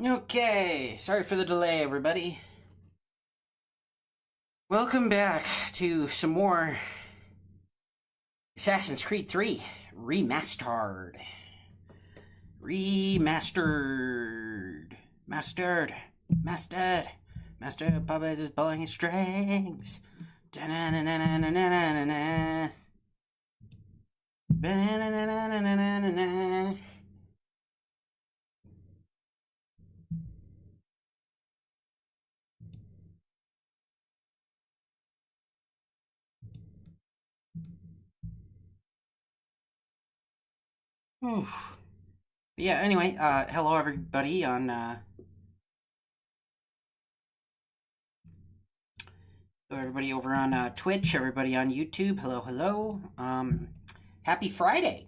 Okay, sorry for the delay, everybody. Welcome back to some more Assassin's Creed 3 Remastered. Master Puppets is pulling his strings. Da-na-na-na-na-na-na-na-na. Ba-na-na-na-na-na-na-na. Yeah, anyway, hello everybody on everybody over on Twitch, everybody on YouTube. Hello, hello. Happy Friday.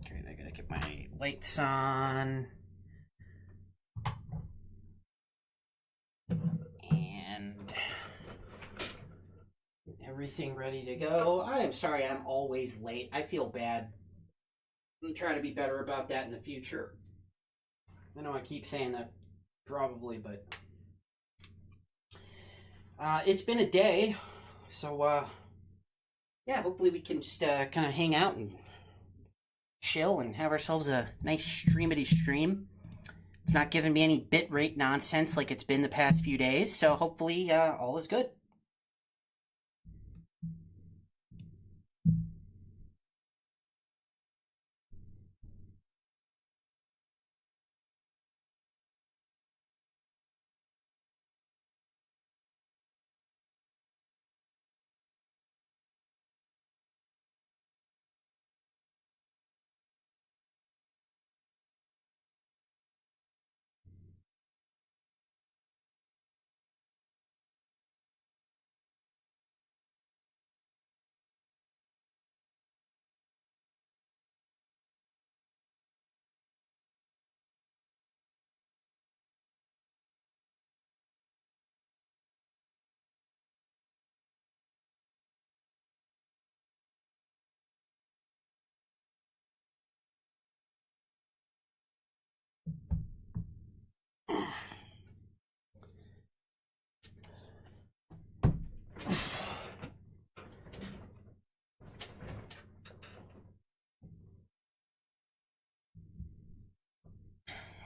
Okay, I gotta get my lights on. And everything ready to go. I am sorry I'm always late. I feel bad. I'm trying to be better about that in the future. I know I keep saying that probably, but it's been a day. So, yeah, hopefully we can just kind of hang out and chill and have ourselves a nice streamity stream. It's not giving me any bitrate nonsense like it's been the past few days, so hopefully all is good.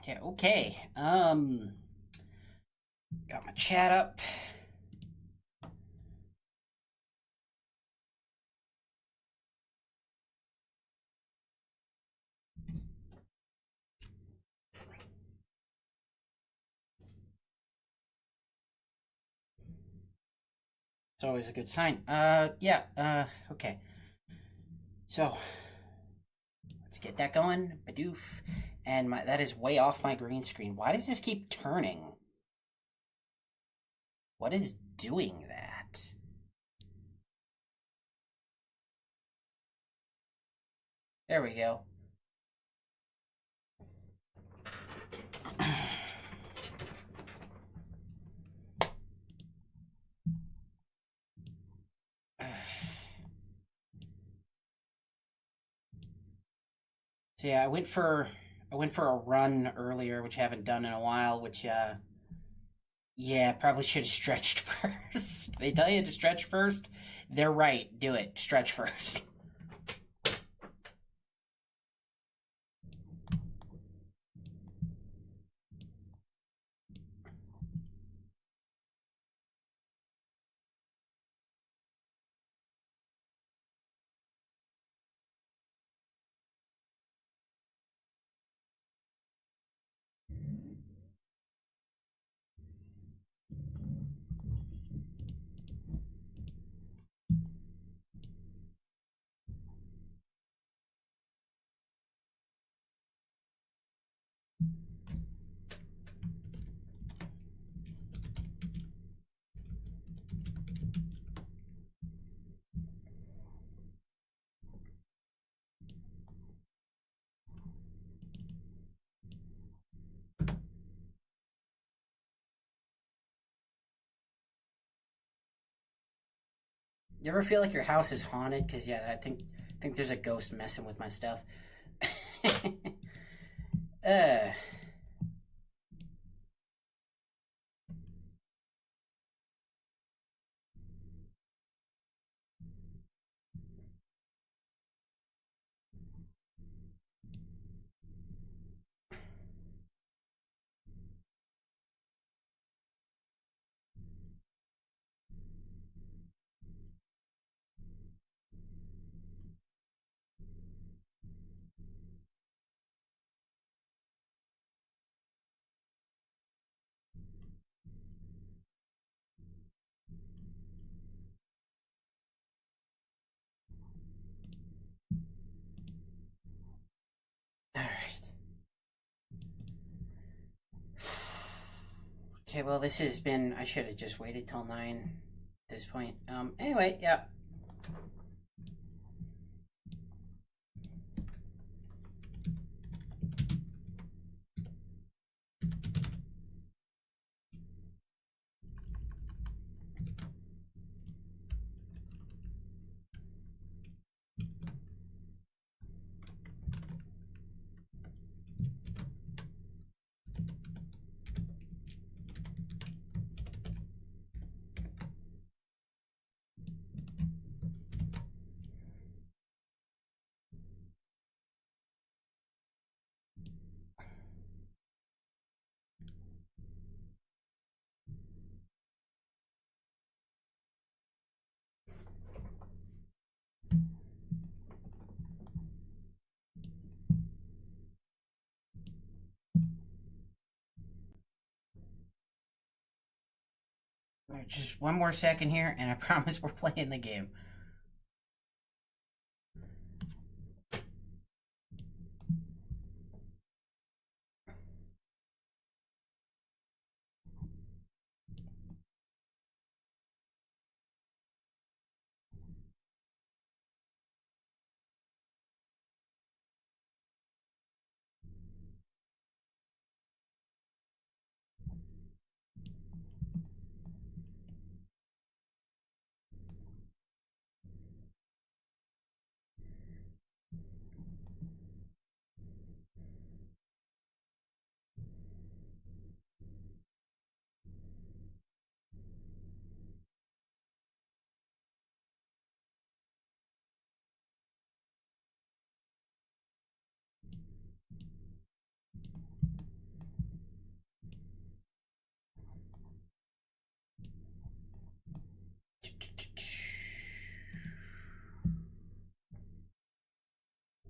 Yeah, okay. Got my chat up. It's always a good sign. Okay. So, let's get that going. Badoof. And that is way off my green screen. Why does this keep turning? What is doing that? There we go. So yeah, I went for a run earlier, which I haven't done in a while, which yeah, probably should have stretched first. They tell you to stretch first. They're right. Do it. Stretch first. You ever feel like your house is haunted? Because, yeah, I think there's a ghost messing with my stuff. uh... Alright. Okay, well, this has been... I should have just waited till 9 at this point. Anyway, yeah. Just one more second here, and I promise we're playing the game.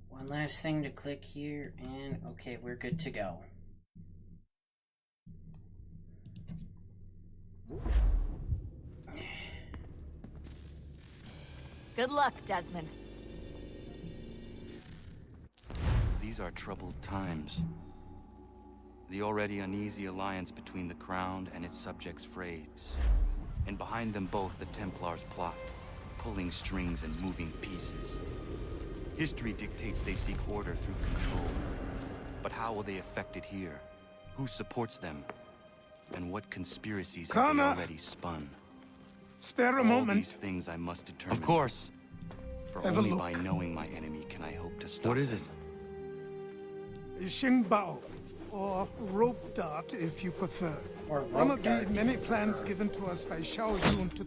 One last thing to click here, and okay, we're good to go. Good luck, Desmond. These are troubled times. The already uneasy alliance between the Crown and its subjects frays. And behind them both the Templars plot, pulling strings and moving pieces. History dictates they seek order through control. But how will they affect it here? Who supports them? And what conspiracies have they already spun? Spare a moment. All these things I must determine. Of course. For only by knowing my enemy can I hope to stop. What is it? Xingbao, or rope dart if you prefer. Or One rope of dart the if many you plans prefer. given to us by Xiao Yun to...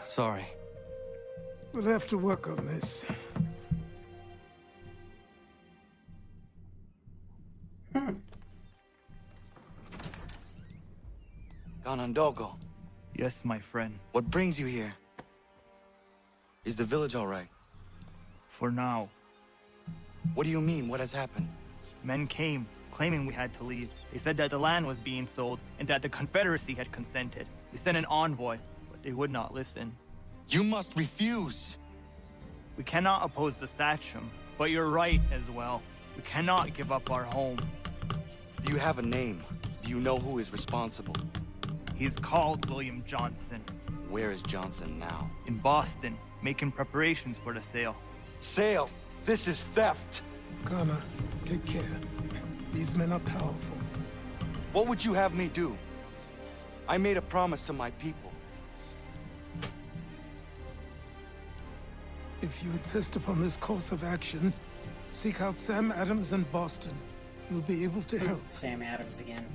Sorry. We'll have to work on this. Ganondogo, Yes, my friend. what brings you here? Is the village all right? For now. What do you mean? What has happened? Men came, claiming we had to leave. They said that the land was being sold, and that the Confederacy had consented. We sent an envoy, but they would not listen. You must refuse! We cannot oppose the Sachem, but you're right as well. We cannot give up our home. Do you have a name? Do you know who is responsible? He's called William Johnson. Where is Johnson now? In Boston, making preparations for the sale. Sale! This is theft! Kana, take care. These men are powerful. What would you have me do? I made a promise to my people. If you insist upon this course of action, seek out Sam Adams in Boston. He'll be able to help. Sam Adams again.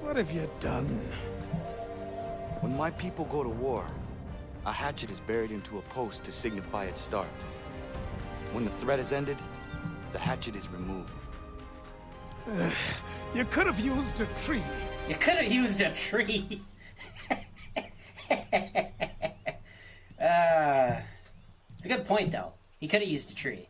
What have you done? When my people go to war, a hatchet is buried into a post to signify its start. When the threat is ended, the hatchet is removed. You could have used a tree. You could have used a tree. It's a good point, though. He could have used a tree.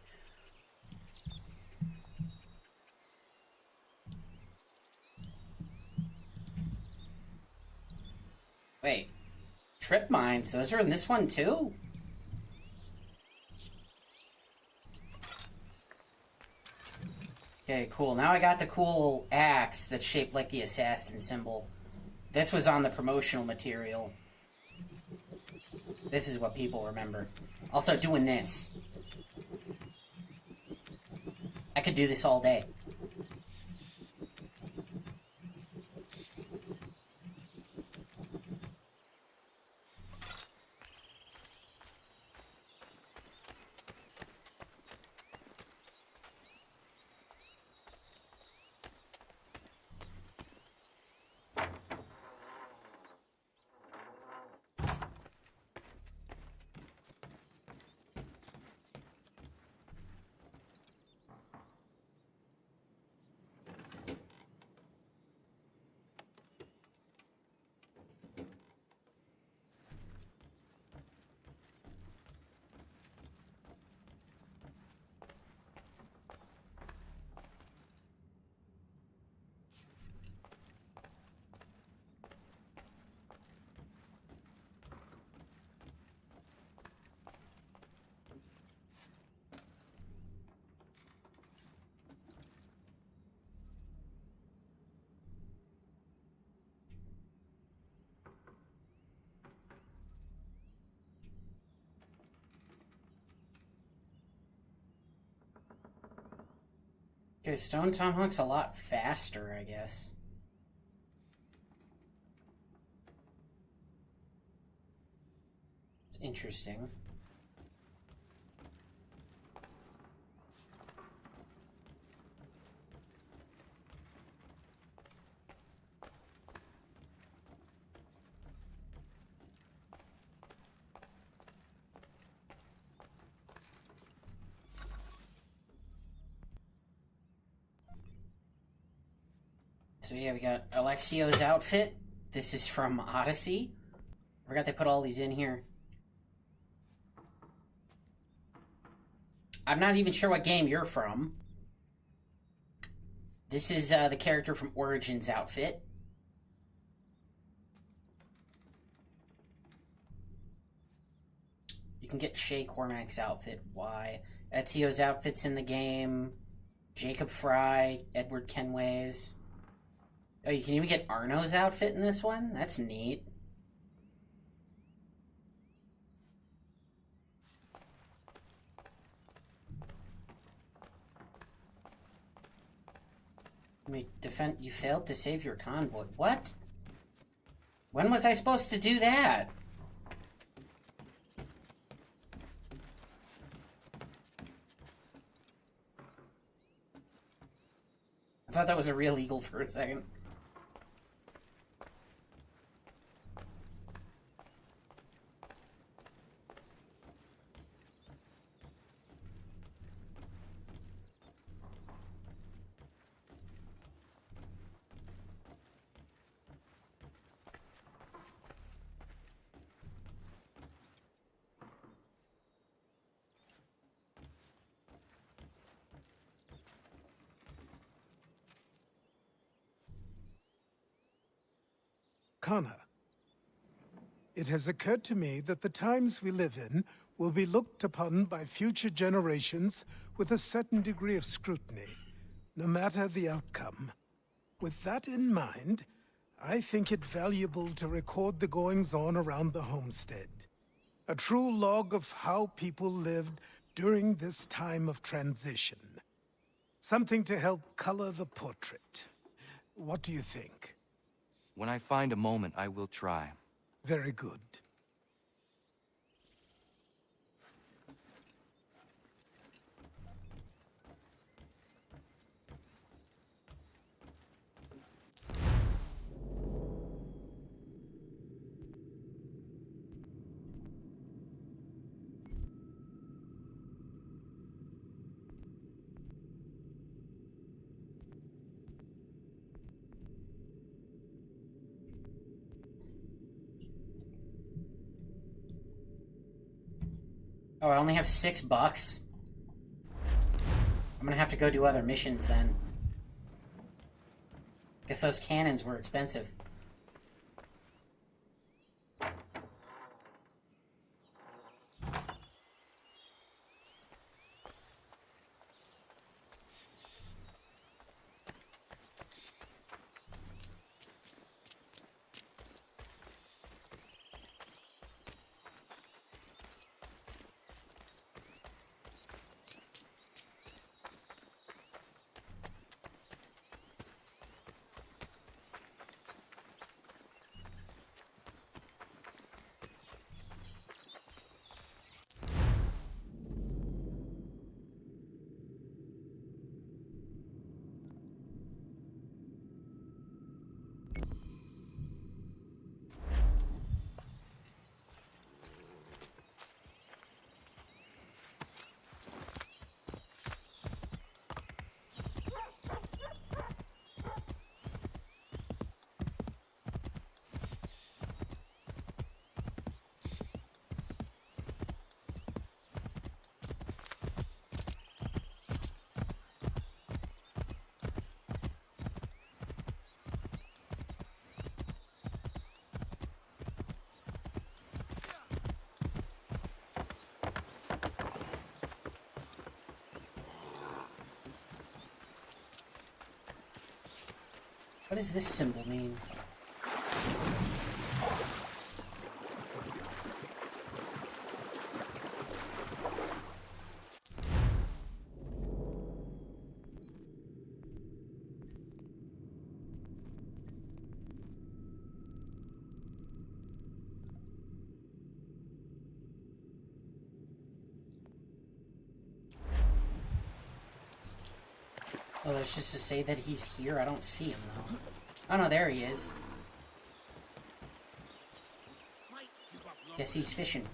Wait. Trip mines, those are in this one, too? Okay, cool. Now I got the cool axe that's shaped like the assassin symbol. This was on the promotional material. This is what people remember. Also, doing this. I could do this all day. Okay, Stone Tomahawk's a lot faster, I guess. It's interesting. So yeah, we got Alexio's outfit. This is from Odyssey. I forgot they put all these in here. I'm not even sure what game you're from. This is the character from Origin's outfit. You can get Shay Cormac's outfit. Why? Ezio's outfit's in the game. Jacob Fry, Edward Kenway's. Oh, you can even get Arno's outfit in this one? That's neat. You failed to save your convoy. What? When was I supposed to do that? I thought that was a real eagle for a second. Connor, it has occurred to me that the times we live in will be looked upon by future generations with a certain degree of scrutiny, no matter the outcome. With that in mind, I think it valuable to record the goings-on around the homestead. A true log of how people lived during this time of transition. Something to help color the portrait. What do you think? When I find a moment, I will try. Very good. Oh, I only have $6? I'm gonna have to go do other missions then. Guess those cannons were expensive. What does this symbol mean? Oh, that's just to say that he's here. I don't see him, though. Oh, no, there he is. Guess he's fishing.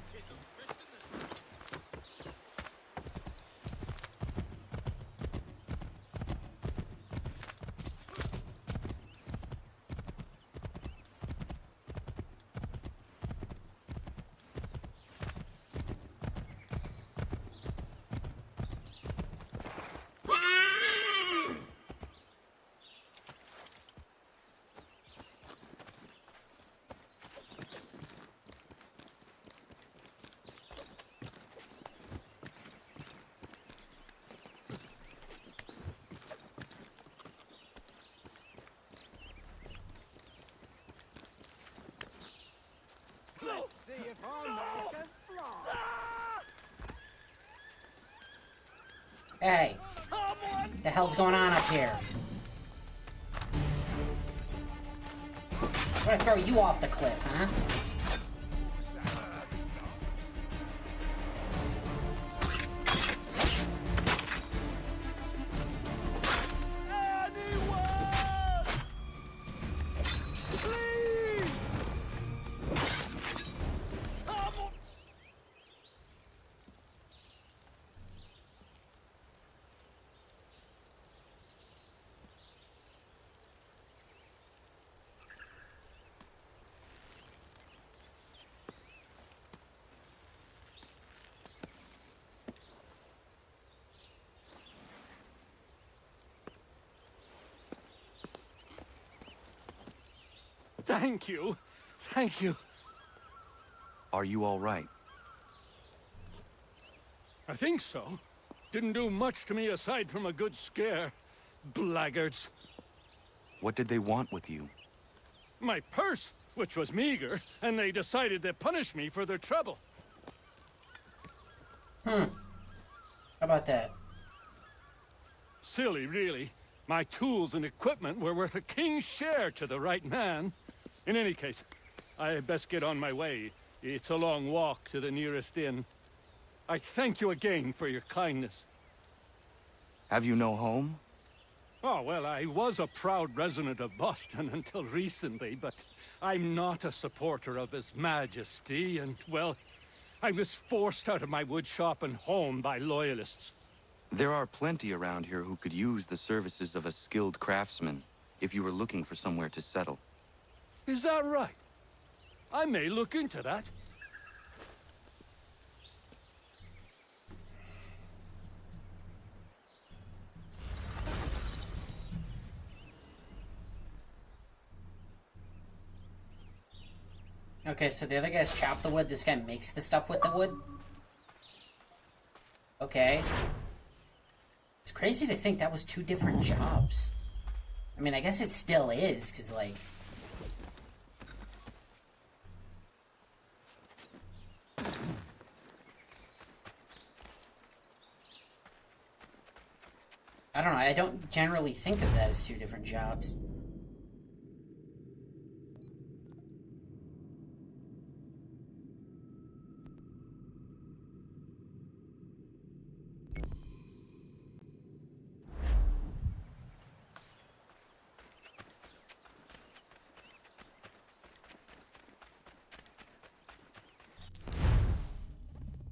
Hey, what the hell's going on up here? I'm gonna throw you off the cliff, huh? Thank you. Thank you. Are you all right? I think so. Didn't do much to me aside from a good scare. Blackguards. What did they want with you? My purse, which was meager, and they decided to punish me for their trouble. How about that? Silly, really. My tools and equipment were worth a king's share to the right man. In any case, I best get on my way. It's a long walk to the nearest inn. I thank you again for your kindness. Have you no home? Oh, well, I was a proud resident of Boston until recently, but I'm not a supporter of His Majesty, and, well, I was forced out of my woodshop and home by loyalists. There are plenty around here who could use the services of a skilled craftsman if you were looking for somewhere to settle. Is that right? I may look into that. Okay, so the other guys chop the wood, this guy makes the stuff with the wood? Okay. It's crazy to think that was 2 different jobs. I mean, I guess it still is, because, like... I don't know, I don't generally think of that as 2 different jobs.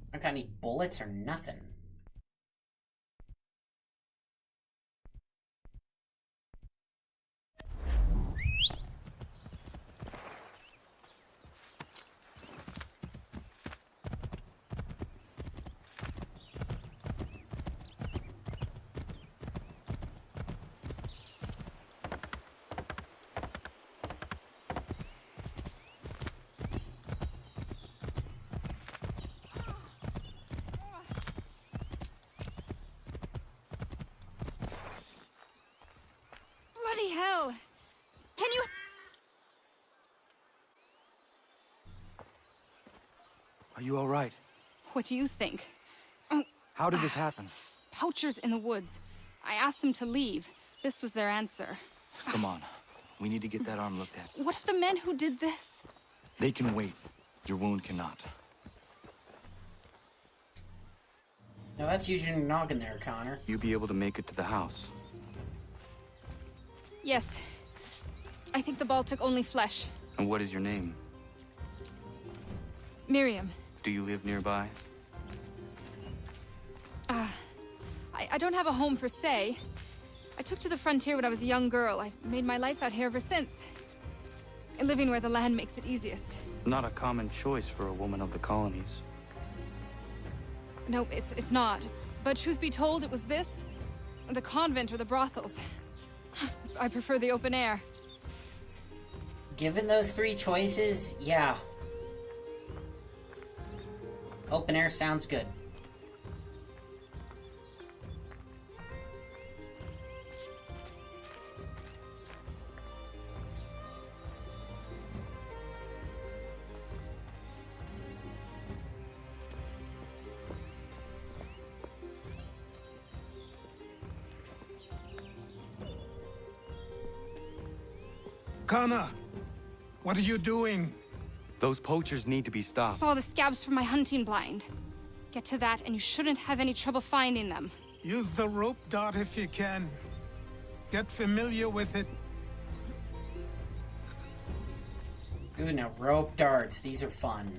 I don't got any bullets or nothing. Bloody hell! Can you... Are you all right? What do you think? How did this happen? Poachers in the woods. I asked them to leave. This was their answer. Come on. We need to get that arm looked at. What if the men who did this... They can wait. Your wound cannot. Now that's using your noggin there, Connor. You be able to make it to the house. Yes. I think the ball took only flesh. And what is your name? Miriam. Do you live nearby? I don't have a home per se. I took to the frontier when I was a young girl. I've made my life out here ever since. Living where the land makes it easiest. Not a common choice for a woman of the colonies. No, it's not. But truth be told, it was this, the convent or the brothels. I prefer the open air. Given those 3 choices, yeah. Open air sounds good. Kana, what are you doing? Those poachers need to be stopped. Saw the scabs from my hunting blind. Get to that, and you shouldn't have any trouble finding them. Use the rope dart if you can. Get familiar with it. Ooh, now rope darts. These are fun.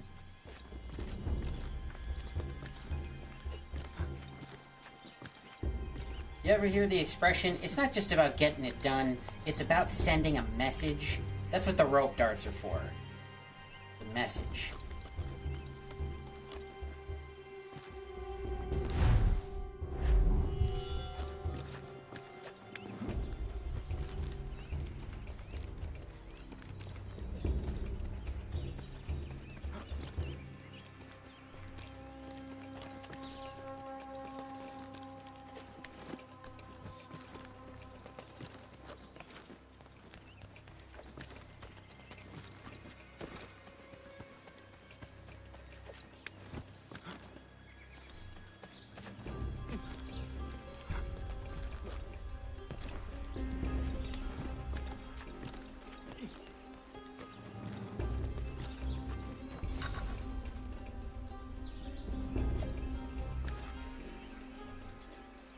You ever hear the expression, it's not just about getting it done, it's about sending a message? That's what the rope darts are for. The message.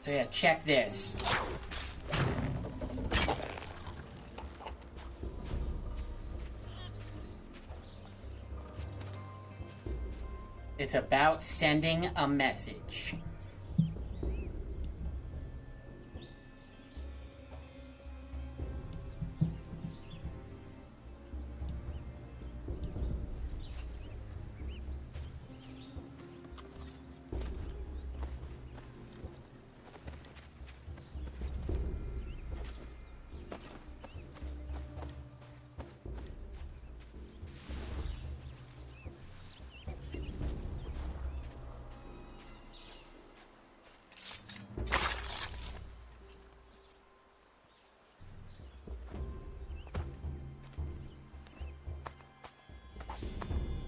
So yeah, check this. It's about sending a message.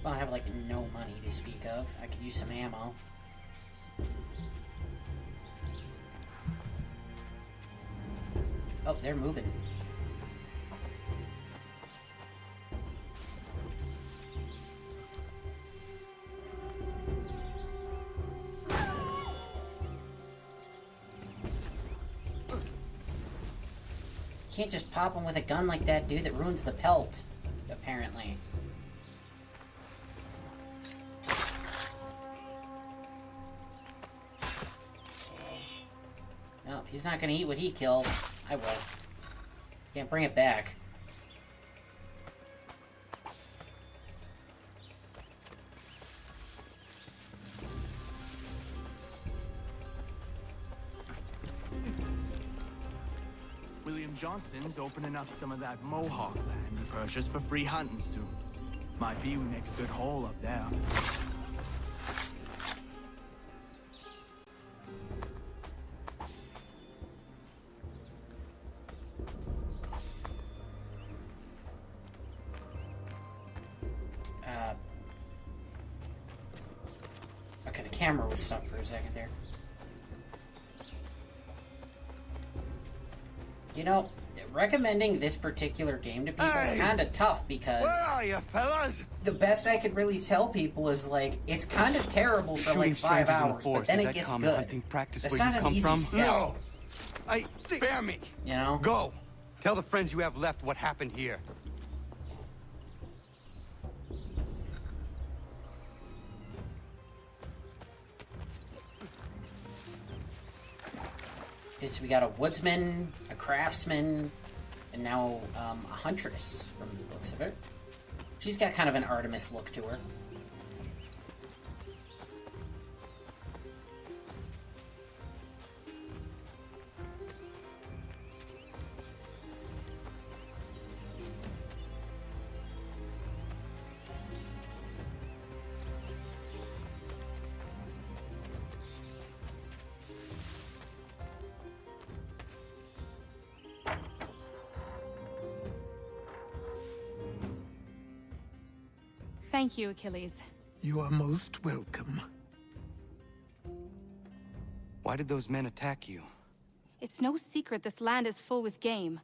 Well, I have like no money to speak of. I could use some ammo. Oh, they're moving. Can't just pop them with a gun like that, dude. That ruins the pelt, apparently. Well, if he's not gonna eat what he kills, I will. Can't bring it back. William Johnson's opening up some of that Mohawk land we purchased for free hunting soon. Might be we make a good haul up there. Okay, the camera was stuck for a second there. You know, recommending this particular game to people is kind of tough because... Where are you, fellas? The best I could really tell people is, like, it's kind of terrible for, like, 5 hours, but then it gets good. That's not an easy sell. No! Spare me! You know? Go! Tell the friends you have left what happened here. Okay, so we got a woodsman, a craftsman, and now a huntress, from the looks of it. She's got kind of an Artemis look to her. Thank you, Achilles. You are most welcome. Why did those men attack you? It's no secret this land is full with game.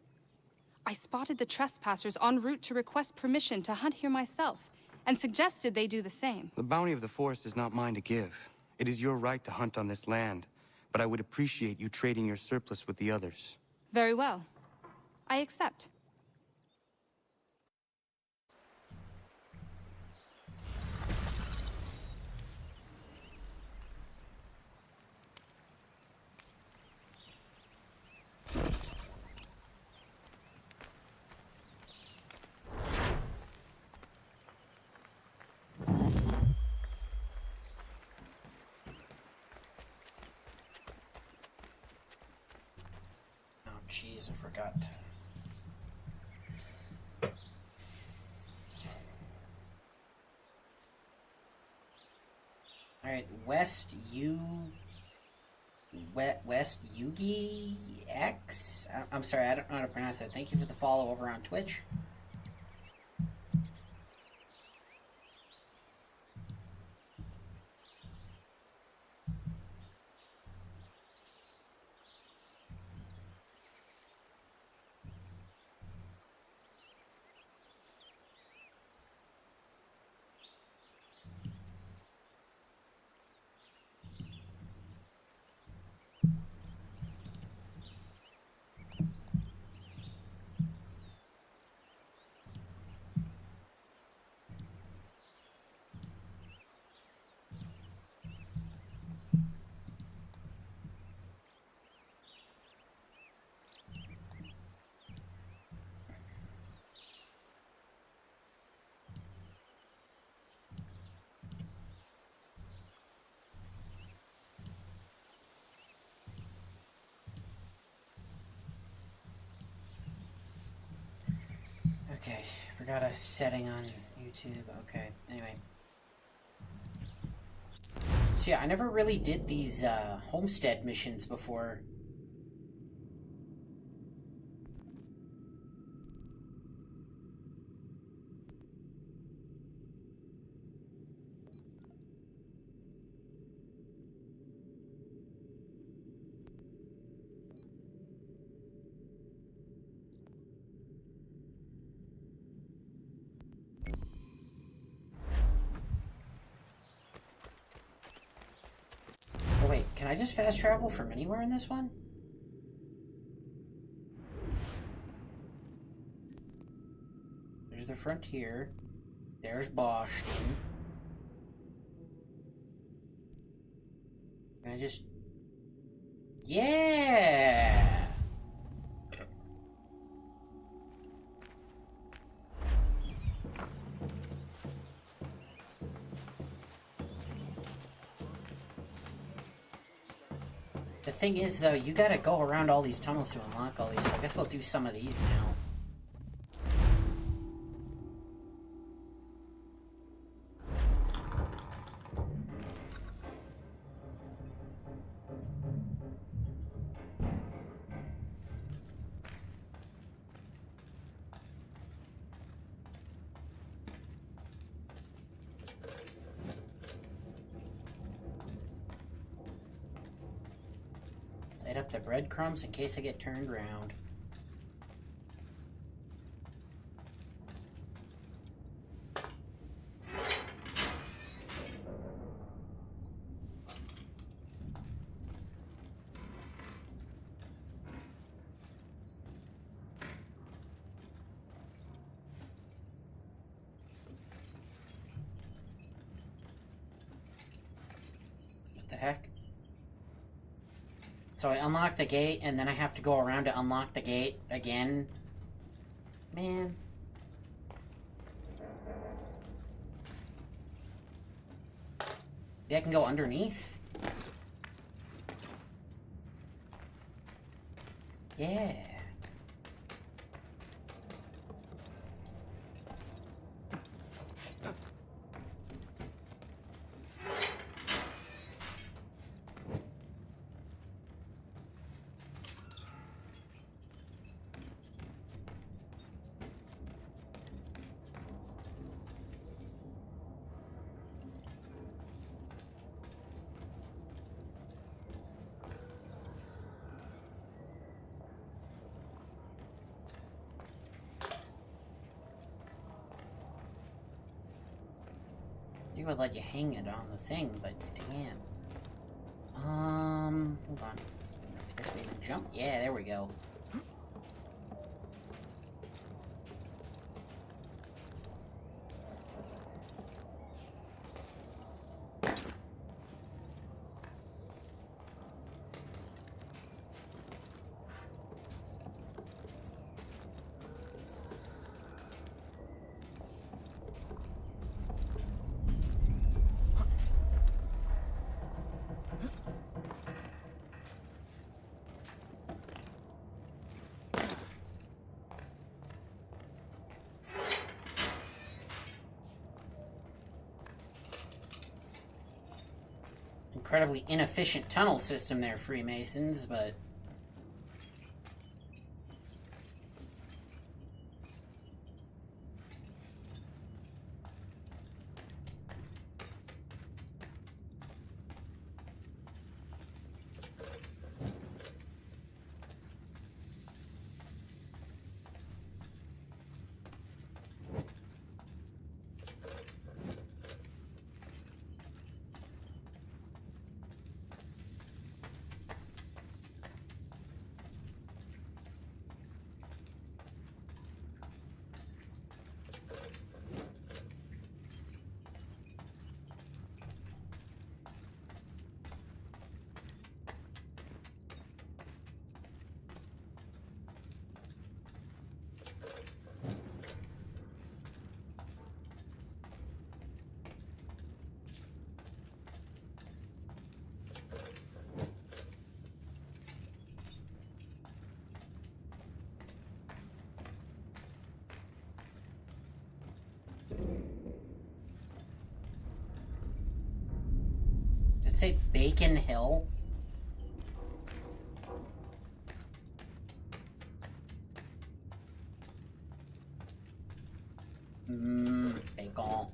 I spotted the trespassers en route to request permission to hunt here myself, and suggested they do the same. The bounty of the forest is not mine to give. It is your right to hunt on this land, but I would appreciate you trading your surplus with the others. Very well. I accept. Jeez, I forgot. Alright, West Yugi X? I'm sorry, I don't know how to pronounce that. Thank you for the follow over on Twitch. forgot a setting on YouTube. Okay, anyway. So yeah, I never really did these homestead missions before. Oh wait, can I just fast travel from anywhere in this one? There's the frontier. There's Boston. Can I just... Yeah! The thing is, though, you gotta go around all these tunnels to unlock all these, so I guess we'll do some of these now. Light up the breadcrumbs in case I get turned around. What the heck? So I unlock the gate, and then I have to go around to unlock the gate again? Man. Maybe I can go underneath? Yeah. I think I would let you hang it on the thing, but damn. Hold on. This way to jump? Yeah, there we go. Incredibly inefficient tunnel system there, Freemasons, but... say Bacon Hill? Bacon.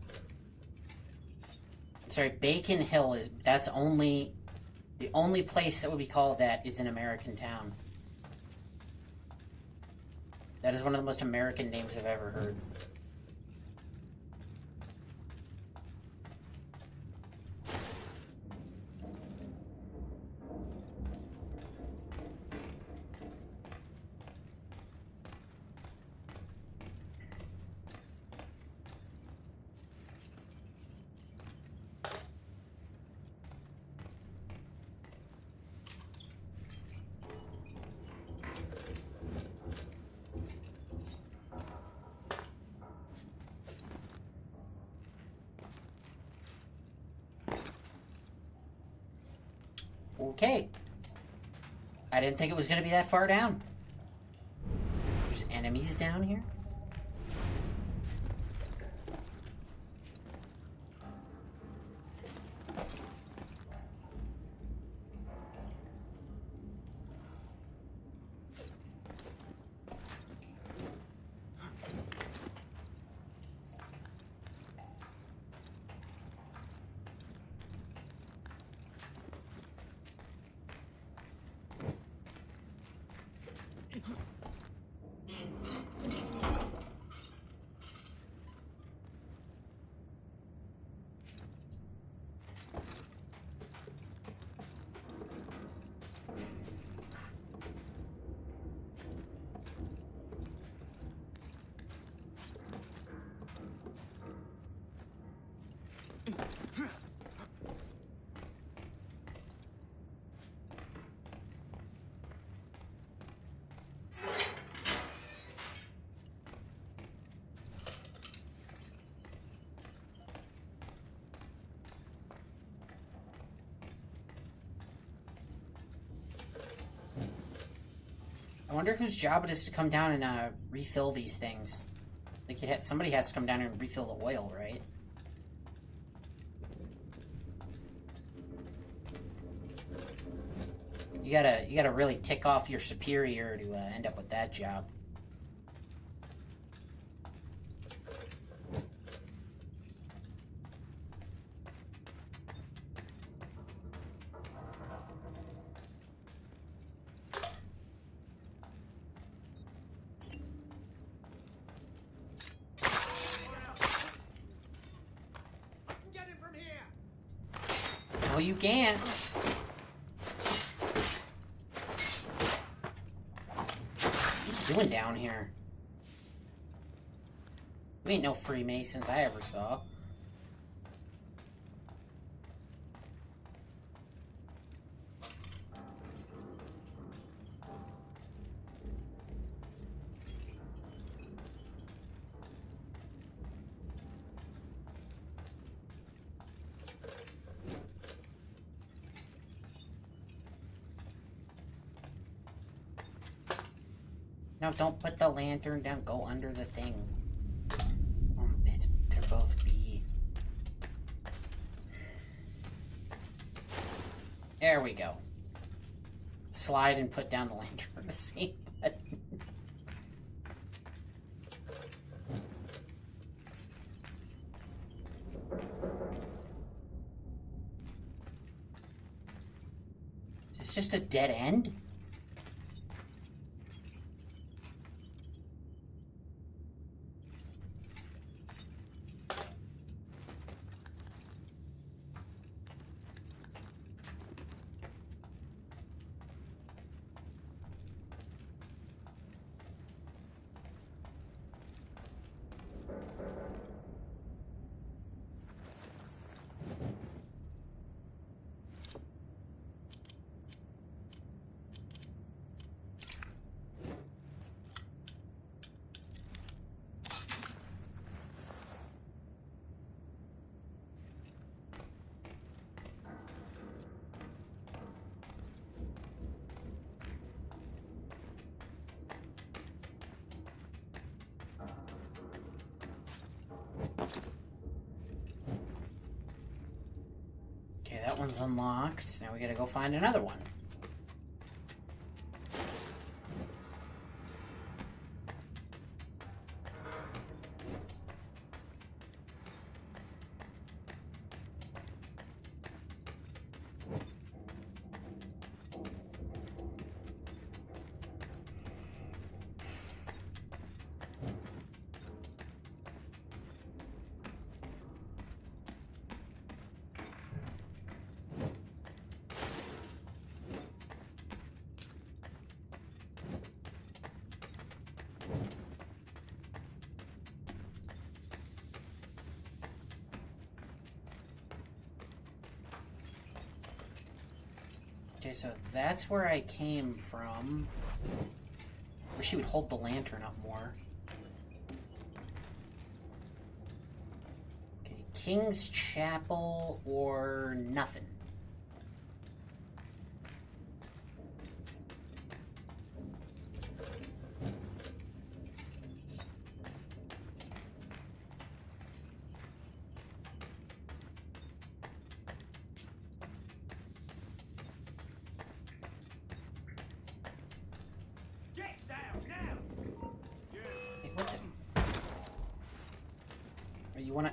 Sorry, Bacon Hill is... That's only... The only place that would be called that is an American town. That is one of the most American names I've ever heard. Okay. I didn't think it was going to be that far down. There's enemies down here? I wonder whose job it is to come down and refill these things. Like somebody has to come down and refill the oil, right? You gotta really tick off your superior to end up with that job. No, you can't. What are you doing down here? We ain't no Freemasons I ever saw. No, don't put the lantern down. Go under the thing. They're both B. There we go. Slide and put down the lantern on the same button. Is this just a dead end? that one's unlocked. Now we gotta go find another one. Okay, so that's where I came from. Wish he would hold the lantern up more. Okay, King's Chapel or nothing.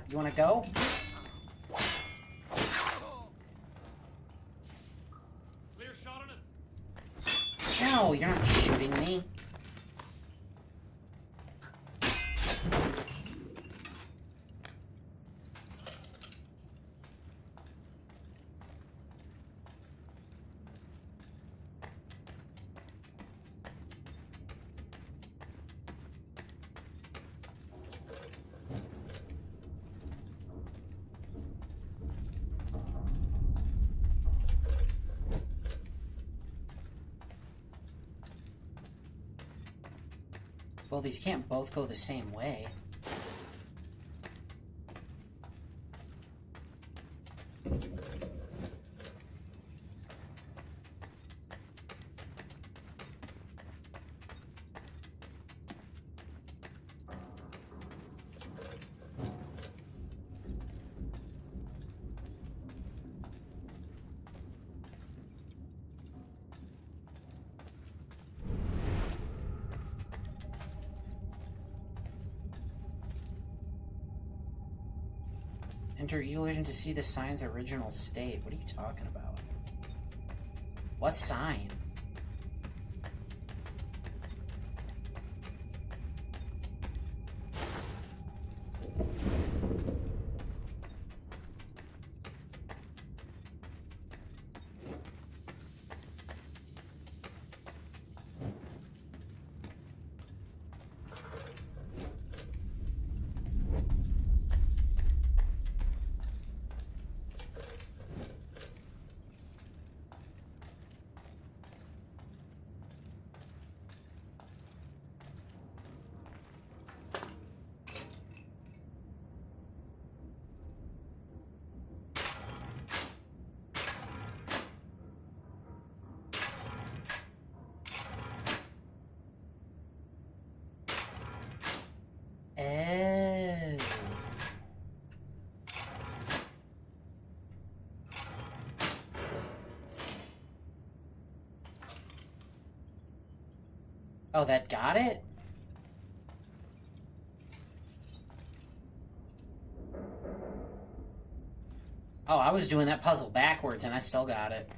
You wanna go? Clear shot on it. No, you're not shooting me. Well, these can't both go the same way. Enter illusion to see the sign's original state. What are you talking about? What sign? Oh. Oh, that got it? Oh, I was doing that puzzle backwards and I still got it.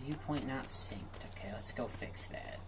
Viewpoint not synced. Okay, let's go fix that.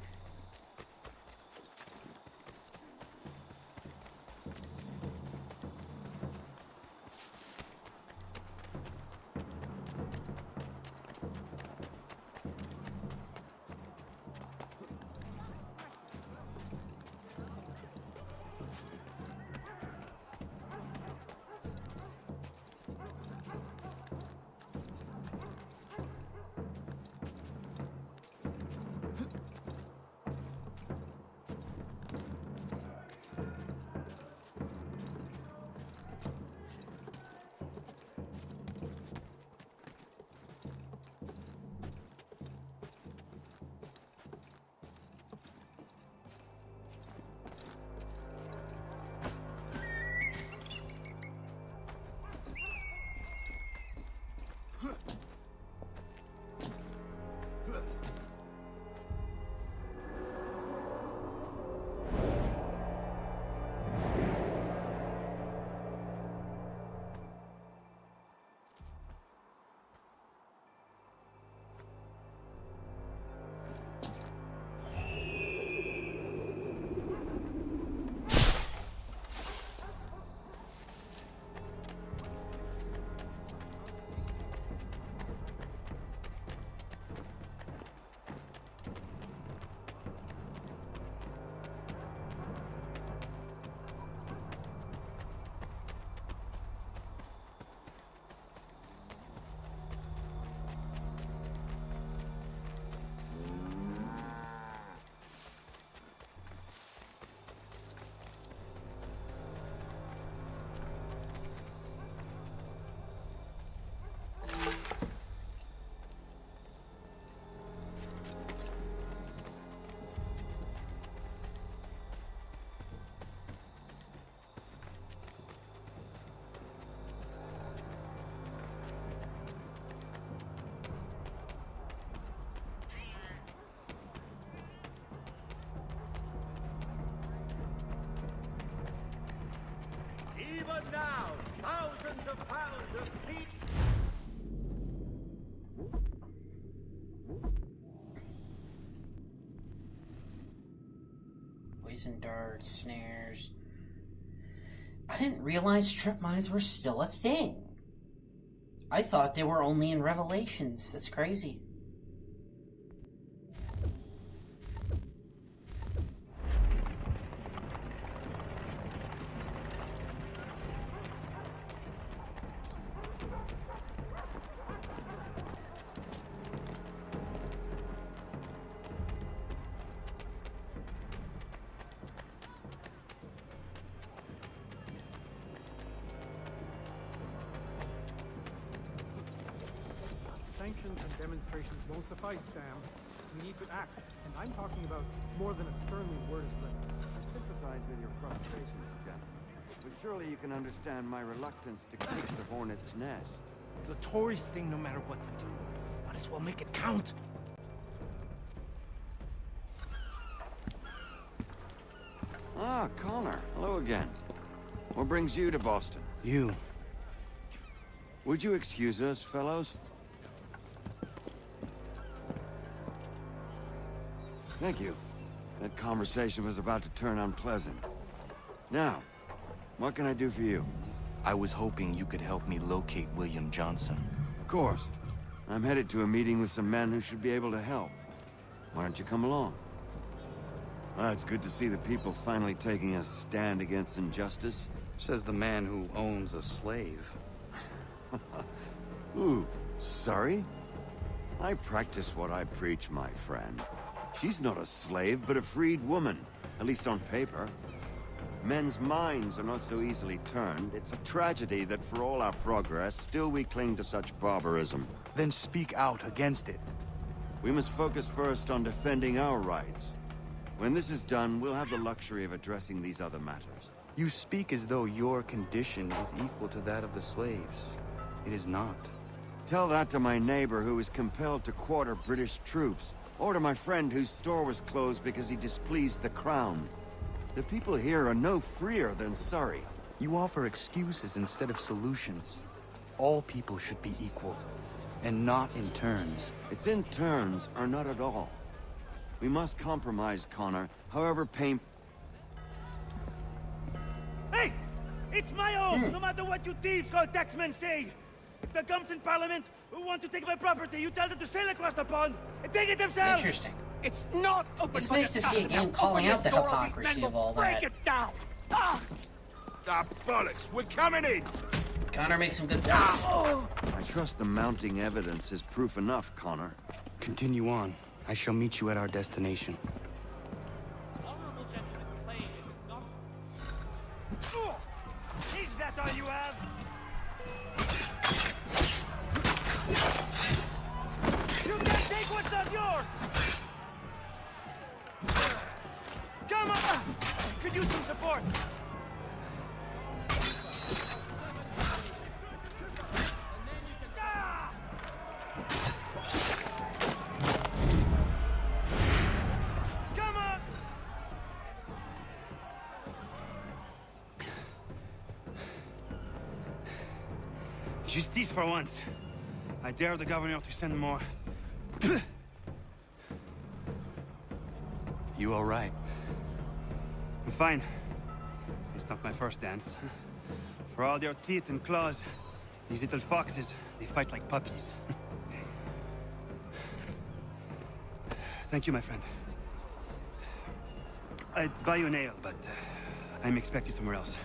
Even now, thousands of pounds of teeth. Poison darts, snares. I didn't realize trip mines were still a thing. I thought they were only in Revelations. That's crazy. Sanctions and demonstrations won't suffice, Sam. We need to act, and I'm talking about more than a sternly worded letter. I sympathize with your frustrations, gentlemen. But surely you can understand my reluctance to kick the hornet's nest. The tourist thing, no matter what we do. Might as well make it count. Ah, Connor. Hello again. What brings you to Boston? You. Would you excuse us, fellows? Thank you. That conversation was about to turn unpleasant. Now, what can I do for you? I was hoping you could help me locate William Johnson. Of course. I'm headed to a meeting with some men who should be able to help. Why don't you come along? Well, it's good to see the people finally taking a stand against injustice. Says the man who owns a slave. Ooh, sorry? I practice what I preach, my friend. She's not a slave, but a freed woman, at least on paper. Men's minds are not so easily turned. It's a tragedy that for all our progress, still we cling to such barbarism. Then speak out against it. We must focus first on defending our rights. When this is done, we'll have the luxury of addressing these other matters. You speak as though your condition is equal to that of the slaves. It is not. Tell that to my neighbor who was compelled to quarter British troops, or to my friend whose store was closed because he displeased the crown. The people here are no freer than Surrey. You offer excuses instead of solutions. All people should be equal. And not in turns. It's in turns, or not at all. We must compromise, Connor, however painful. Hey! It's my home, no matter what you thieves called taxmen say! If the gums in Parliament who want to take my property, you tell them to sail across the pond and take it themselves! Interesting. It's not open. It's nice to see a game calling out the hypocrisy of all that. Break it down! Ah! Bollocks, we're coming in! Connor makes some good points. I trust the mounting evidence is proof enough, Connor. Continue on. I shall meet you at our destination. Is that all you have? You can take what's not yours! Come on! Could use some support! Come on! Justice for once. I dare the governor to send more. You all right? I'm fine. It's not my first dance. For all their teeth and claws, these little foxes, they fight like puppies. Thank you, my friend. I'd buy you an ale, but I'm expecting somewhere else.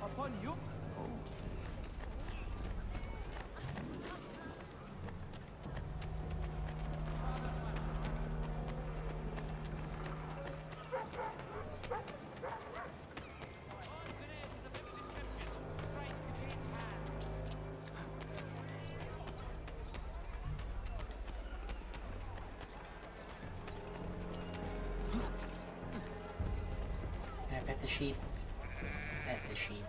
Upon you? Can I pet the sheep? Pet the sheep.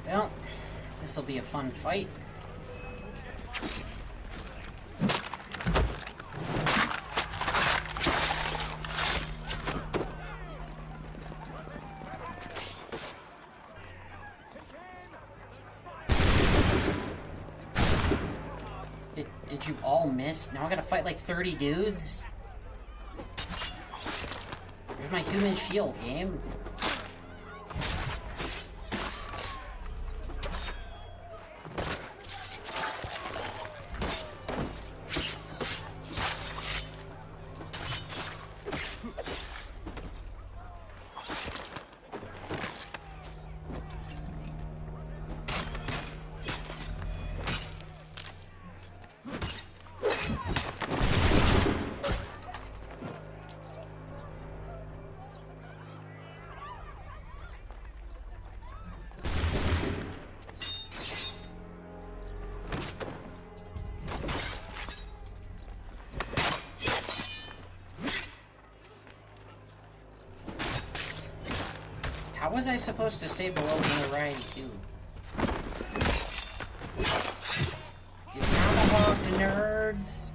Well, this'll be a fun fight. Did you all miss? Now I gotta fight like 30 dudes? Here's my human shield, game. How was I supposed to stay below notoriety too? You tomahawked nerds!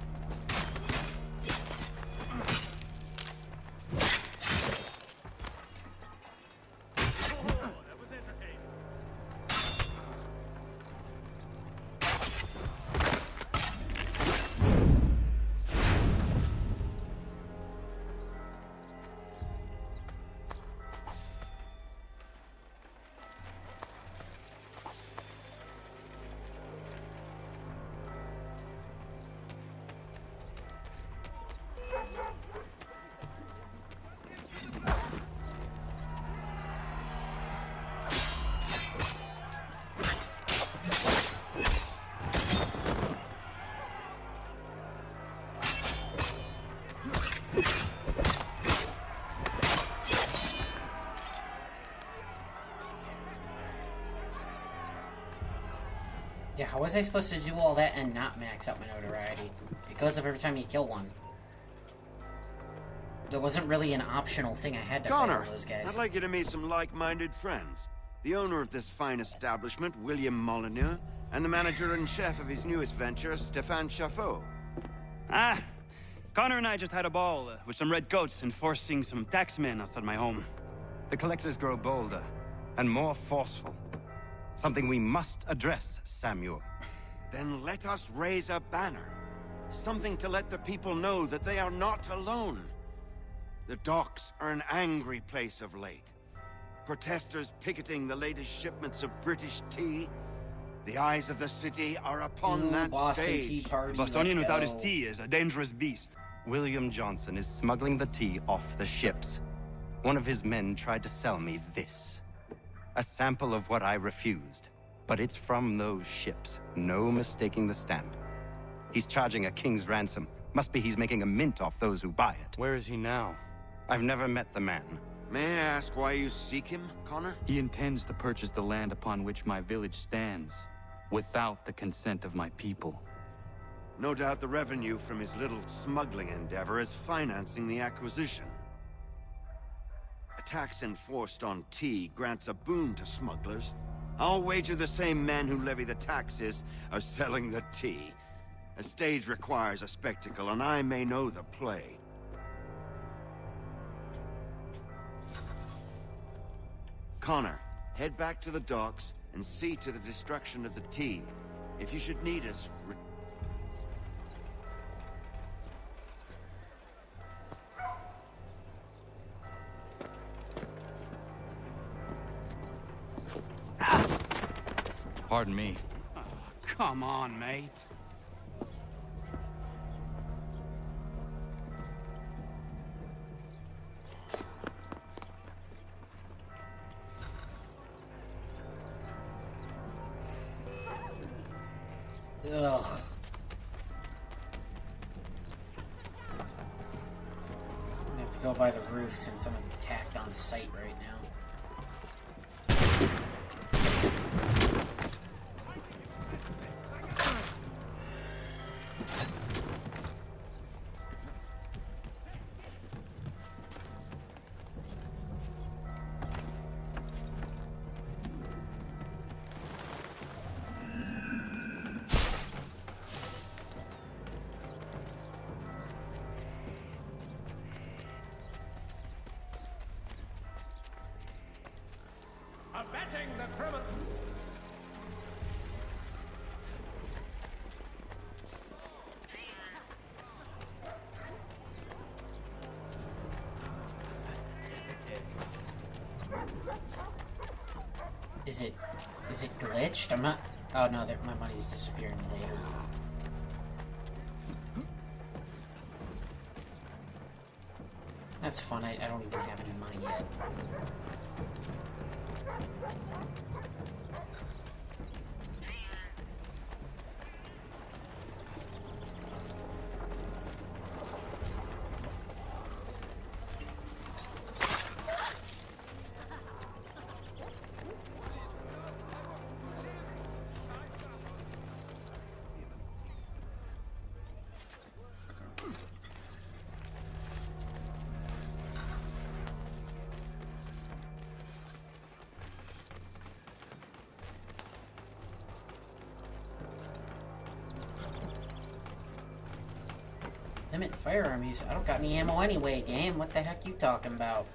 how was I supposed to do all that and not max out my notoriety? It goes up every time you kill one. There wasn't really an optional thing I had to fight Connor, all those guys. I'd like you to meet some like-minded friends. The owner of this fine establishment, William Molyneux, and the manager and chef of his newest venture, Stéphane Chaffeau. Ah, Connor and I just had a ball with some red coats enforcing some taxmen outside my home. The collectors grow bolder and more forceful. Something we must address, Samuel. Then let us raise a banner. Something to let the people know that they are not alone. The docks are an angry place of late. Protesters picketing the latest shipments of British tea. The eyes of the city are upon that Boston stage. Tea Party, Bostonian let's without his go. tea is a dangerous beast. William Johnson is smuggling the tea off the ships. One of his men tried to sell me this. A sample of what I refused. But it's from those ships. No mistaking the stamp. He's charging a king's ransom. Must be he's making a mint off those who buy it. Where is he now? I've never met the man. May I ask why you seek him, Connor? He intends to purchase the land upon which my village stands, without the consent of my people. No doubt the revenue from his little smuggling endeavor is financing the acquisition. A tax enforced on tea grants a boon to smugglers. I'll wager the same men who levy the taxes are selling the tea. A stage requires a spectacle, and I may know the play. Connor, head back to the docks and see to the destruction of the tea. If you should need us, Pardon me. Oh, come on, mate. Ugh. I have to go by the roof since I'm attacked on sight right now. Abetting the criminal. Is it glitched? I'm not. Oh no, my money's disappearing later. That's fun. I don't even have any money yet. Limit firearm use. I don't got any ammo anyway, game. What the heck you talking about?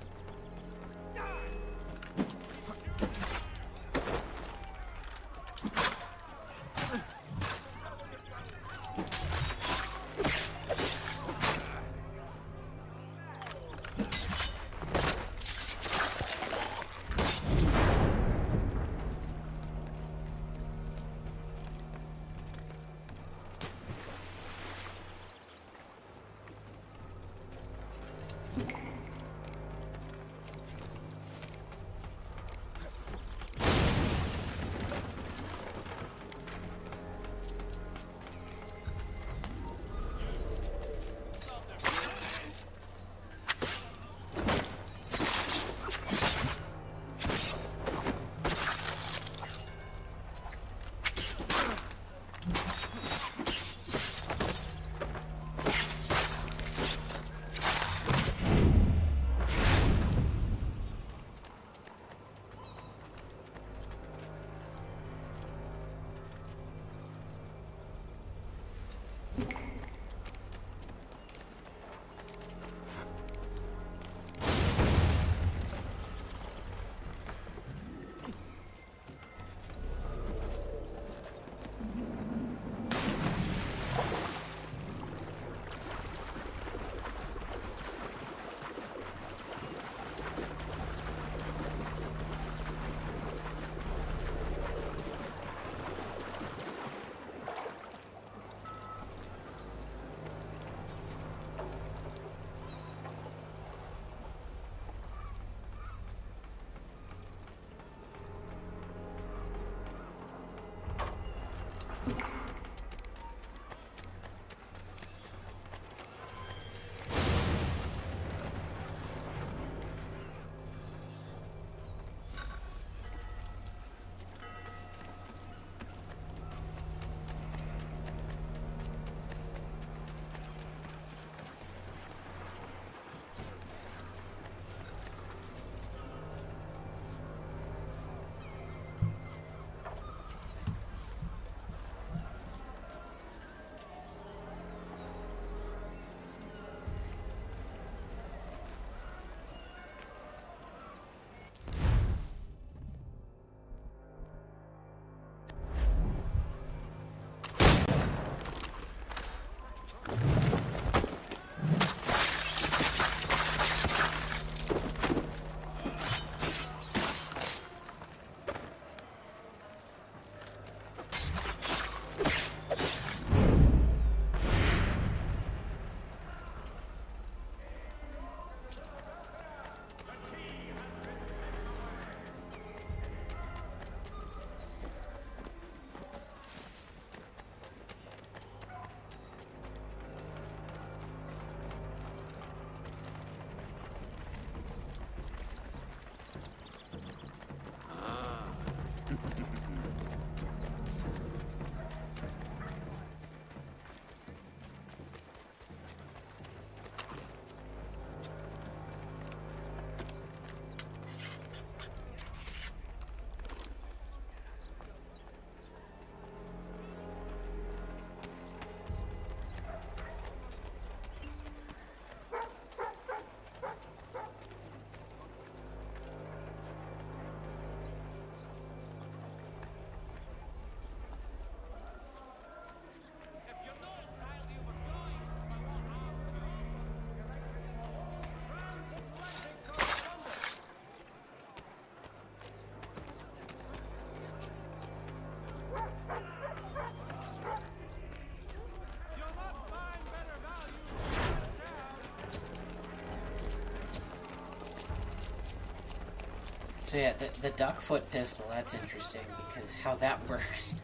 So yeah, the duckfoot pistol, that's interesting, because how that works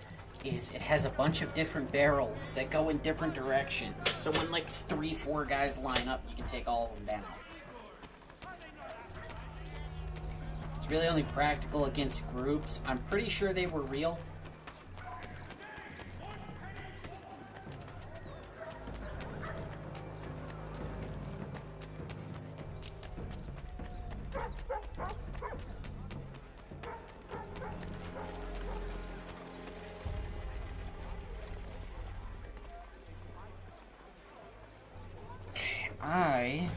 is it has a bunch of different barrels that go in different directions. So when like 3-4 guys line up, you can take all of them down. It's really only practical against groups. I'm pretty sure they were real. I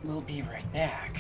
will be right back.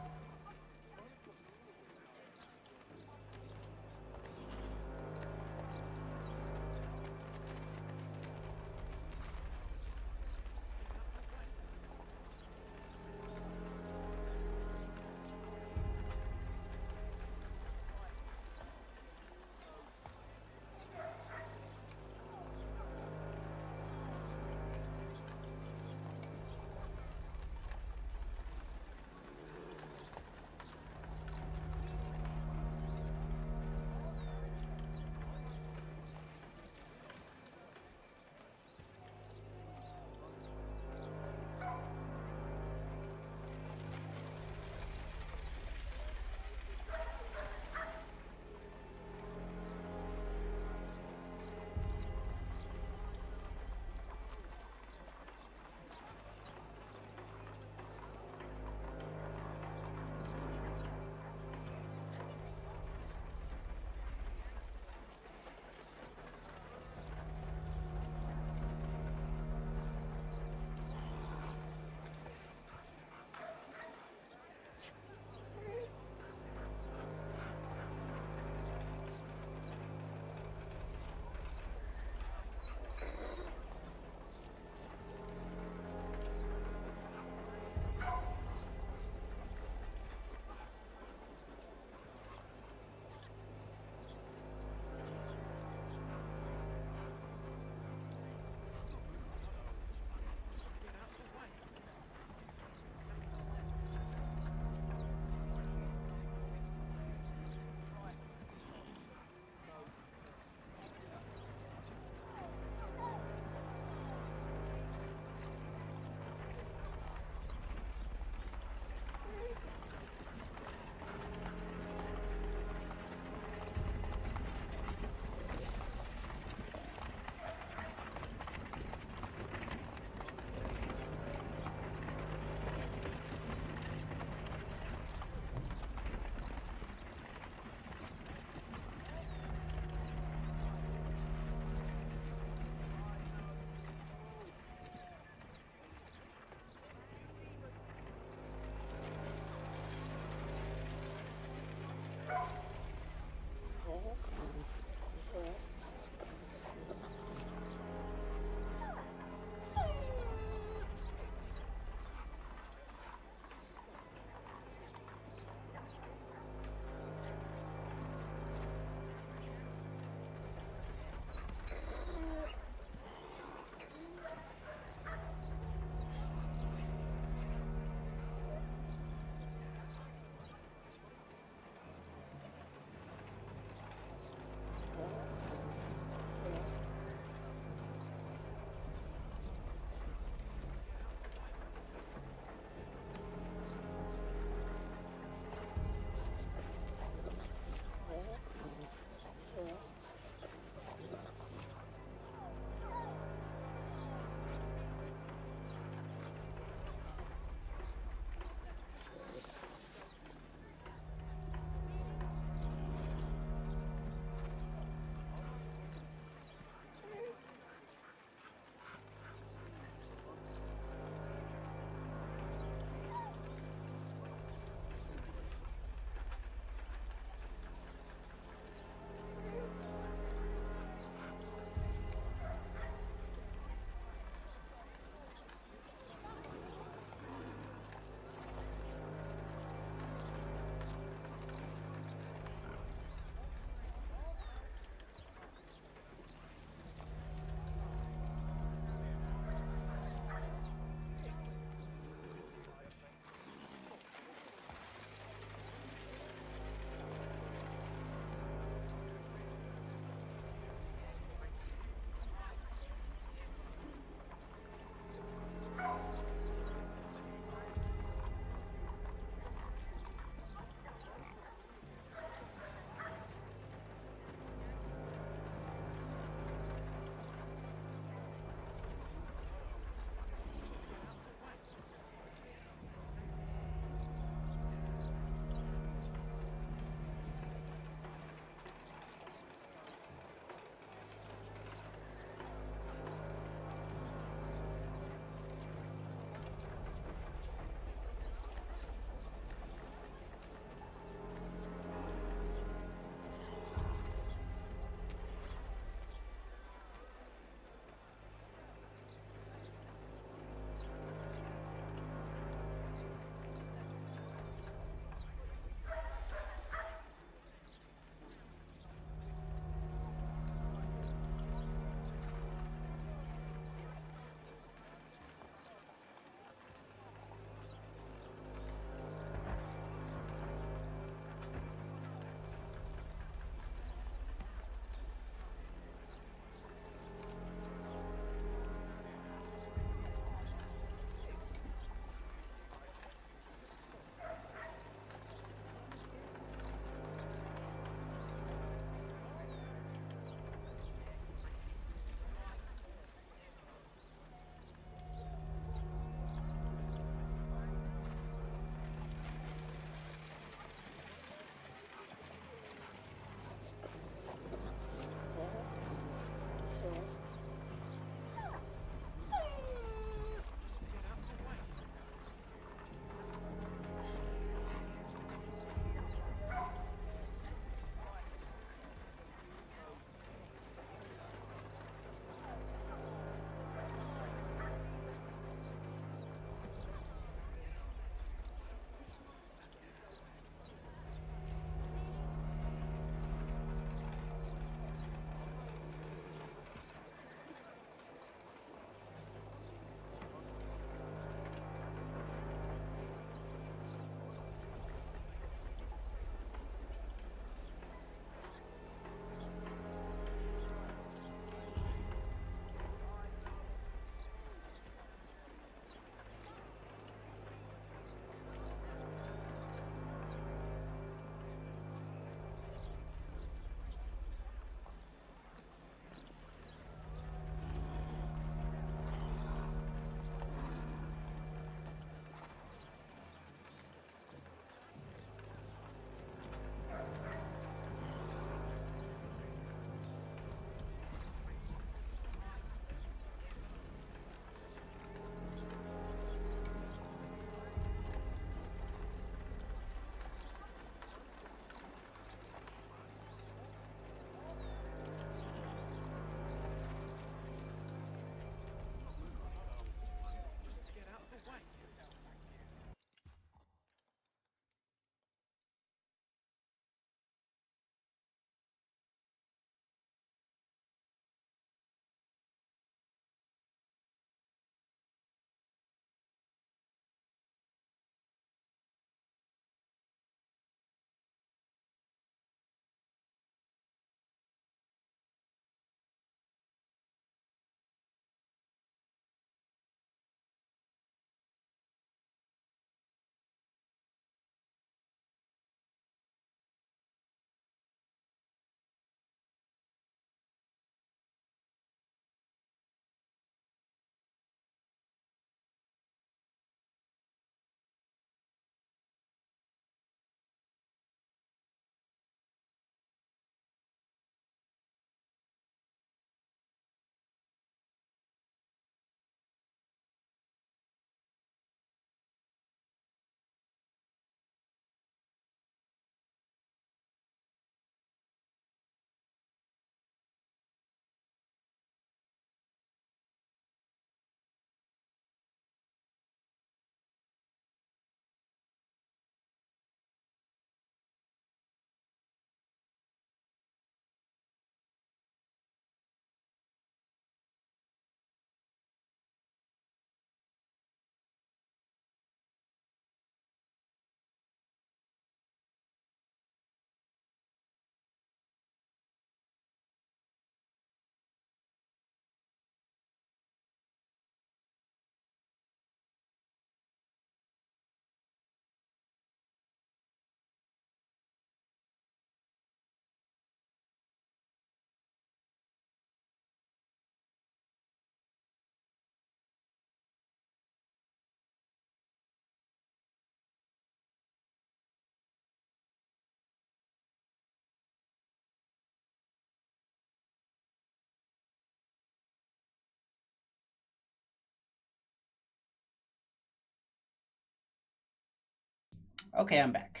Okay, I'm back.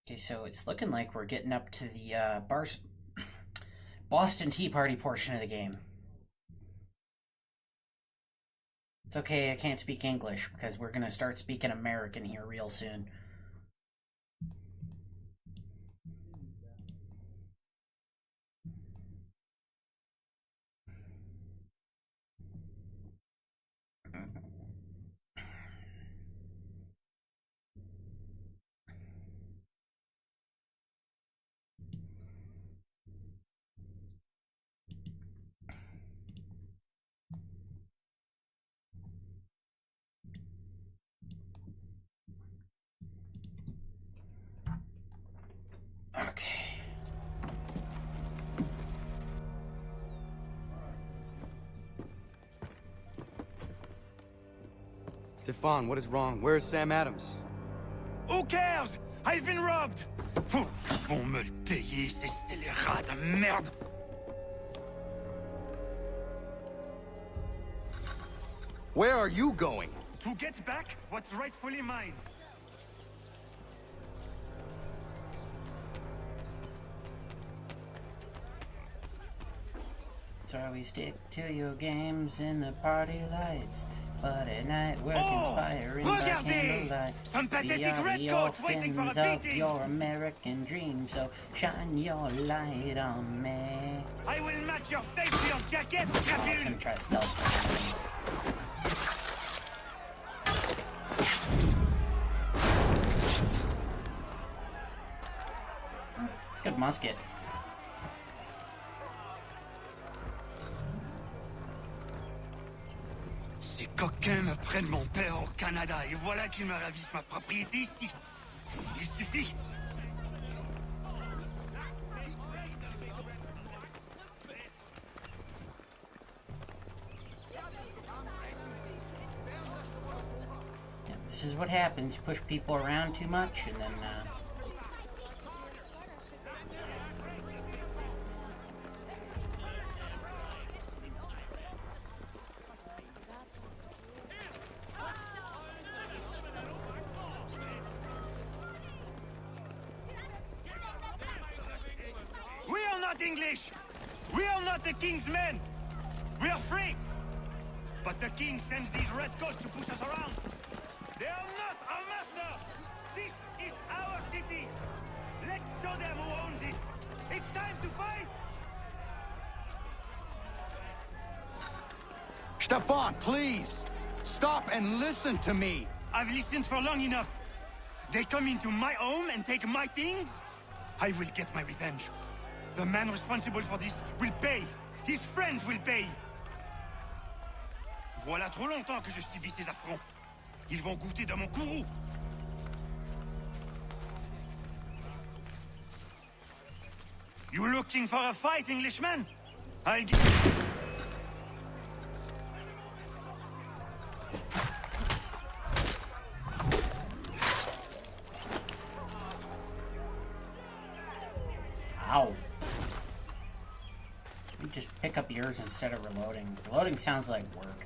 Okay, so it's looking like we're getting up to the Boston Tea Party portion of the game. It's okay, I can't speak English, because we're going to start speaking American here real soon. Okay. Stefan, what is wrong? Where's Sam Adams? Who cares? I've been robbed! Ils vont me le payer, ces scélérats de merde! Where are you going? To get back what's rightfully mine. So we stick to your games in the party lights, but at night we're conspiring by candlelight. Some pathetic We are the redcoats waiting for a orphans of beating! your American dream, so shine your light on me. I will match your face to your jacket, I was Capule! gonna try to stealth. It's a good musket. Ces coquins me prennent mon père au Canada et voilà qu'ils me ravissent ma propriété ici. Il suffit. Yeah, this is what happens. You push people around too much, and then We are not English! We are not the king's men! We are free! But the king sends these redcoats to push us around! They are not our master! This is our city! Let's show them who owns it! It's time to fight! Stefan, please! Stop and listen to me! I've listened for long enough. They come into my home and take my things? I will get my revenge. The man responsible for this will pay. His friends will pay. Voilà trop longtemps que je subis ces affronts. Ils vont goûter de mon courroux. You looking for a fight, Englishman? I'll give... ow. You just pick up yours instead of reloading. Reloading sounds like work.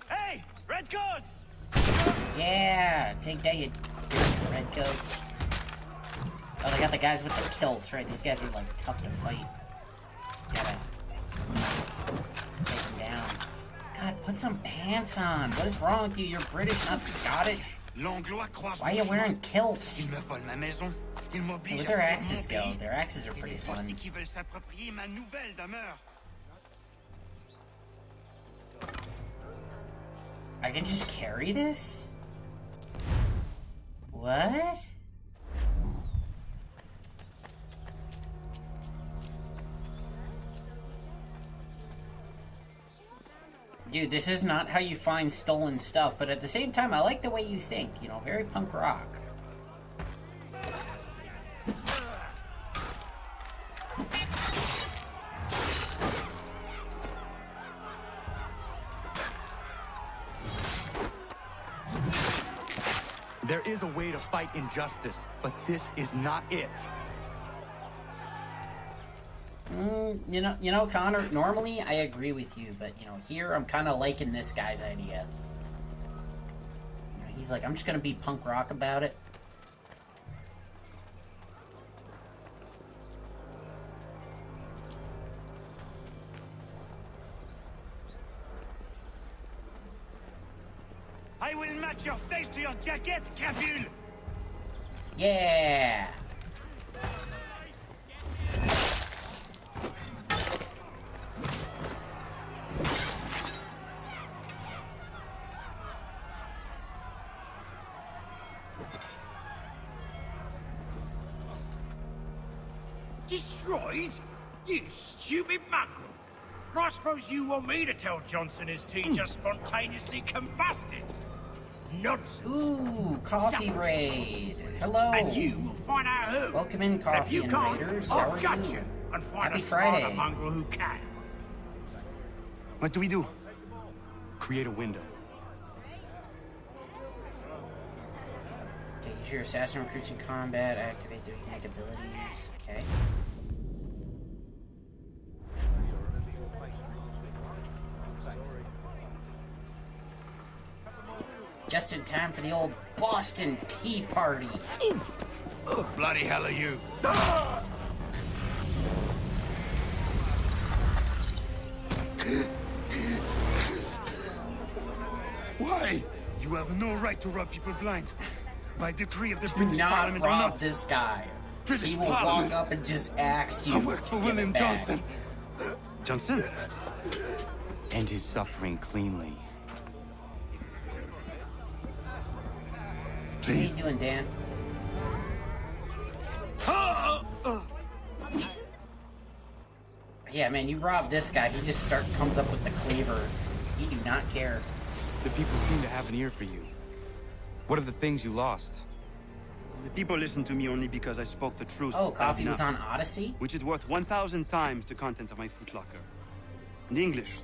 Hey, redcoats! Yeah, take that, you redcoats. Oh, they got the guys with the kilts, right? These guys are like tough to fight. Gotta take them down. God, put some pants on. What is wrong with you? You're British, not Scottish. Why are you wearing kilts? Where'd their axes go? Their axes are pretty fun. I can just carry this? What? Dude, this is not how you find stolen stuff, but at the same time, I like the way you think, you know, very punk rock. There is a way to fight injustice, but this is not it. You know, Connor, normally I agree with you, but, you know, here I'm kind of liking this guy's idea. You know, he's like, I'm just gonna be punk rock about it. I will match your face to your jacket, Capule! Yeah! Destroyed? You stupid mongrel! I suppose you want me to tell Johnson his tea just spontaneously combusted? Nonsense. Ooh, coffee raid. Hello. And you will find out who. Welcome in, Coffee and Raiders. How I'll are gut you? you and find Happy a smarter Friday. mongrel who can. What do we do? Create a window. Okay, use your assassin recruits in combat. Activate their unique abilities. Okay. Just in time for the old Boston Tea Party. Bloody hell are you? Why? You have no right to rob people blind. By decree of the Do British not Parliament or rob not. this guy. British He will Parliament. walk up and just axe you. I work for to give it William back. Johnson. Johnson? End his suffering cleanly. What are you doing, Dan? Yeah, man, you rob this guy, he just comes up with the cleaver. He do not care. The people seem to have an ear for you. What are the things you lost? The people listen to me only because I spoke the truth. Oh, Coffee was on Odyssey? Which is worth 1,000 times the content of my footlocker. In English,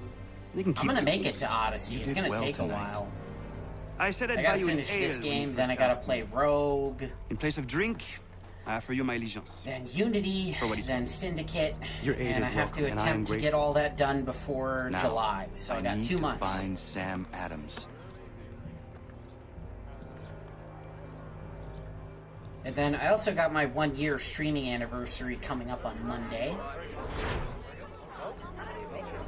they can keep I'm gonna the make books. it to Odyssey. It's did gonna well take a tonight. while. I said I'd I buy gotta you an finish ale this when you game, first then I gotta asked play me. Rogue, In place of drink, I offer you my allegiance. then Unity, For what he's then worth. Syndicate, Your aid and is I have to welcome, and I am attempt to get grateful. all that done before Now, July. So I got need 2 to months. find Sam Adams. And then I also got my 1-year streaming anniversary coming up on Monday.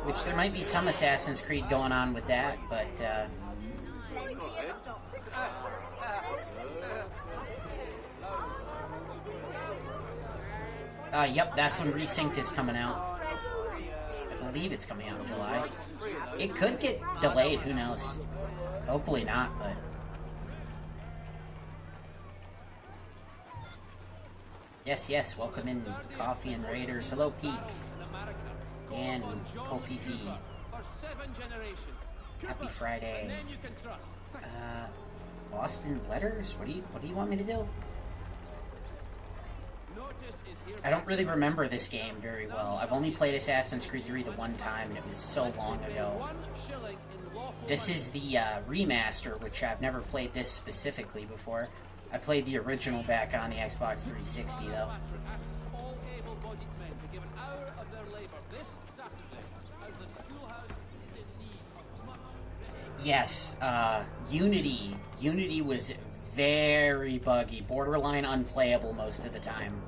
Which there might be some Assassin's Creed going on with that, but yep, that's when Resynced is coming out. I believe it's coming out in July. It could get delayed, who knows? Hopefully not, but... Yes, yes, welcome in, Coffee and Raiders. Hello, Peak. Dan, Kofi V. Happy Friday. Boston Letters? What do you want me to do? I don't really remember this game very well. I've only played Assassin's Creed 3 the one time, and it was so long ago. This is the remaster, which I've never played this specifically before. I played the original back on the Xbox 360, though. Yes, Unity. Unity was very buggy, borderline unplayable most of the time.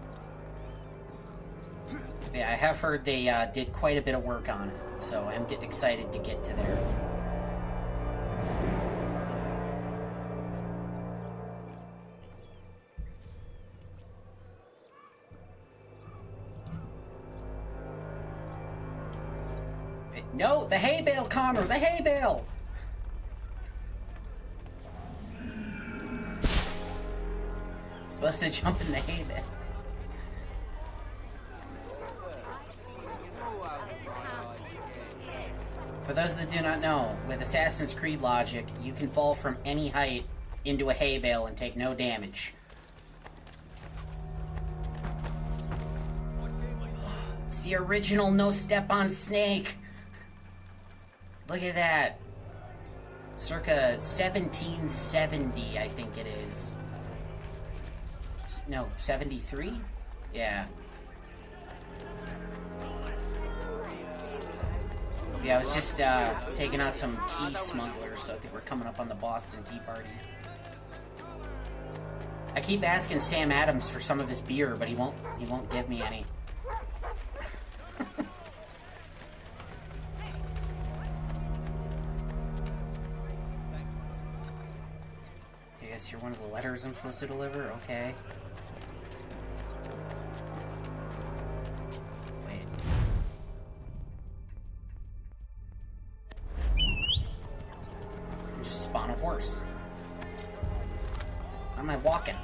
Yeah, I have heard they did quite a bit of work on it, so I'm excited to get to there. No, the hay bale, Connor, the hay bale! Supposed to jump in the hay bale. For those that do not know, with Assassin's Creed logic, you can fall from any height into a hay bale and take no damage. It's the original No Step on Snake. Look at that. Circa 1770, I think it is. No, 73? Yeah. Yeah, I was just taking out some tea smugglers, so I think we're coming up on the Boston Tea Party. I keep asking Sam Adams for some of his beer, but he won't give me any. I guess you're one of the letters I'm supposed to deliver? Okay. Wait. Just spawn a horse. How am I walking?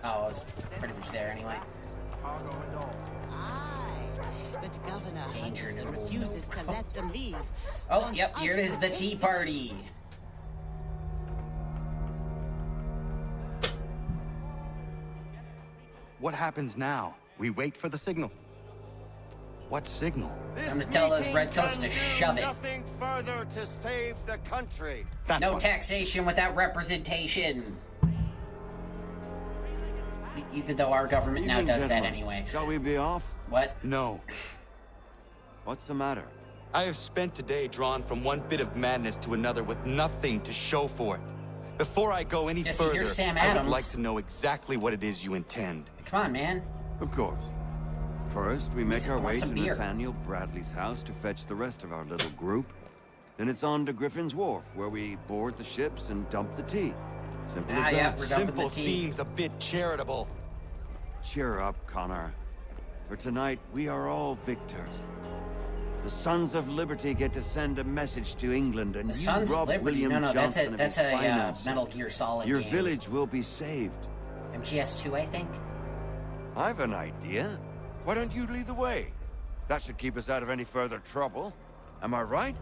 Oh, I was pretty much there anyway. But Governor Danger Hudson noble refuses to let them leave. Oh, yep, here it is, the tea party. What happens now? We wait for the signal. What signal? I'm gonna tell those redcoats to shove it. Nothing further to save the country. No taxation without representation. Even though our government now does that anyway. Shall we be off? What? No. What's the matter? I have spent today drawn from one bit of madness to another with nothing to show for it. Before I go any Yes, see, further, here's Sam I would Adams. like to know exactly what it is you intend. Come on, man. Of course. First, we make our want way some to beer. Nathaniel Bradley's house to fetch the rest of our little group. Then it's on to Griffin's Wharf, where we board the ships and dump the tea. Simple as yeah, that. we're dumping Simple the tea. seems a bit charitable. Cheer up, Connor. For tonight, we are all victors. The Sons of Liberty get to send a message to England, and The you Sons of rob Liberty? William No, that's Johnson a of that's his a finances. Metal Gear Solid Your game. village will be saved. MGS2, I think. I've an idea. Why don't you lead the way? That should keep us out of any further trouble. Am I right?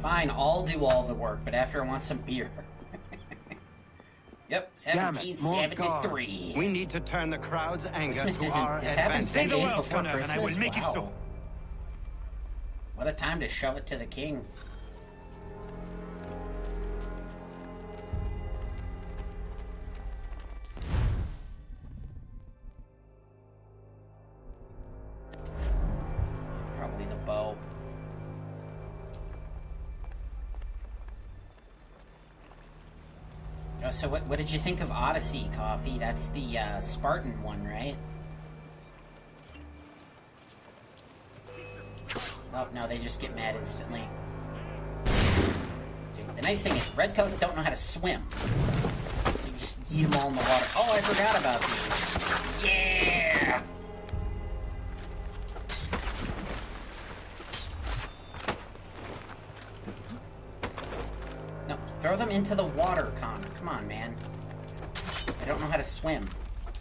Fine, I'll do all the work, but after I want some beer. Yep, Damn it, more 1773. We need to turn the crowd's anger Christmas to isn't. our This happens 10 advantage. days before Christmas. and I will make it Wow. so. What a time to shove it to the king. Probably the bow. Oh, so what did you think of Odyssey, Coffee? That's the Spartan one, right? Oh, no, they just get mad instantly. Dude, the nice thing is, redcoats don't know how to swim. So you just eat them all in the water. Oh, I forgot about these. Yeah! No, throw them into the water, Connor. Come on, man. I don't know how to swim.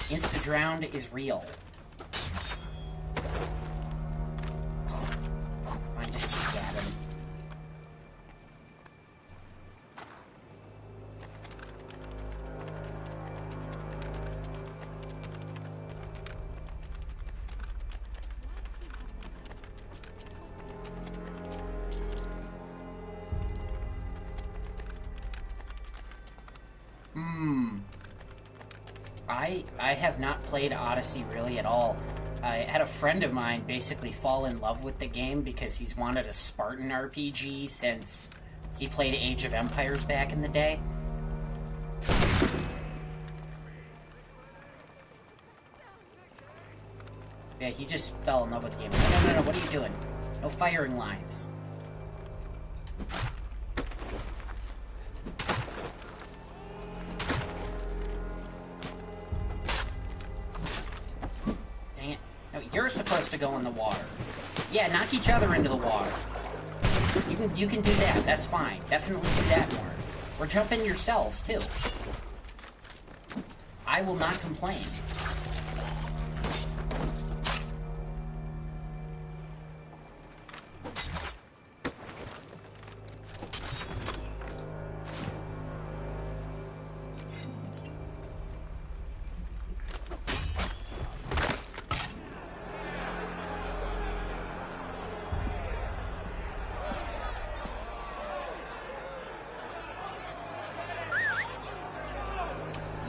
Insta-drowned is real. Fine, just stab him. I have not played Odyssey really at all. I had a friend of mine basically fall in love with the game because he's wanted a Spartan RPG since he played Age of Empires back in the day. Yeah, he just fell in love with the game. No, what are you doing? No firing lines. Dang it. No, you're supposed to go in the water. Yeah, knock each other into the water. You can do that. That's fine. Definitely do that more. Or jump in yourselves, too. I will not complain.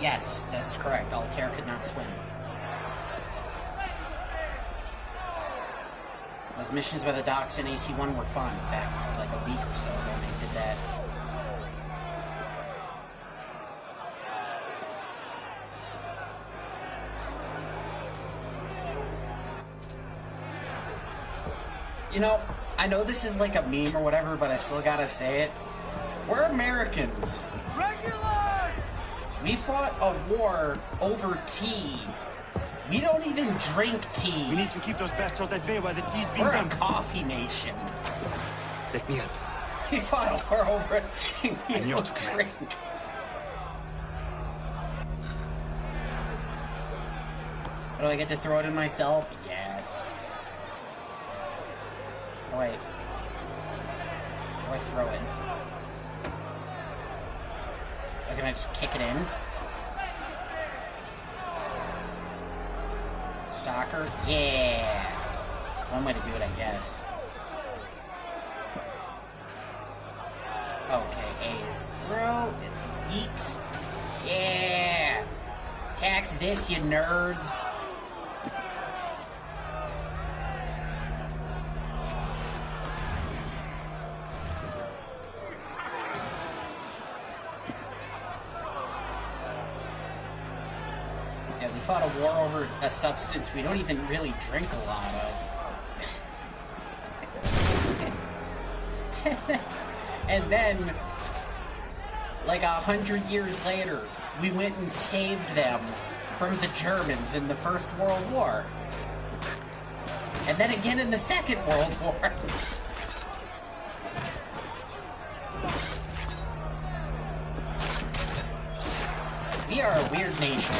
Yes, that's correct. Altair could not swim. Those missions by the docks in AC1 were fun back like a week or so ago when they did that. You know, I know this is like a meme or whatever, but I still gotta say it. We're Americans. Regular! We fought a war over tea. We don't even drink tea. We need to keep those bastards at bay while the tea's being We're done. a coffee nation. Let me help. We fought a war over it. We And you're don't to drink. Do I get to throw it in myself? Yes. Oh, wait. How do I throw it? Or can I just kick it in? Soccer? Yeah! That's one way to do it, I guess. Okay, A is throw. It's yeet. Yeah! Tax this, you nerds! Yeah, we fought a war over a substance we don't even really drink a lot of. And then, like 100 years later, we went and saved them from the Germans in the First World War. And then again in the Second World War. We are a weird nation.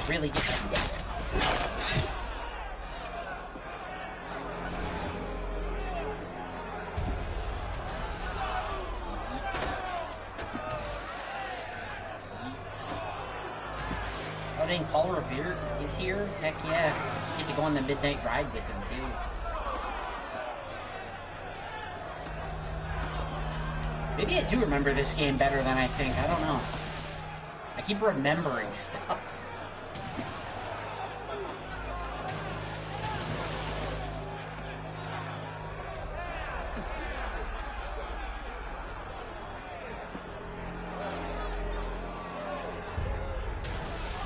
Really get them. Oh dang, Paul Revere is here? Heck yeah. Get to go on the midnight ride with him too. Maybe I do remember this game better than I think, I don't know. I keep remembering stuff.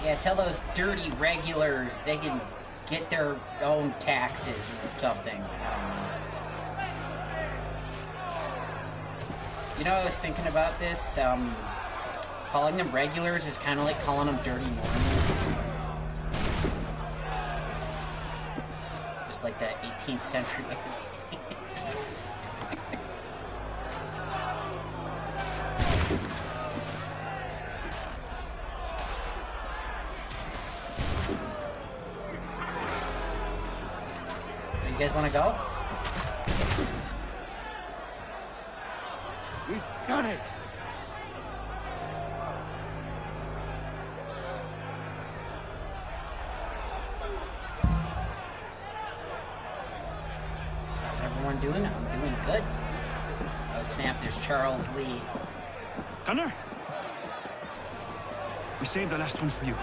Yeah, tell those dirty regulars they can get their own taxes or something. You know, I was thinking about this. Calling them regulars is kind of like calling them dirty Mormons. Just like that 18th century way of saying it. You guys want to go? We've done it! How's everyone doing? I'm doing good. Oh snap, there's Charles Lee. Connor? We saved the last one for you.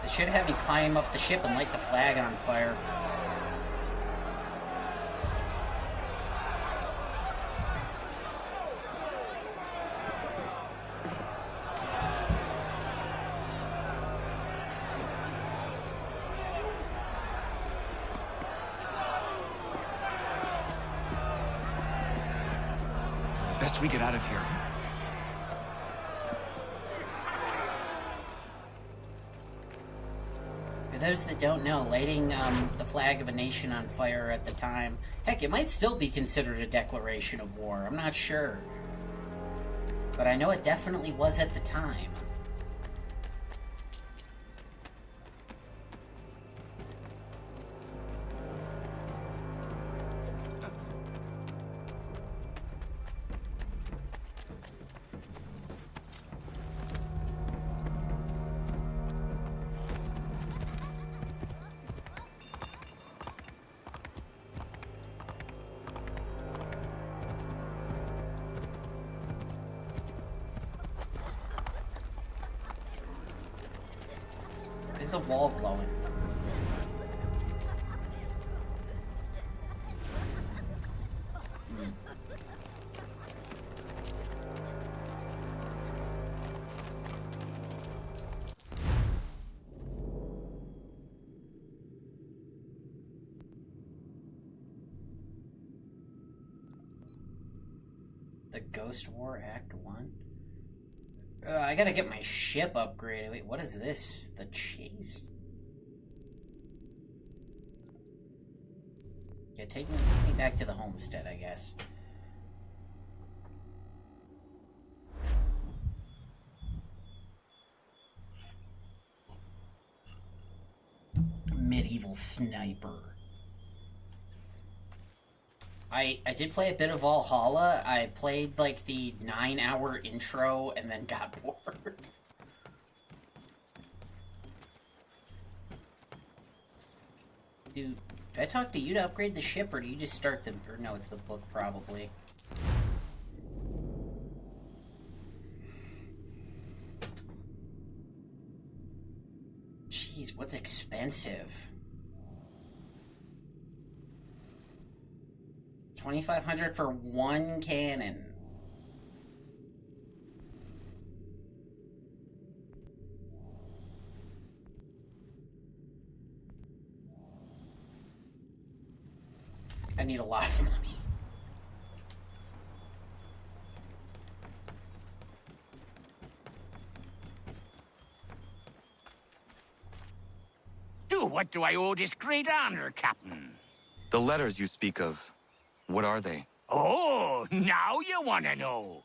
They should have me climb up the ship and light the flag on fire. Best we get out of here. For those that don't know, lighting the flag of a nation on fire at the time, heck, it might still be considered a declaration of war. I'm not sure. But I know it definitely was at the time. the wall glowing? The Ghost War Act 1? I gotta get my ship upgraded. Wait, what is this? The Chase? Yeah, take me back to the homestead, I guess. Medieval sniper. I did play a bit of Valhalla. I played like the 9-hour intro and then got bored. Do I talk to you to upgrade the ship, or do you just start the... Or no, it's the book, probably. Jeez, what's expensive? 2,500 for one cannon. I need a lot of money. What do I owe this great honor, Captain? The letters you speak of, what are they? Oh, now you want to know.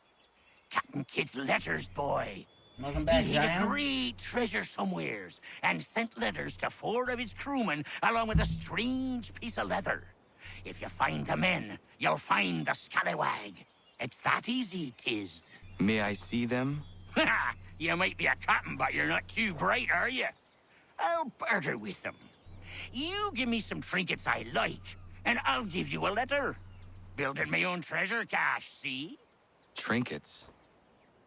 Captain Kidd's letters, boy. Welcome back, He hid a Zion. great treasure somewheres and sent letters to 4 of his crewmen along with a strange piece of leather. If you find the men, you'll find the scallywag. It's that easy, 'tis. May I see them? You might be a captain, but you're not too bright, are you? I'll barter with them. You give me some trinkets I like, and I'll give you a letter. Building my own treasure cache, see? Trinkets?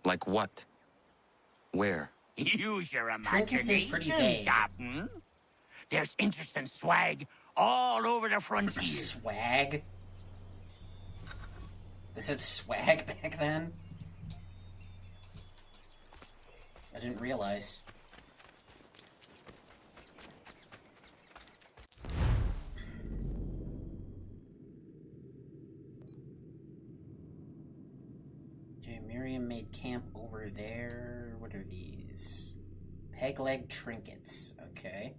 Like what? Where? Use your Trinkets is pretty imagination, vague. Captain. There's interesting swag all over the frontier. Swag? They said swag back then? I didn't realize. Okay, Miriam made camp over there. What are these? Peg leg trinkets. Okay.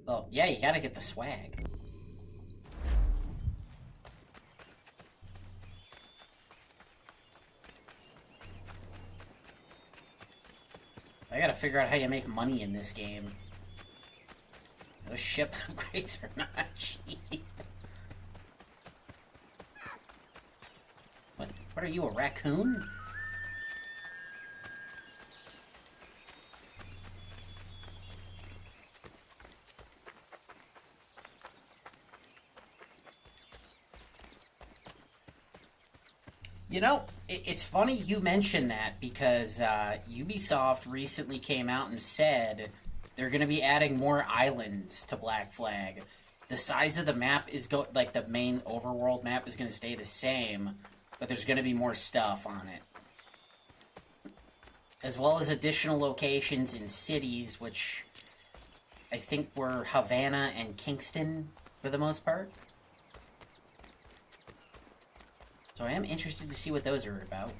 Oh, yeah, you gotta get the swag. I gotta figure out how you make money in this game. Those ship upgrades are not cheap. What are you, a raccoon? You know, it's funny you mentioned that because Ubisoft recently came out and said they're going to be adding more islands to Black Flag. The size of the map is like the main overworld map is going to stay the same, but there's going to be more stuff on it. As well as additional locations in cities, which I think were Havana and Kingston for the most part. So I am interested to see what those are about.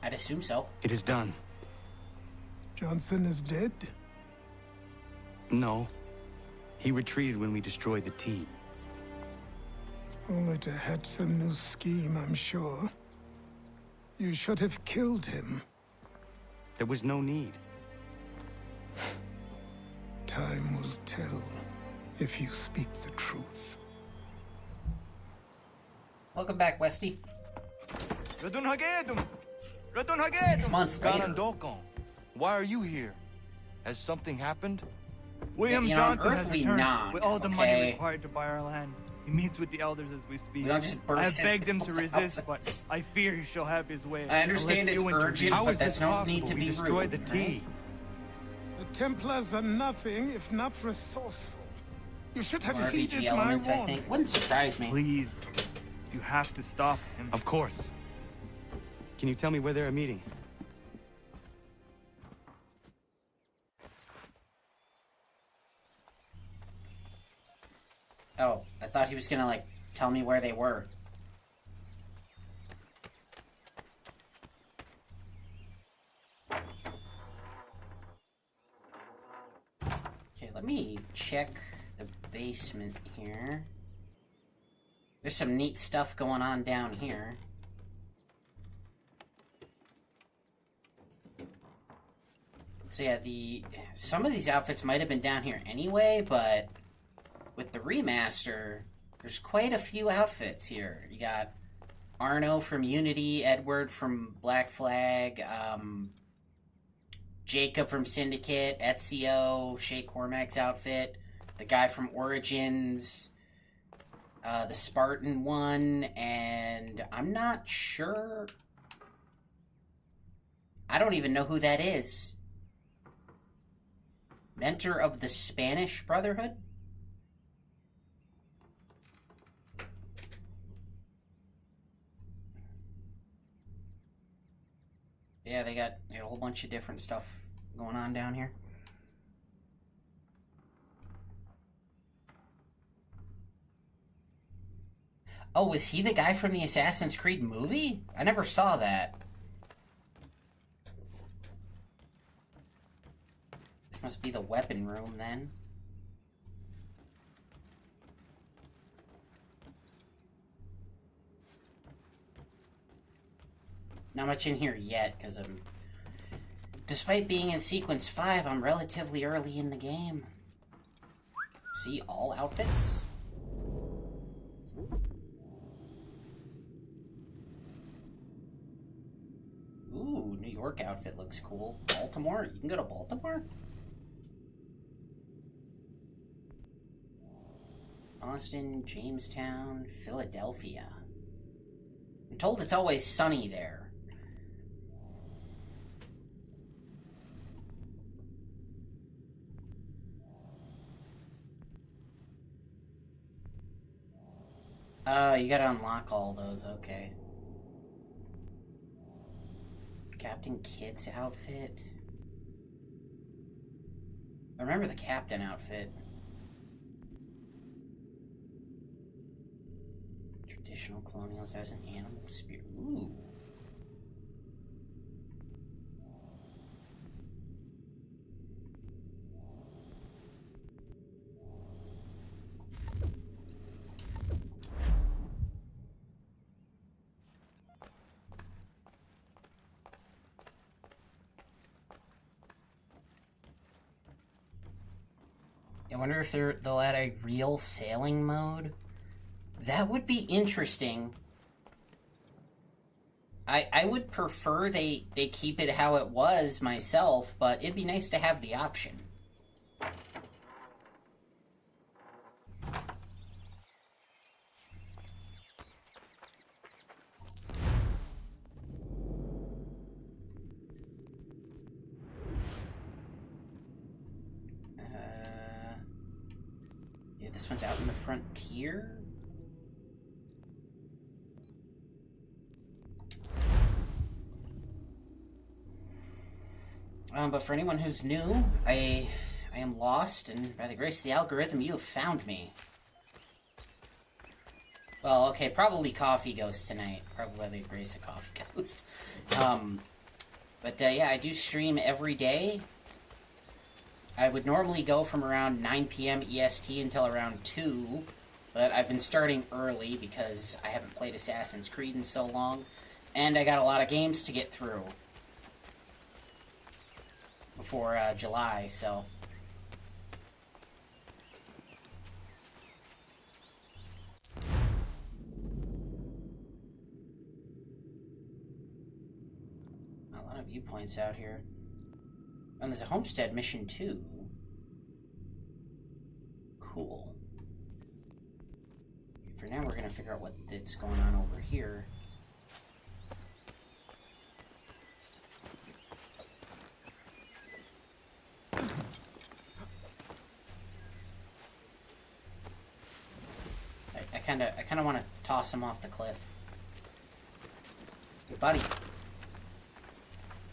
I'd assume so. It is done. Johnson is dead? No. He retreated when we destroyed the T. Only to hatch some new scheme, I'm sure. You should have killed him. There was no need. Time will tell if you speak the truth. Welcome back, Westy. 6 months later. Why are you here? Has something happened? William You know, on Johnson Earth has we returned knock, with all the money okay? required to buy our land. He meets with the elders as we speak. We don't just burst I have begged him to people's resist, houses. but I fear he shall have his way. I understand unless it's you intervene. urgent, How but is that's this no possible? need to We be destroyed rude, the right? tea. The Templars are nothing if not resourceful. You should have More heeded RPG my elements, I warning. think. Wouldn't surprise me. Please, you have to stop him. Of course. Can you tell me where they're meeting? Oh, I thought he was gonna, like, tell me where they were. Okay, let me check the basement here. There's some neat stuff going on down here. So yeah, some of these outfits might have been down here anyway, but with the remaster, there's quite a few outfits here. You got Arno from Unity, Edward from Black Flag, Jacob from Syndicate, Ezio, Shay Cormac's outfit, the guy from Origins, the Spartan one, and I'm not sure. I don't even know who that is. Mentor of the Spanish Brotherhood? Yeah, they got a whole bunch of different stuff going on down here. Oh, was he the guy from the Assassin's Creed movie? I never saw that. This must be the weapon room, then. Not much in here yet, because I'm... Despite being in Sequence 5, I'm relatively early in the game. See all outfits? Ooh, New York outfit looks cool. Baltimore? You can go to Baltimore? Austin, Jamestown, Philadelphia. I'm told it's always sunny there. Oh, you gotta unlock all those, okay. Captain Kidd's outfit. I remember the captain outfit. Traditional colonials as an animal spirit. Ooh. I wonder if they'll add a real sailing mode. That would be interesting. I would prefer they keep it how it was myself, but it'd be nice to have the option. Yeah, this one's out in the frontier. But for anyone who's new, I am lost, and by the grace of the algorithm, you have found me. Well, okay, probably Coffee Ghost tonight. Probably by the grace of Coffee Ghost. But yeah, I do stream every day. I would normally go from around 9 p.m. EST until around 2, but I've been starting early because I haven't played Assassin's Creed in so long, and I got a lot of games to get through before July, so... A lot of viewpoints out here. And there's a homestead mission too. Cool. For now, we're gonna figure out what's going on over here. I kinda want to toss him off the cliff. Hey, buddy.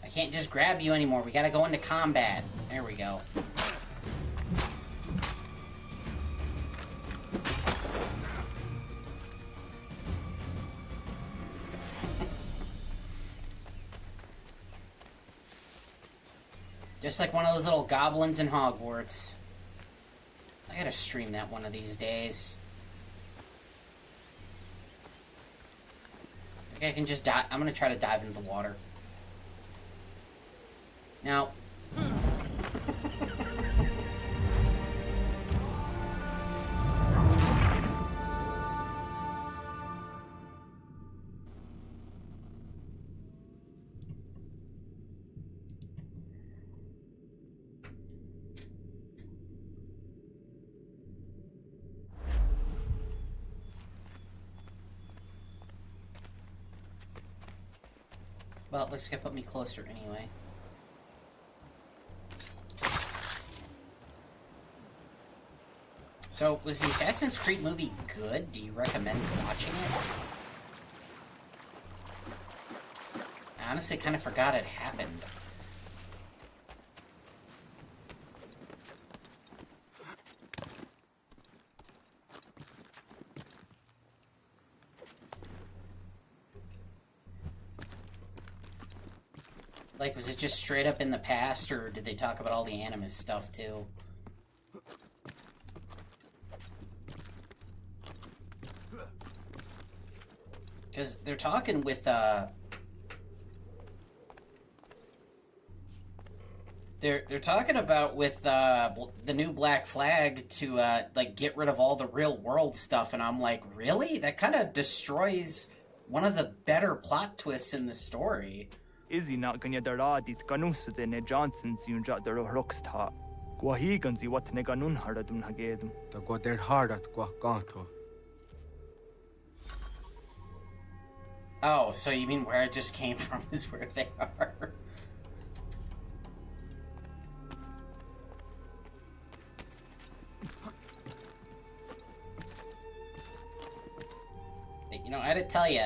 I can't just grab you anymore. We gotta go into combat. There we go. Just like one of those little goblins in Hogwarts. I gotta stream that one of these days. I think I can just dive. I'm gonna try to dive into the water. Now. Well, this is gonna put me closer anyway. So, was the Assassin's Creed movie good? Do you recommend watching it? I honestly kind of forgot it happened. Like, was it just straight up in the past, or did they talk about all the Animus stuff, too? Because they're talking with, They're talking about with, the new Black Flag to, like, get rid of all the real-world stuff, and I'm like, really? That kind of destroys one of the better plot twists in the story. Izzy not gonna daradit ganusde ne Johnson's yunja der rocksta. Guahiganzi what ne ganun haradun hagedum. The Guader Hardat Guakanto. Oh, so you mean where I just came from is where they are? You know, I had to tell you,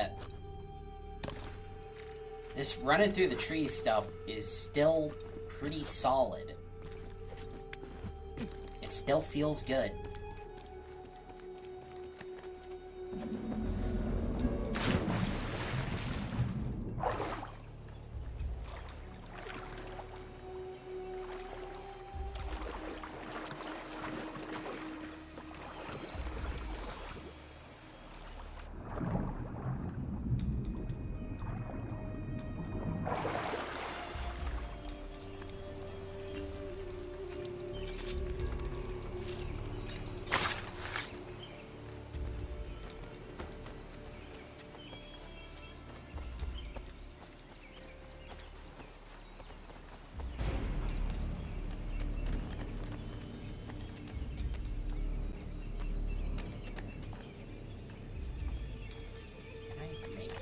this running through the trees stuff is still pretty solid. It still feels good.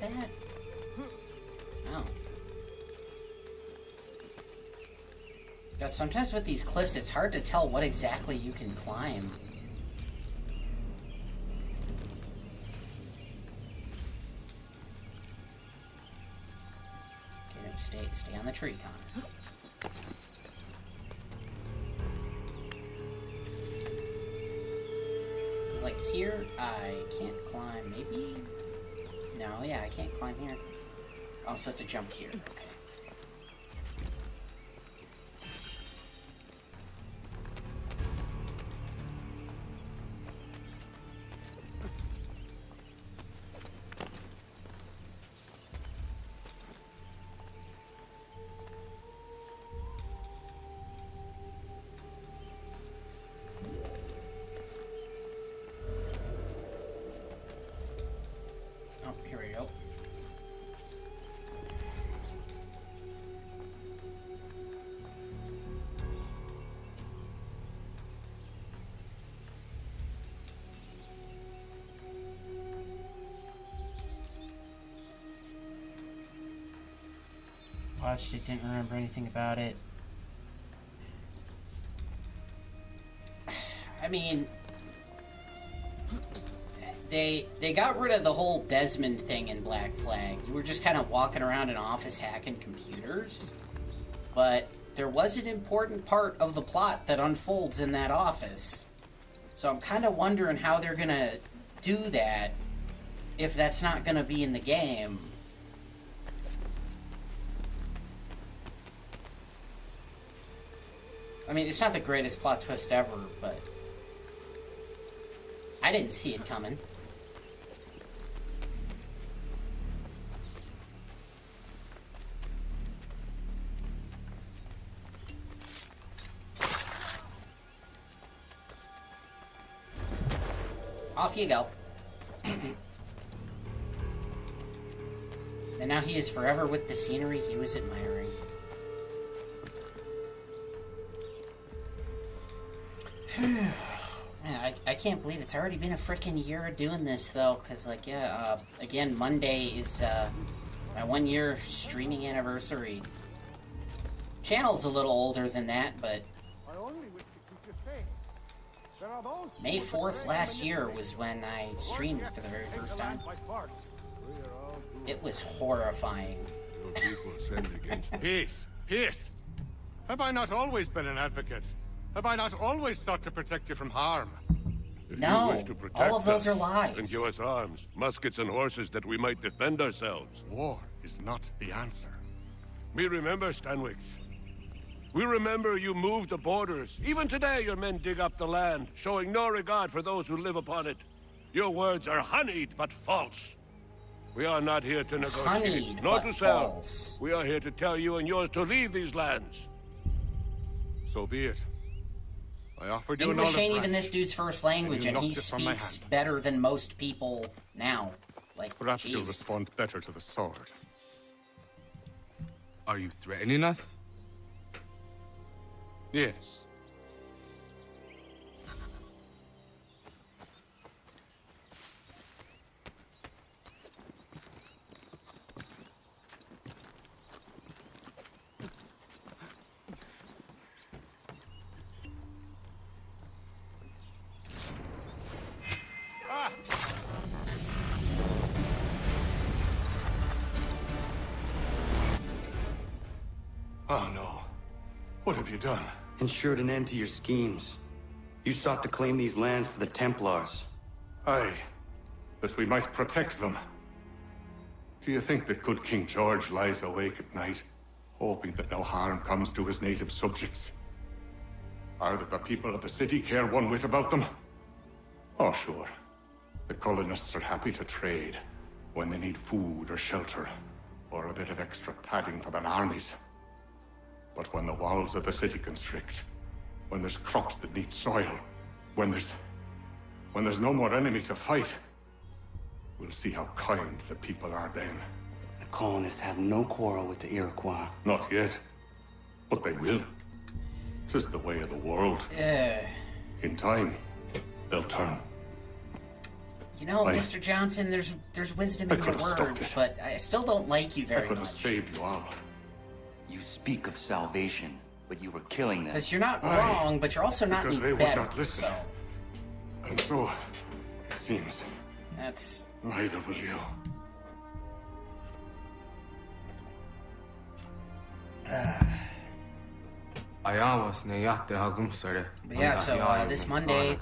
That? Oh. God, sometimes with these cliffs, it's hard to tell what exactly you can climb. Okay, no, stay on the tree, Connor. It's like here, I can't climb, maybe? No, yeah, I can't climb here. Oh, I'm supposed to jump here. Okay. Watched it, didn't remember anything about it. I mean, they got rid of the whole Desmond thing in Black Flag. You were just kind of walking around an office hacking computers. But there was an important part of the plot that unfolds in that office. So I'm kind of wondering how they're going to do that if that's not going to be in the game. I mean, it's not the greatest plot twist ever, but I didn't see it coming. Off you go. And now he is forever with the scenery he was admiring. Man, I can't believe it's already been a freaking year of doing this, though, because, like, yeah, again, Monday is my 1 year streaming anniversary. Channel's a little older than that, but May 4th last year was when I streamed for the very first time. It was horrifying. Peace, peace. Have I not always been an advocate? Have I not always sought to protect you from harm? No, all of those are lies. And give us arms, muskets and horses that we might defend ourselves. War is not the answer. We remember, Stanwix. We remember you moved the borders. Even today your men dig up the land, showing no regard for those who live upon it. Your words are honeyed but false. We are not here to negotiate, Honeyed, nor but to sell. false. We are here to tell you and yours to leave these lands. So be it. I offered you an English olive ain't even branch, this dude's first language, and he knocked it from my speaks hand. better than most people now. Like, Perhaps you'll jeez. respond better to the sword. Are you threatening us? Yes. Oh no. What have you done? Ensured an end to your schemes. You sought to claim these lands for the Templars. Aye, that we might protect them. Do you think that good King George lies awake at night, hoping that no harm comes to his native subjects? Or that the people of the city care one whit about them? Oh, sure. The colonists are happy to trade when they need food or shelter, or a bit of extra padding for their armies. But when the walls of the city constrict, when there's crops that need soil, when there's no more enemy to fight, we'll see how kind the people are then. The colonists have no quarrel with the Iroquois. Not yet, but they will. 'Tis the way of the world. In time, they'll turn. You know, Mr. Johnson, there's wisdom in your words, but I still don't like you very I could have much. saved you all. You speak of salvation, but you were killing them. Because you're not wrong, but you're also not Because any they would better. not listen. So And so, it seems, that's neither will you. But yeah, so this Monday,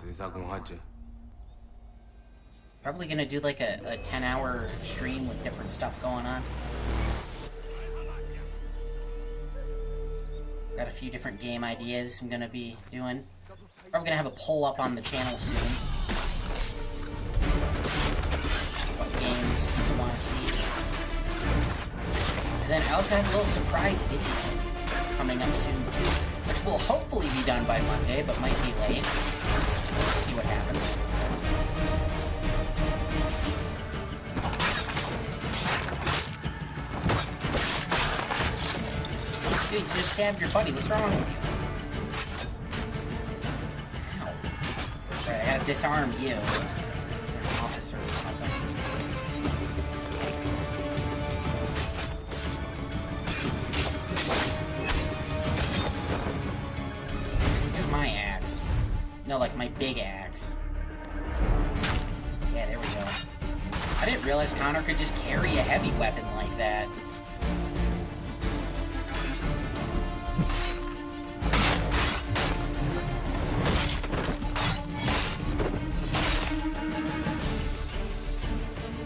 probably gonna do like a 10-hour stream with different stuff going on. Got a few different game ideas I'm gonna be doing. Probably gonna have a poll up on the channel soon. What games people want to see. And then I also have a little surprise video coming up soon too, which will hopefully be done by Monday, but might be late. We'll see what happens. Dude, you just stabbed your buddy. What's wrong with you? Ow. Right, I gotta disarm you. You're an officer or something. know, like my big axe. Yeah, there we go. I didn't realize Connor could just carry a heavy weapon like that.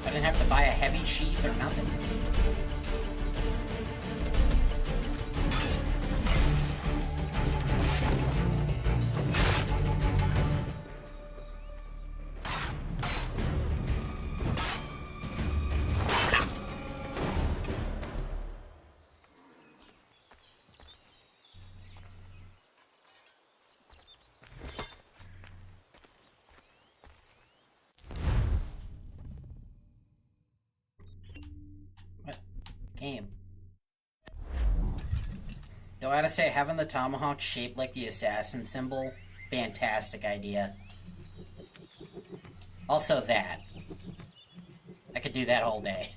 I didn't have to buy a heavy sheath or nothing. Game. Though I gotta say, having the tomahawk shaped like the assassin symbol, fantastic idea. Also that. I could do that all day.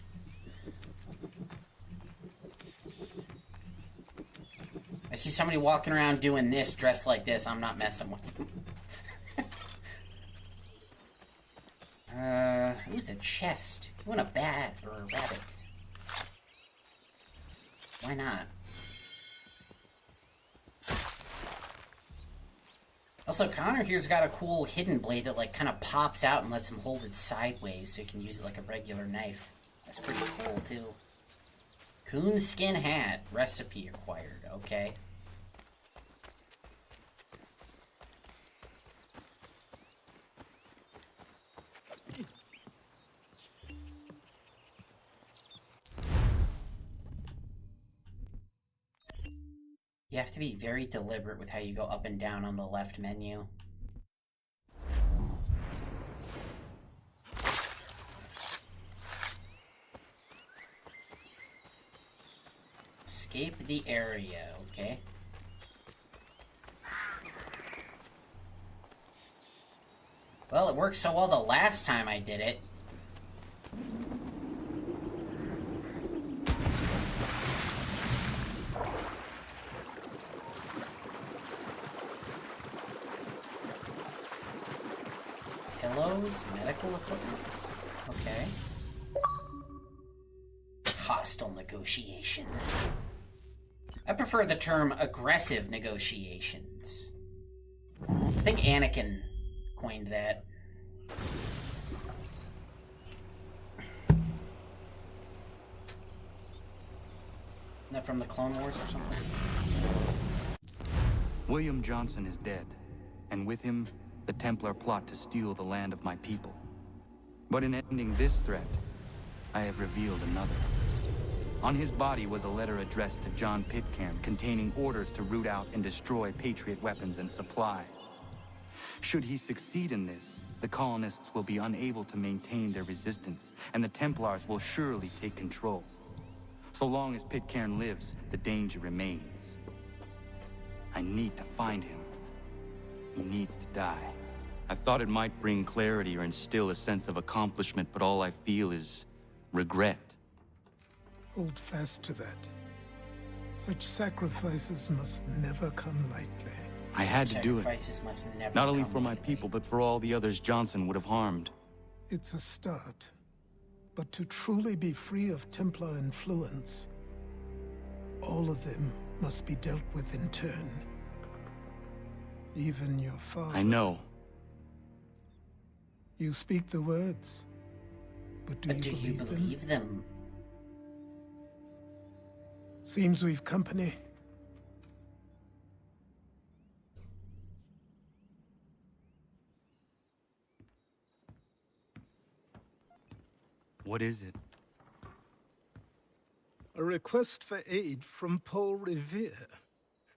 I see somebody walking around doing this, dressed like this, I'm not messing with them. Who's a chest? You want a bat or a rabbit? Why not? Also, Connor here's got a cool hidden blade that, like, kind of pops out and lets him hold it sideways so he can use it like a regular knife. That's pretty cool, too. Coonskin hat. Recipe acquired. Okay. You have to be very deliberate with how you go up and down on the left menu. Escape the area, okay. Well, it worked so well the last time I did it. Pillows, medical equipment. Okay. Hostile negotiations. I prefer the term aggressive negotiations. I think Anakin coined that. Isn't that from the Clone Wars or something? William Johnson is dead, and with him, the Templar plot to steal the land of my people. But in ending this threat, I have revealed another. On his body was a letter addressed to John Pitcairn containing orders to root out and destroy Patriot weapons and supplies. Should he succeed in this, the colonists will be unable to maintain their resistance, and the Templars will surely take control. So long as Pitcairn lives, the danger remains. I need to find him. He needs to die. I thought it might bring clarity or instill a sense of accomplishment, but all I feel is regret. Hold fast to that. Such sacrifices must never come lightly. I had to do it. Sacrifices must never Not only come for my lightly. people, but for all the others Johnson would have harmed. It's a start. But to truly be free of Templar influence, all of them must be dealt with in turn. Even your father. I know. You speak the words, but do you believe them? Seems we've company. What is it? A request for aid from Paul Revere.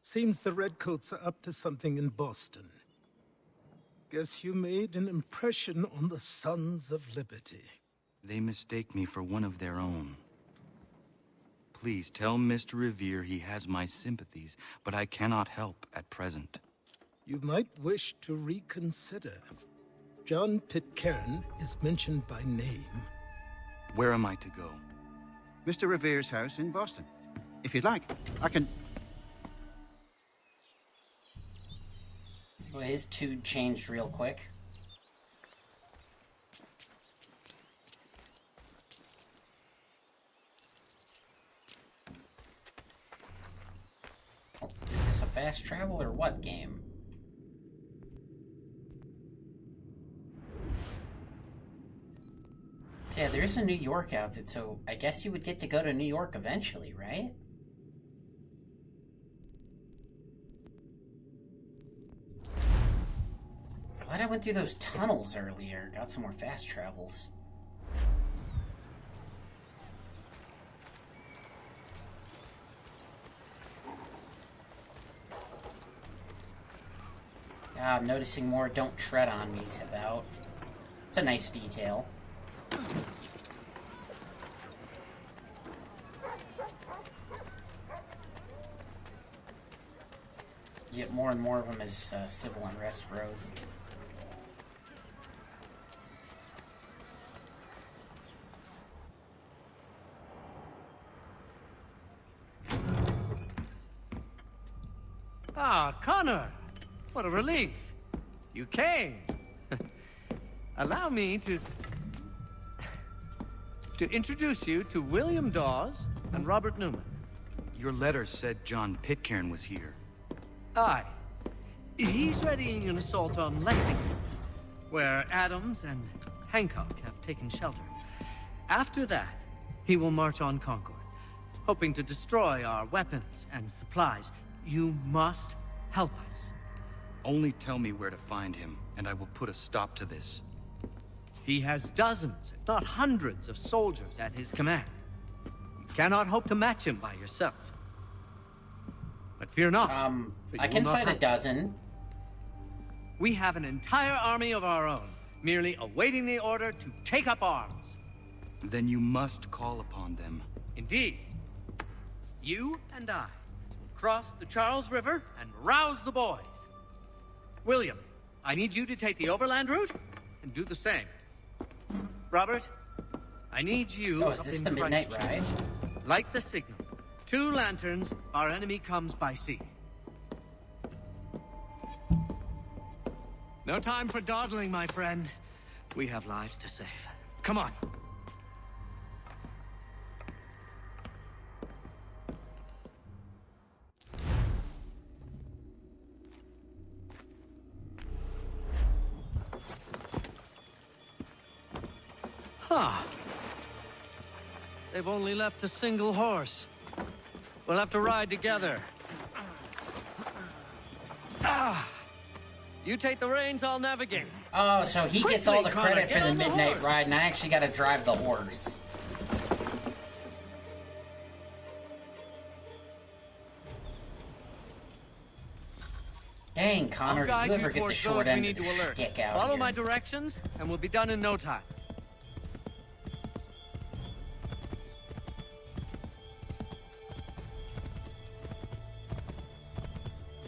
Seems the Redcoats are up to something in Boston. Guess you made an impression on the Sons of Liberty. They mistake me for one of their own. Please tell Mr. Revere he has my sympathies, but I cannot help at present. You might wish to reconsider. John Pitcairn is mentioned by name. Where am I to go? Mr. Revere's house in Boston. If you'd like, I can... Well, his tude changed real quick. Oh, is this a fast travel or what game? So yeah, there is a New York outfit, so I guess you would get to go to New York eventually, right? Glad I went through those tunnels earlier. Got some more fast travels. I'm noticing more "don't tread on me's" about. It's a nice detail. You get more and more of them as civil unrest grows. Ah, Connor! What a relief! You came! Allow me to introduce you to William Dawes and Robert Newman. Your letter said John Pitcairn was here. Aye. He's readying an assault on Lexington, where Adams and Hancock have taken shelter. After that, he will march on Concord, hoping to destroy our weapons and supplies. You must help us. Only tell me where to find him, and I will put a stop to this. He has dozens, if not hundreds, of soldiers at his command. You cannot hope to match him by yourself. But fear not. I can fight a dozen. We have an entire army of our own, merely awaiting the order to take up arms. Then you must call upon them. Indeed. You and I will cross the Charles River and rouse the boys. William, I need you to take the overland route and do the same. Robert, I need you is this the midnight ride? Light the signal. 2 lanterns, our enemy comes by sea. No time for dawdling, my friend. We have lives to save. Come on. Huh. They've only left a single horse. We'll have to ride together. You take the reins, I'll navigate. Oh, so he gets all the credit for the midnight ride, and I actually got to drive the horse. Dang, Connor, did you ever get the short end of the stick out Follow here? my directions, and we'll be done in no time.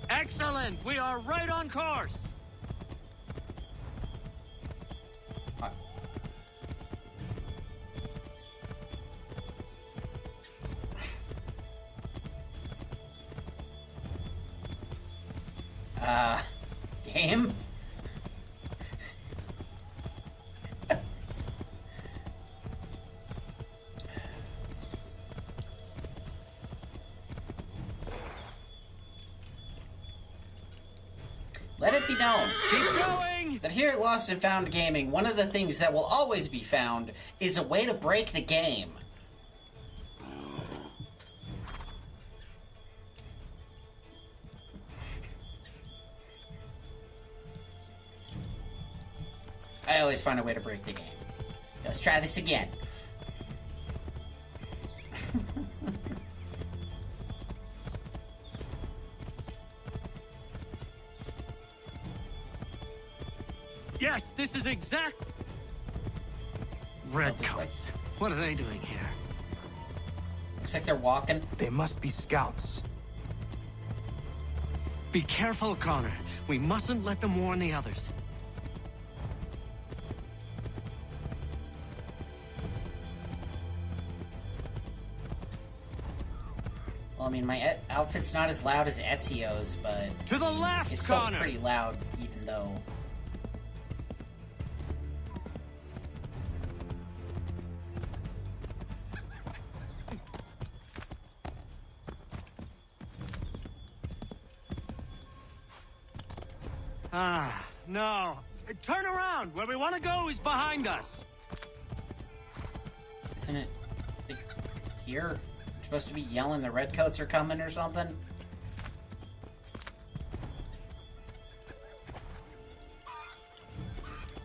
Excellent! We are right on course! Game? Let it be known that here at Lost and Found Gaming, one of the things that will always be found is a way to break the game. I always find a way to break the game. Let's try this again. Yes, this is exact... Redcoats. What are they doing here? Looks like they're walking. They must be scouts. Be careful, Connor. We mustn't let them warn the others. Well, I mean, my outfit's not as loud as Ezio's, but... To the left, it's still Connor! pretty loud, even though... Ah, no. Turn around! Where we want to go is behind us! Isn't it... like, here? We're supposed to be yelling the redcoats are coming or something?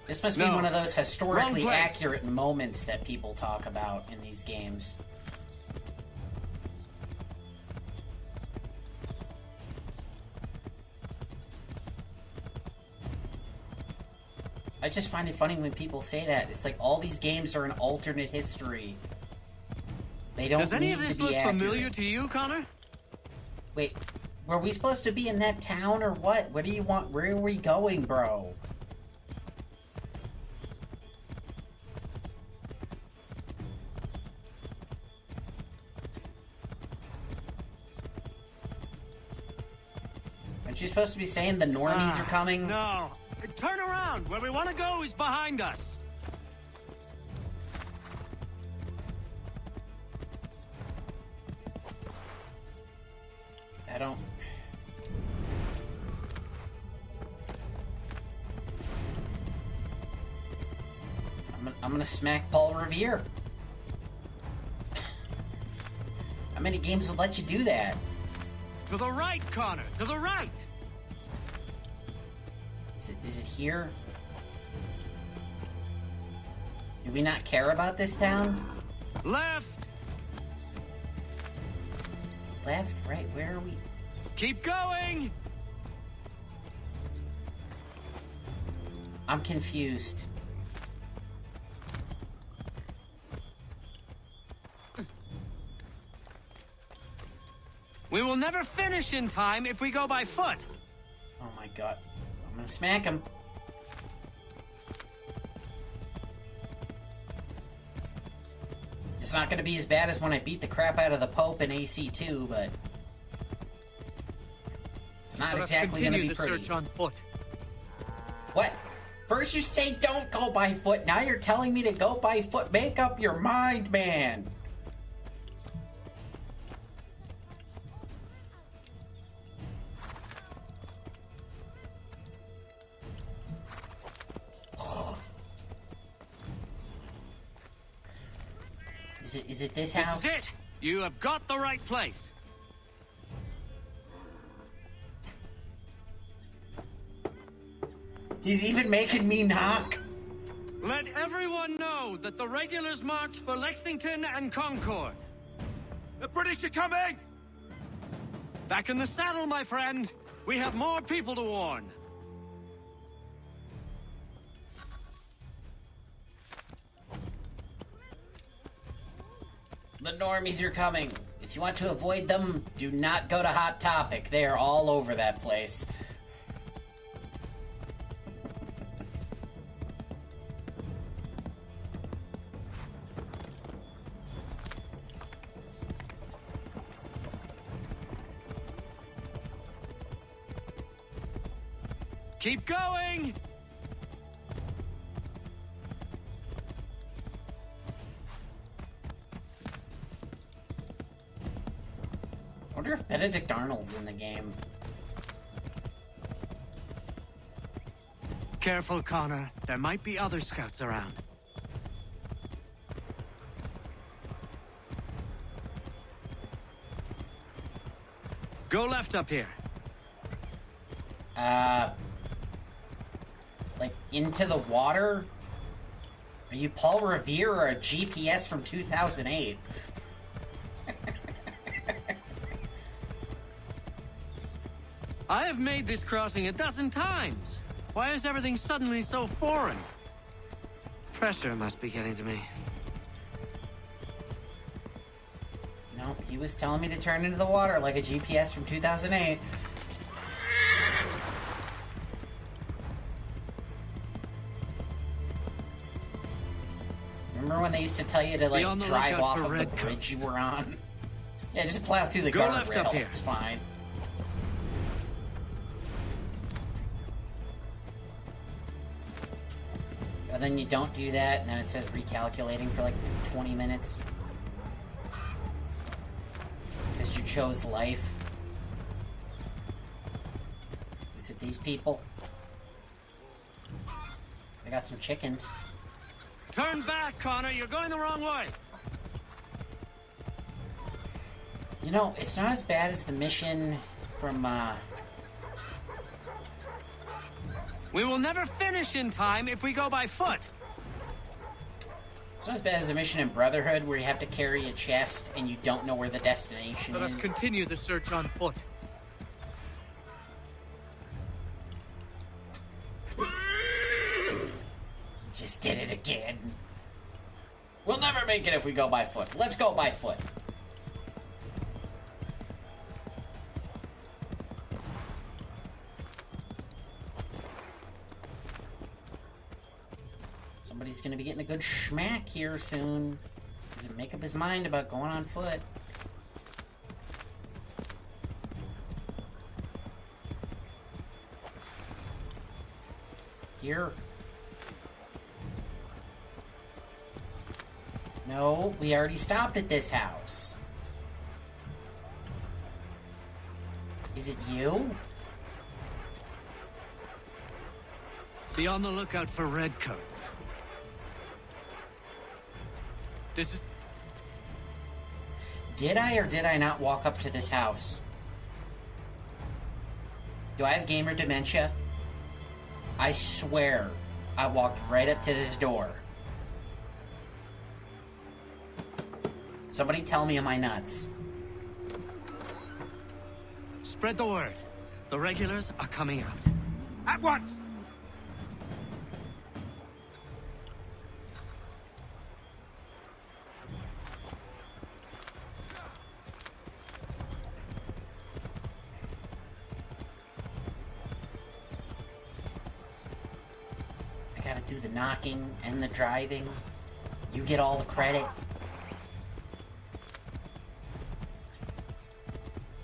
This must be one of those historically accurate moments that people talk about in these games. I just find it funny when people say that. It's like all these games are an alternate history. They don't need to be accurate. Does any of this look familiar to you, Connor? Wait, were we supposed to be in that town or what? What do you want? Where are we going, bro? Aren't you supposed to be saying the normies are coming? No. Turn around! Where we want to go is behind us! I don't... I'm gonna smack Paul Revere. How many games will let you do that? To the right, Connor! To the right! Is it here? Do we not care about this town? Left! Left? Right? Where are we? Keep going! I'm confused. We will never finish in time if we go by foot! Oh my god. I'm gonna smack him. It's not gonna be as bad as when I beat the crap out of the Pope in AC2, but... it's not exactly gonna be pretty. Search on foot. What? First you say don't go by foot, now you're telling me to go by foot. Make up your mind, man! Is it this house? This is it! You have got the right place. He's even making me knock. Let everyone know that the regulars march for Lexington and Concord. The British are coming! Back in the saddle, my friend. We have more people to warn. The normies are coming. If you want to avoid them, do not go to Hot Topic. They are all over that place. Keep going! I wonder if Benedict Arnold's in the game. Careful, Connor. There might be other scouts around. Go left up here. Like, into the water? Are you Paul Revere or a GPS from 2008? I have made this crossing a dozen times. Why is everything suddenly so foreign? Pressure must be getting to me. No, he was telling me to turn into the water like a GPS from 2008. Remember when they used to tell you to, like, drive off of the bridge you were on? Yeah, just plow through the Go left up guardrail. here. It's fine. And then you don't do that, and then it says recalculating for like 20 minutes. Because you chose life. Is it these people? I got some chickens. Turn back, Connor. You're going the wrong way. You know, it's not as bad as the mission from, We will never finish in time if we go by foot. It's not as bad as the mission in Brotherhood where you have to carry a chest and you don't know where the destination Let is. us continue the search on foot. Just did it again. We'll never make it if we go by foot. Let's go by foot. Somebody's gonna be getting a good schmack here soon. Doesn't make up his mind about going on foot. Here. No, we already stopped at this house. Is it you? Be on the lookout for redcoats. This is... Did I or did I not walk up to this house? Do I have gamer dementia? I swear I walked right up to this door. Somebody tell me, am I nuts? Spread the word. The regulars are coming out. At once! I gotta do the knocking and the driving. You get all the credit.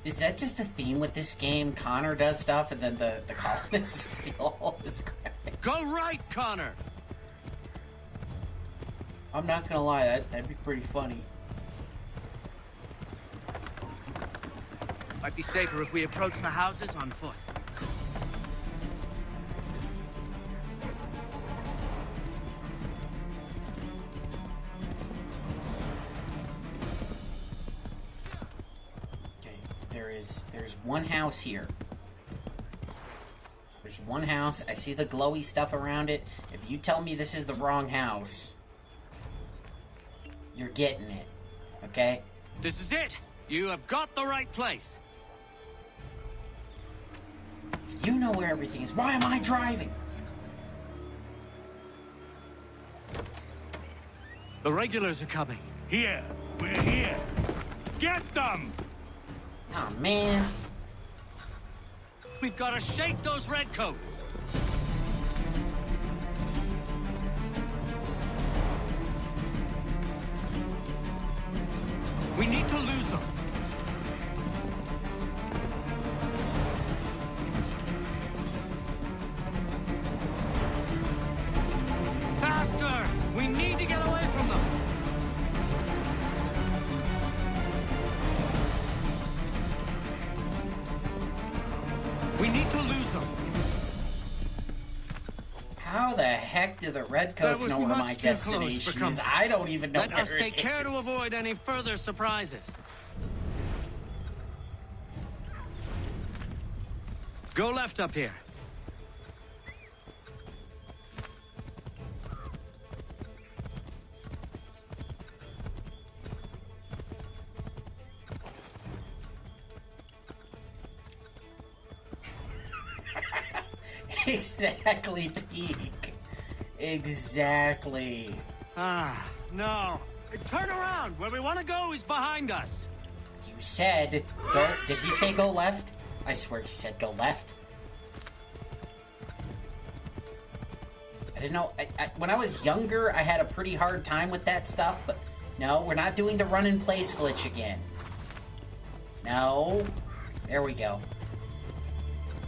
Is that just a theme with this game? Connor does stuff and then the colonists steal all this credit. Go right, Connor! I'm not gonna lie, that'd be pretty funny. Might be safer if we approach the houses on foot. There's one house here. There's one house. I see the glowy stuff around it. If you tell me this is the wrong house, you're getting it. Okay? This is it! You have got the right place. You know where everything is. Why am I driving? The regulars are coming. Here! We're here! Get them! Oh, man. We've got to shake those redcoats. We need to lose them. Faster! We need to get away from them. We need to lose them. How the heck do the redcoats know where my destination is? I don't even know Let where us it take care is. to avoid any further surprises. Go left up here. Exactly, Peak. Exactly. Ah, no. Turn around. Where we want to go is behind us. You said go. Did he say go left? I swear he said go left. I didn't know. When I was younger, I had a pretty hard time with that stuff, but no, we're not doing the run in place glitch again. No. There we go.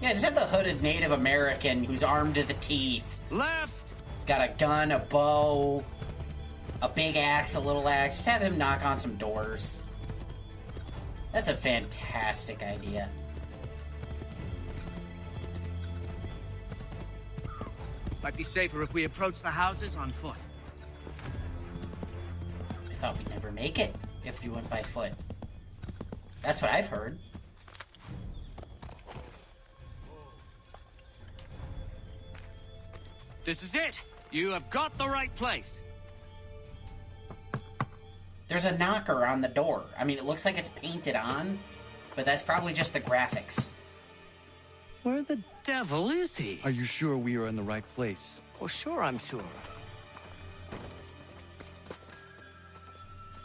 Yeah, just have the hooded Native American who's armed to the teeth. Left! Got a gun, a bow, a big axe, a little axe. Just have him knock on some doors. That's a fantastic idea. Might be safer if we approach the houses on foot. I thought we'd never make it if we went by foot. That's what I've heard. This is it! You have got the right place. There's a knocker on the door. I mean, it looks like it's painted on, but that's probably just the graphics. Where the devil is he? Are you sure we are in the right place? Oh, sure, I'm sure.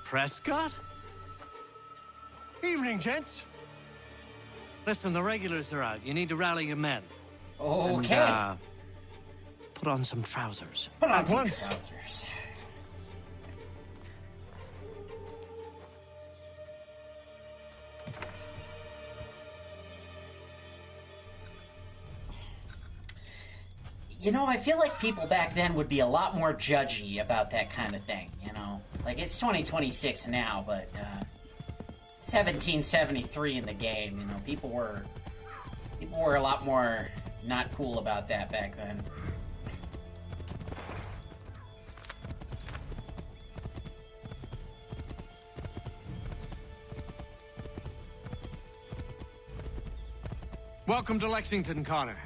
Prescott? Evening, gents. Listen, the regulars are out. You need to rally your men. Okay. And, put on some trousers. Put on some trousers. You know, I feel like people back then would be a lot more judgy about that kind of thing, you know? Like, it's 2026 now, but, 1773 in the game, you know, people were a lot more not cool about that back then. Welcome to Lexington, Connor.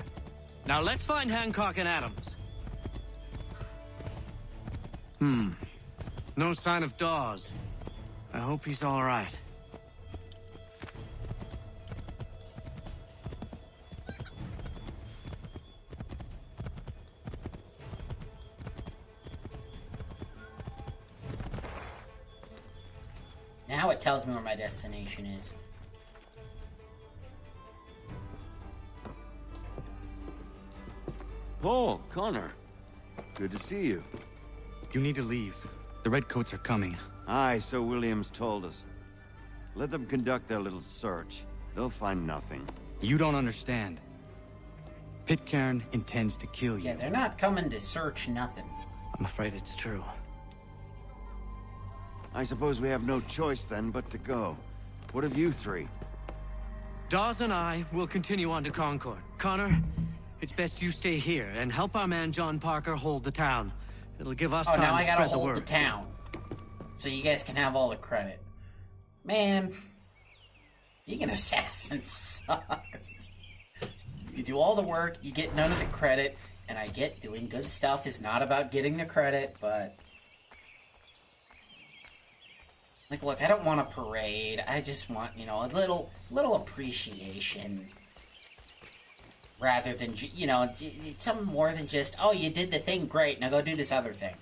Now let's find Hancock and Adams. No sign of Dawes. I hope he's all right. Now it tells me where my destination is. Paul, Connor. Good to see you. You need to leave. The Redcoats are coming. Aye, so Williams told us. Let them conduct their little search. They'll find nothing. You don't understand. Pitcairn intends to kill you. Yeah, they're not coming to search nothing. I'm afraid it's true. I suppose we have no choice then but to go. What of you three? Dawes and I will continue on to Concord. Connor, it's best you stay here and help our man John Parker hold the town. It'll give us time now I to gotta spread the hold word. the town. So you guys can have all the credit. Man, being an assassin sucks. You do all the work, you get none of the credit, and I get doing good stuff is not about getting the credit, but... Like, look, I don't want a parade. I just want, you know, a little appreciation. Rather than, you know, something more than just, oh, you did the thing, great, now go do this other thing.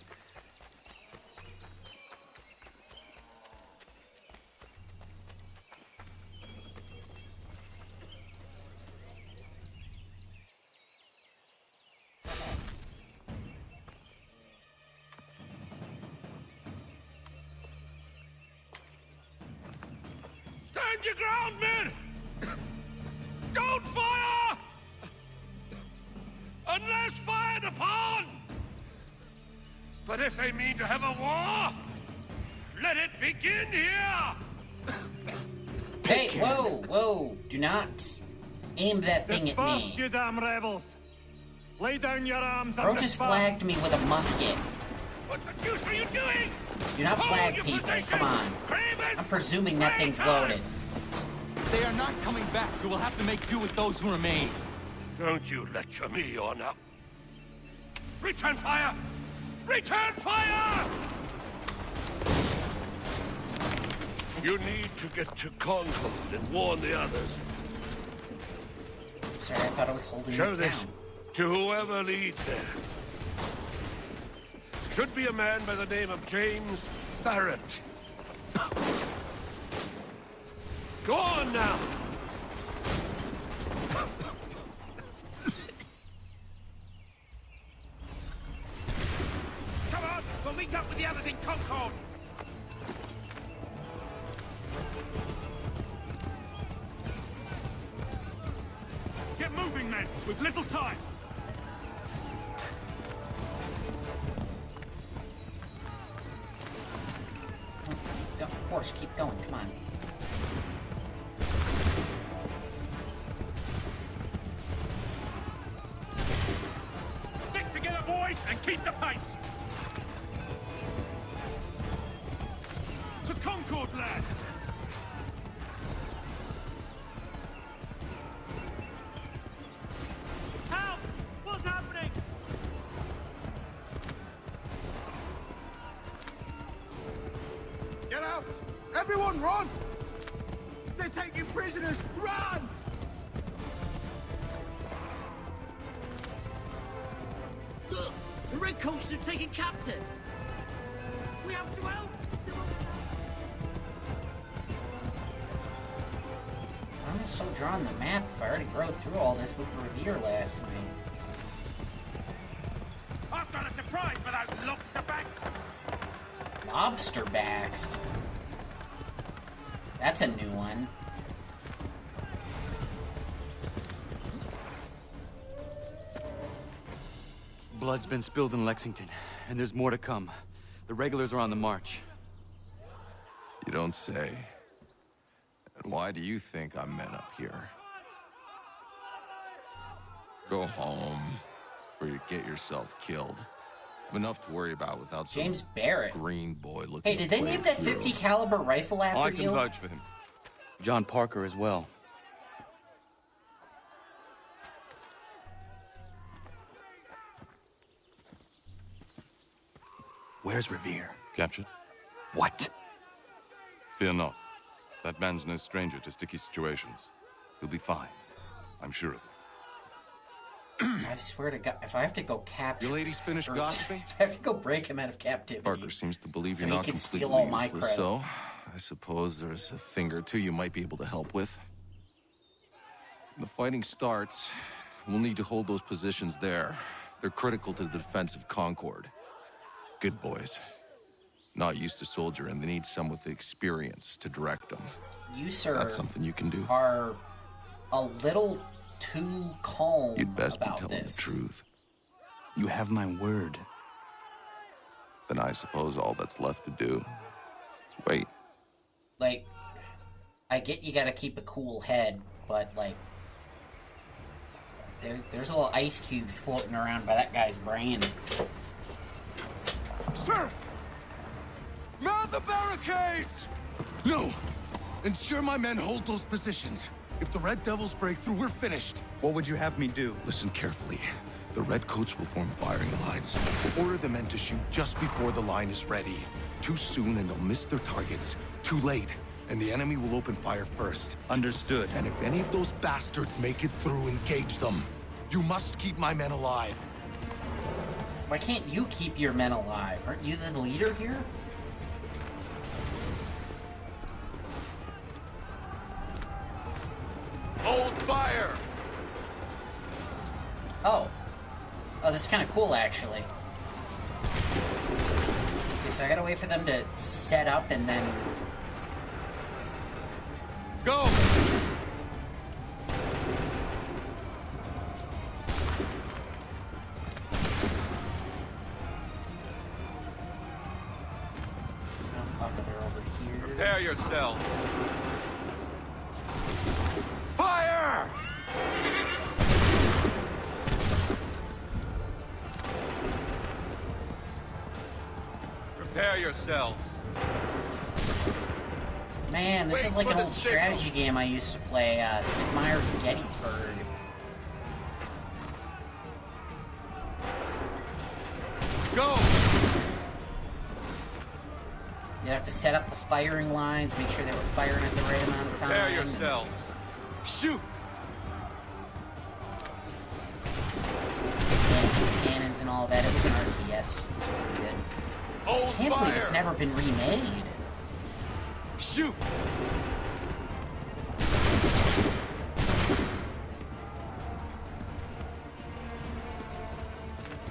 Stand your ground, men! Don't fire! Unless fired upon! But if they mean to have a war, let it begin here! Hey, whoa, whoa, do not aim that thing at Disperse, me. you damn rebels! Lay down your arms and Bro just disperse. flagged me with a musket. What the deuce are you doing? Do not flag your people, position! come on. I'm presuming that thing's loaded. They are not coming back. You will have to make do with those who remain. Don't you lecture me on up. Return fire! Return fire! You need to get to Concord and warn the others. Sorry, I thought I was holding Show it this down. to whoever leads there. Should be a man by the name of James Barrett. Go on now! Come on, we'll meet up with the others in Concord. moving, men! We've little time! Of course, keep going, come on. Stick together, boys, and keep the pace! To Concord, lads! Help! What's happening? Get out! Everyone run! They're taking prisoners! Run! Look! The Redcoats are taking captives! We have to help! I'm just so drawn the map if I already rode through all this with Revere last night. I've got a surprise for those lobster backs! Lobster backs? That's a new one. Blood's been spilled in Lexington, and there's more to come. The regulars are on the march. You don't say. And why do you think I'm men up here? Go home, or you get yourself killed. Have enough to worry about without some James Barrett. green boy looking. Hey, did they name that 50 caliber rifle after I can you? vouch for him. John Parker as well. Where's Revere? Captured? What? Fear not. That man's no stranger to sticky situations. He'll be fine. I'm sure of it. I swear to God, if I have to go capture... Your ladies finished gossiping? If I have to go break him out of captivity... Parker seems to believe so you're he not can completely steal all my useless, credit. so I suppose there's a thing or two you might be able to help with. When the fighting starts, we'll need to hold those positions there. They're critical to the defense of Concord. Good boys. Not used to soldiering, and they need some with the experience to direct them. You, sir, That's something you can do. are a little too calm You'd best be about telling this. the truth. You have my word. Then I suppose all that's left to do is wait. Like, I get you gotta keep a cool head, but, like, there's little ice cubes floating around by that guy's brain. Sir! Man the barricades! No! Ensure my men hold those positions. If the Red Devils break through, we're finished. What would you have me do? Listen carefully. The Redcoats will form firing lines. Order the men to shoot just before the line is ready. Too soon and they'll miss their targets. Too late, and the enemy will open fire first. Understood. And if any of those bastards make it through, engage them. You must keep my men alive. Why can't you keep your men alive? Aren't you the leader here? Hold fire! Oh. Oh, this is kind of cool, actually. Okay, so I gotta wait for them to set up and then... Go! Oh, they're over here. Prepare yourselves. Fire! Prepare yourselves. Man, this is like an old strategy game I used to play, Sid Meier's Gettysburg. Go! You'd have to set up the firing lines, make sure they were firing at the right amount of time. Prepare yourselves. Shoot! Cannons and all that. It was an RTS. It was pretty good. Hold I can't believe fire. it's never been remade. Shoot!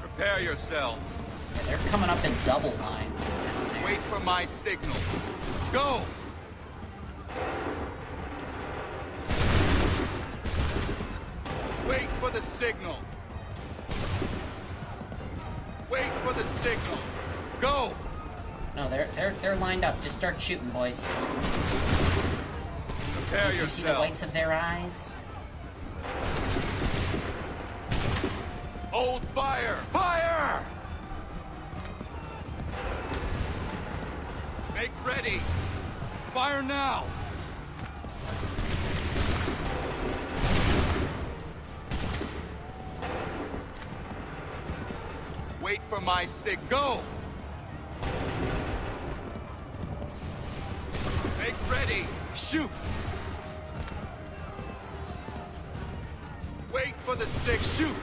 Prepare yourselves. Yeah, they're coming up in double lines. Wait for my signal. Go! Wait signal. Wait for the signal. Go! No, they're lined up. Just start shooting, boys. Prepare You see the yourself. whites of their eyes? Hold fire! Fire! Make ready. Fire now. Wait for my sig. Go! Make ready. Shoot! Wait for the sig. Shoot!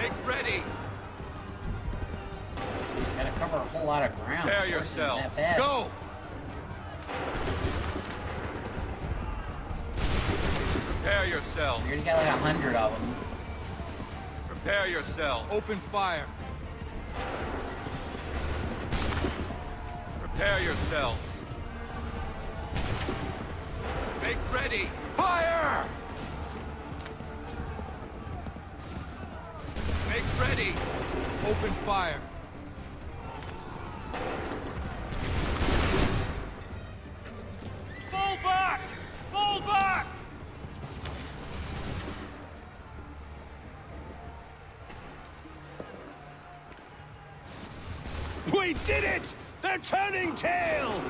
Make ready. Gotta cover a whole lot of ground. Prepare It's worse than yourself. that fast. Go! Prepare yourself. You got like 100 of them. Prepare yourself. Open fire. Prepare yourselves. Make ready. Fire! Make ready. Open fire. Fall back! Fall back! We did it! They're turning tail!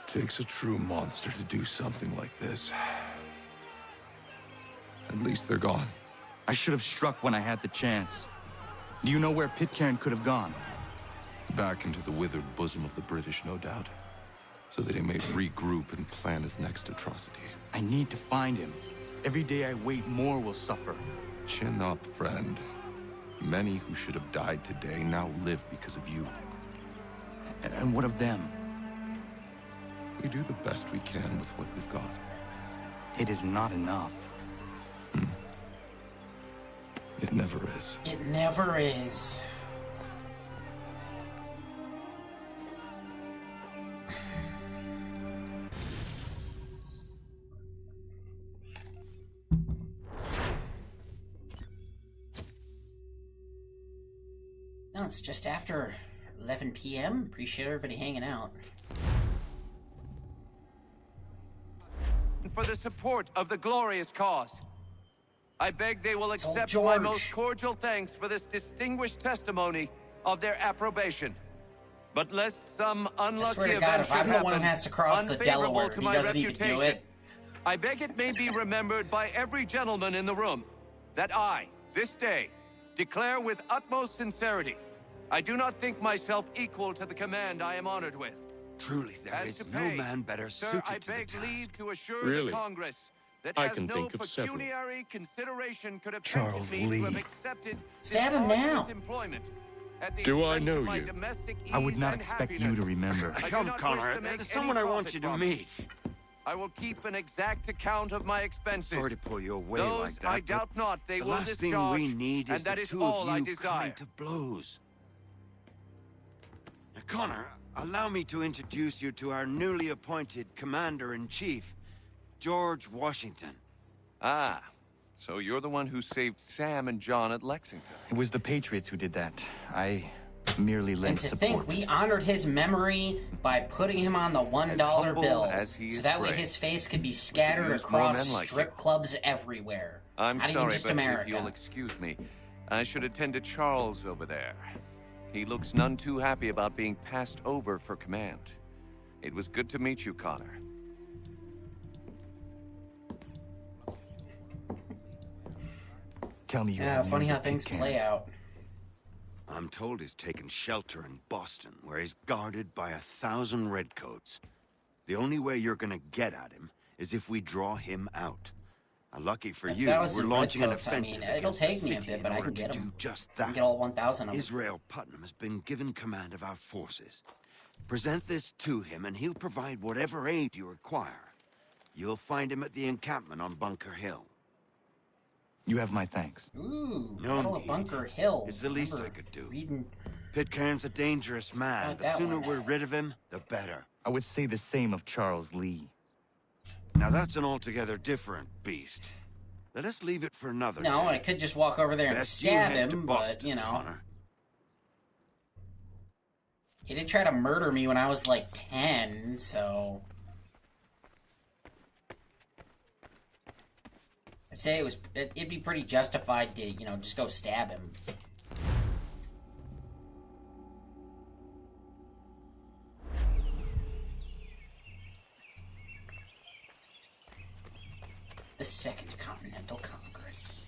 Takes a true monster to do something like this. At least they're gone. I should have struck when I had the chance. Do you know where Pitcairn could have gone? Back into the withered bosom of the British, no doubt. So that he may regroup and plan his next atrocity. I need to find him. Every day I wait, more will suffer. Chin up, friend. Many who should have died today now live because of you. And what of them? We do the best we can with what we've got. It is not enough. It never is. It never is. No, it's just after 11 p.m. Appreciate everybody hanging out. For the support of the glorious cause. I beg they will accept George. my most cordial thanks for this distinguished testimony of their approbation. But lest some I unlucky swear to event God, if should I'm the one who happen, has to cross the unfavorable Delaware, to he my doesn't even do reputation, it. I beg it may be remembered by every gentleman in the room that I, this day, declare with utmost sincerity, I do not think myself equal to the command I am honored with. Truly, there As is to no pay, man better sir, suited I to the beg task. leave to assure Really? the Congress that I as can no think of several. pecuniary consideration could have Charles tempted me to have Lee. accepted Stab this him now. arduous employment at the Do I expense know of my you? domestic I would ease not and expect you happiness. to remember. I do Come, not wish Connor. to make There's someone any I want profit you to from it. meet. I will keep an exact account of my expenses. Sorry to pull you away Those like that, I but doubt not they the will last thing discharge, we need and is that the is two all of I you desire. coming to blows. Now, Connor, allow me to introduce you to our newly appointed Commander-in-Chief, George Washington. Ah, so you're the one who saved Sam and John at Lexington. It was the Patriots who did that. I merely And lent to support. think we honored his memory by putting him on the $1 humble bill, as he so is that way brave. his face could be scattered use more across men like strip you. clubs everywhere. I'm Not even sorry, just but America. if you'll excuse me, I should attend to Charles over there. He looks none too happy about being passed over for command. It was good to meet you, Connor. Tell me you Yeah, have funny news how of things Pitcairn. play out. I'm told he's taken shelter in Boston, where he's guarded by 1,000 redcoats. The only way you're gonna get at him is if we draw him out. Lucky for you, we're launching an offensive it'll against the take me a city bit, in but I order can get to him. do just I can that. get all 1,000 of them. Israel Putnam has been given command of our forces. Present this to him, and he'll provide whatever aid you require. You'll find him at the encampment on Bunker Hill. You have my thanks. Ooh, No Battle of need. Bunker Hill. It's the least I Remember could do. reading Pitcairn's a dangerous man. about The that sooner one. we're rid of him, the better. I would say the same of Charles Lee. Now that's an altogether different beast. Let us leave it for another No, day. I could just walk over there and Best you stab head to him, Boston, but, you know. Connor. He did try to murder me when I was like 10, so... I'd say it'd be pretty justified to, you know, just go stab him. The Second Continental Congress.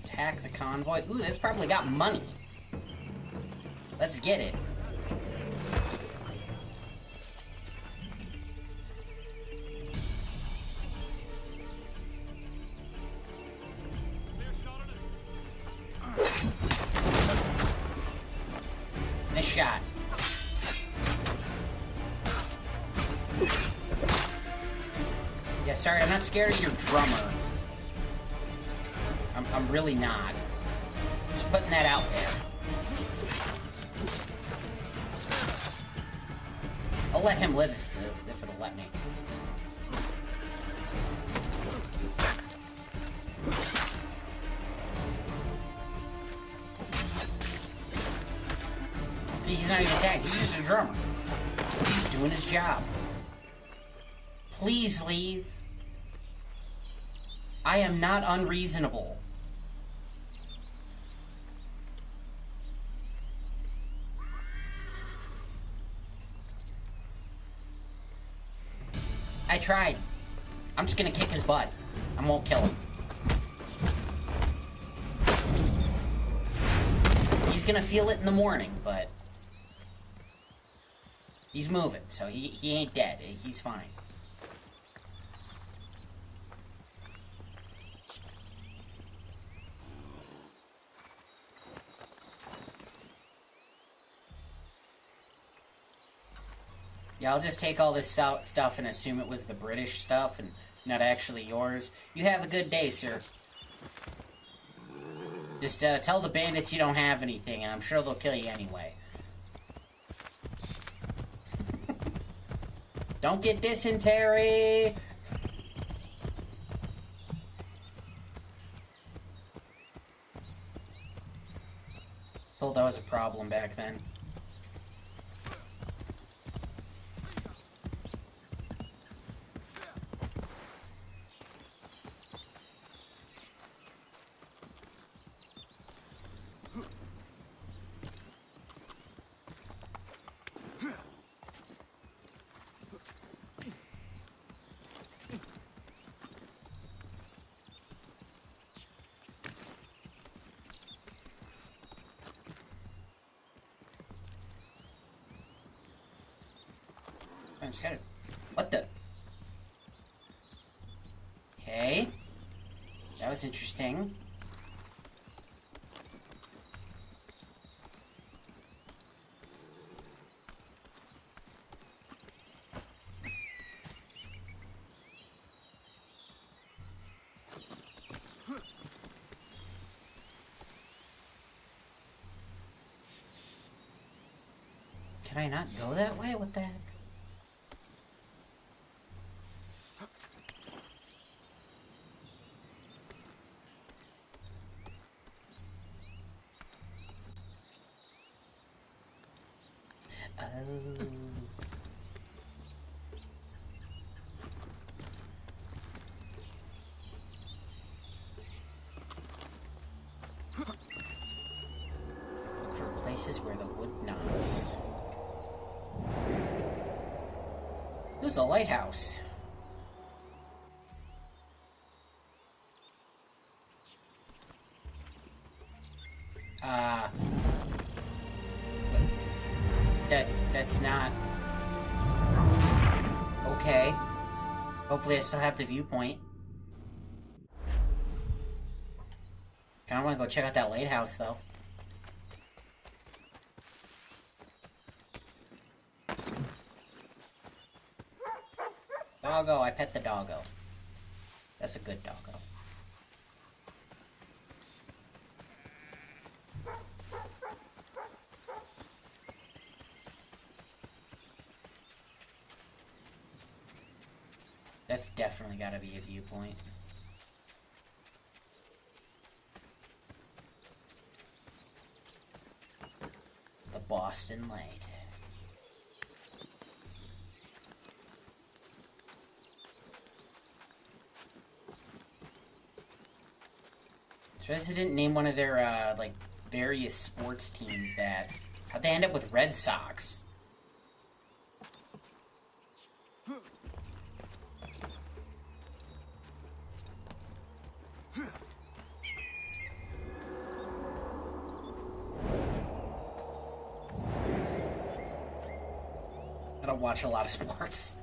Attack the convoy. Ooh, that's probably got money. Let's get it. Nice shot. Yeah, sorry, I'm not scared of your drummer. I'm really not. Just putting that out there. I'll let him live if it'll let me. See, he's not even attacking. He's just a drummer. He's doing his job. Please leave. I am not unreasonable. I tried. I'm just gonna kick his butt. I won't kill him. He's gonna feel it in the morning, but he's moving, so he ain't dead. He's fine. Yeah, I'll just take all this stuff and assume it was the British stuff and not actually yours. You have a good day, sir. Just tell the bandits you don't have anything, and I'm sure they'll kill you anyway. Don't get dysentery! Well, that was a problem back then. I just gotta... What the... Okay. That was interesting. Can I not go that way? What the heck? Oh. Look for places where the wood nods. There's a lighthouse. That's not... Okay. Hopefully I still have the viewpoint. Kinda wanna go check out that lighthouse, though. Doggo, I pet the doggo. That's a good doggo. That's definitely gotta be a viewpoint. The Boston Light. Surprised they didn't name one of their, like, various sports teams that... How'd they end up with Red Sox? I don't watch a lot of sports.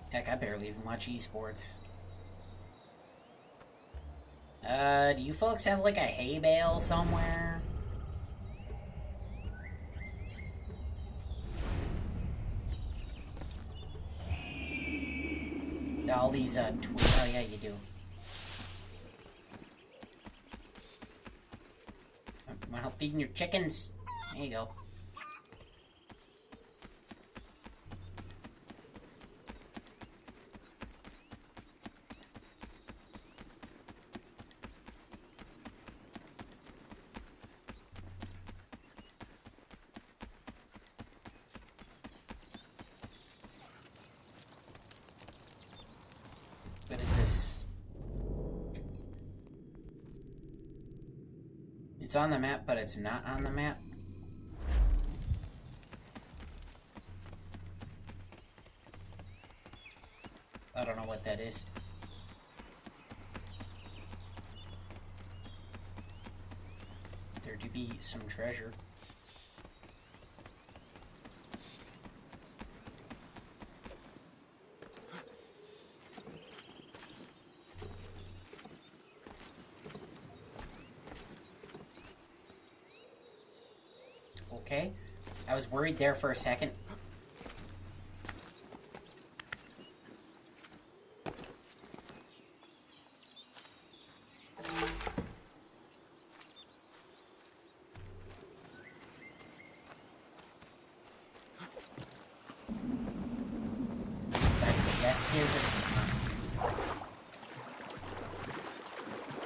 Heck, I barely even watch esports. Do you folks have, like, a hay bale somewhere? All these, oh yeah, you do. Wanna help feeding your chickens? There you go. What is this? It's on the map, but it's not on the map. I don't know what that is. There to be some treasure. Okay, I was worried there for a second.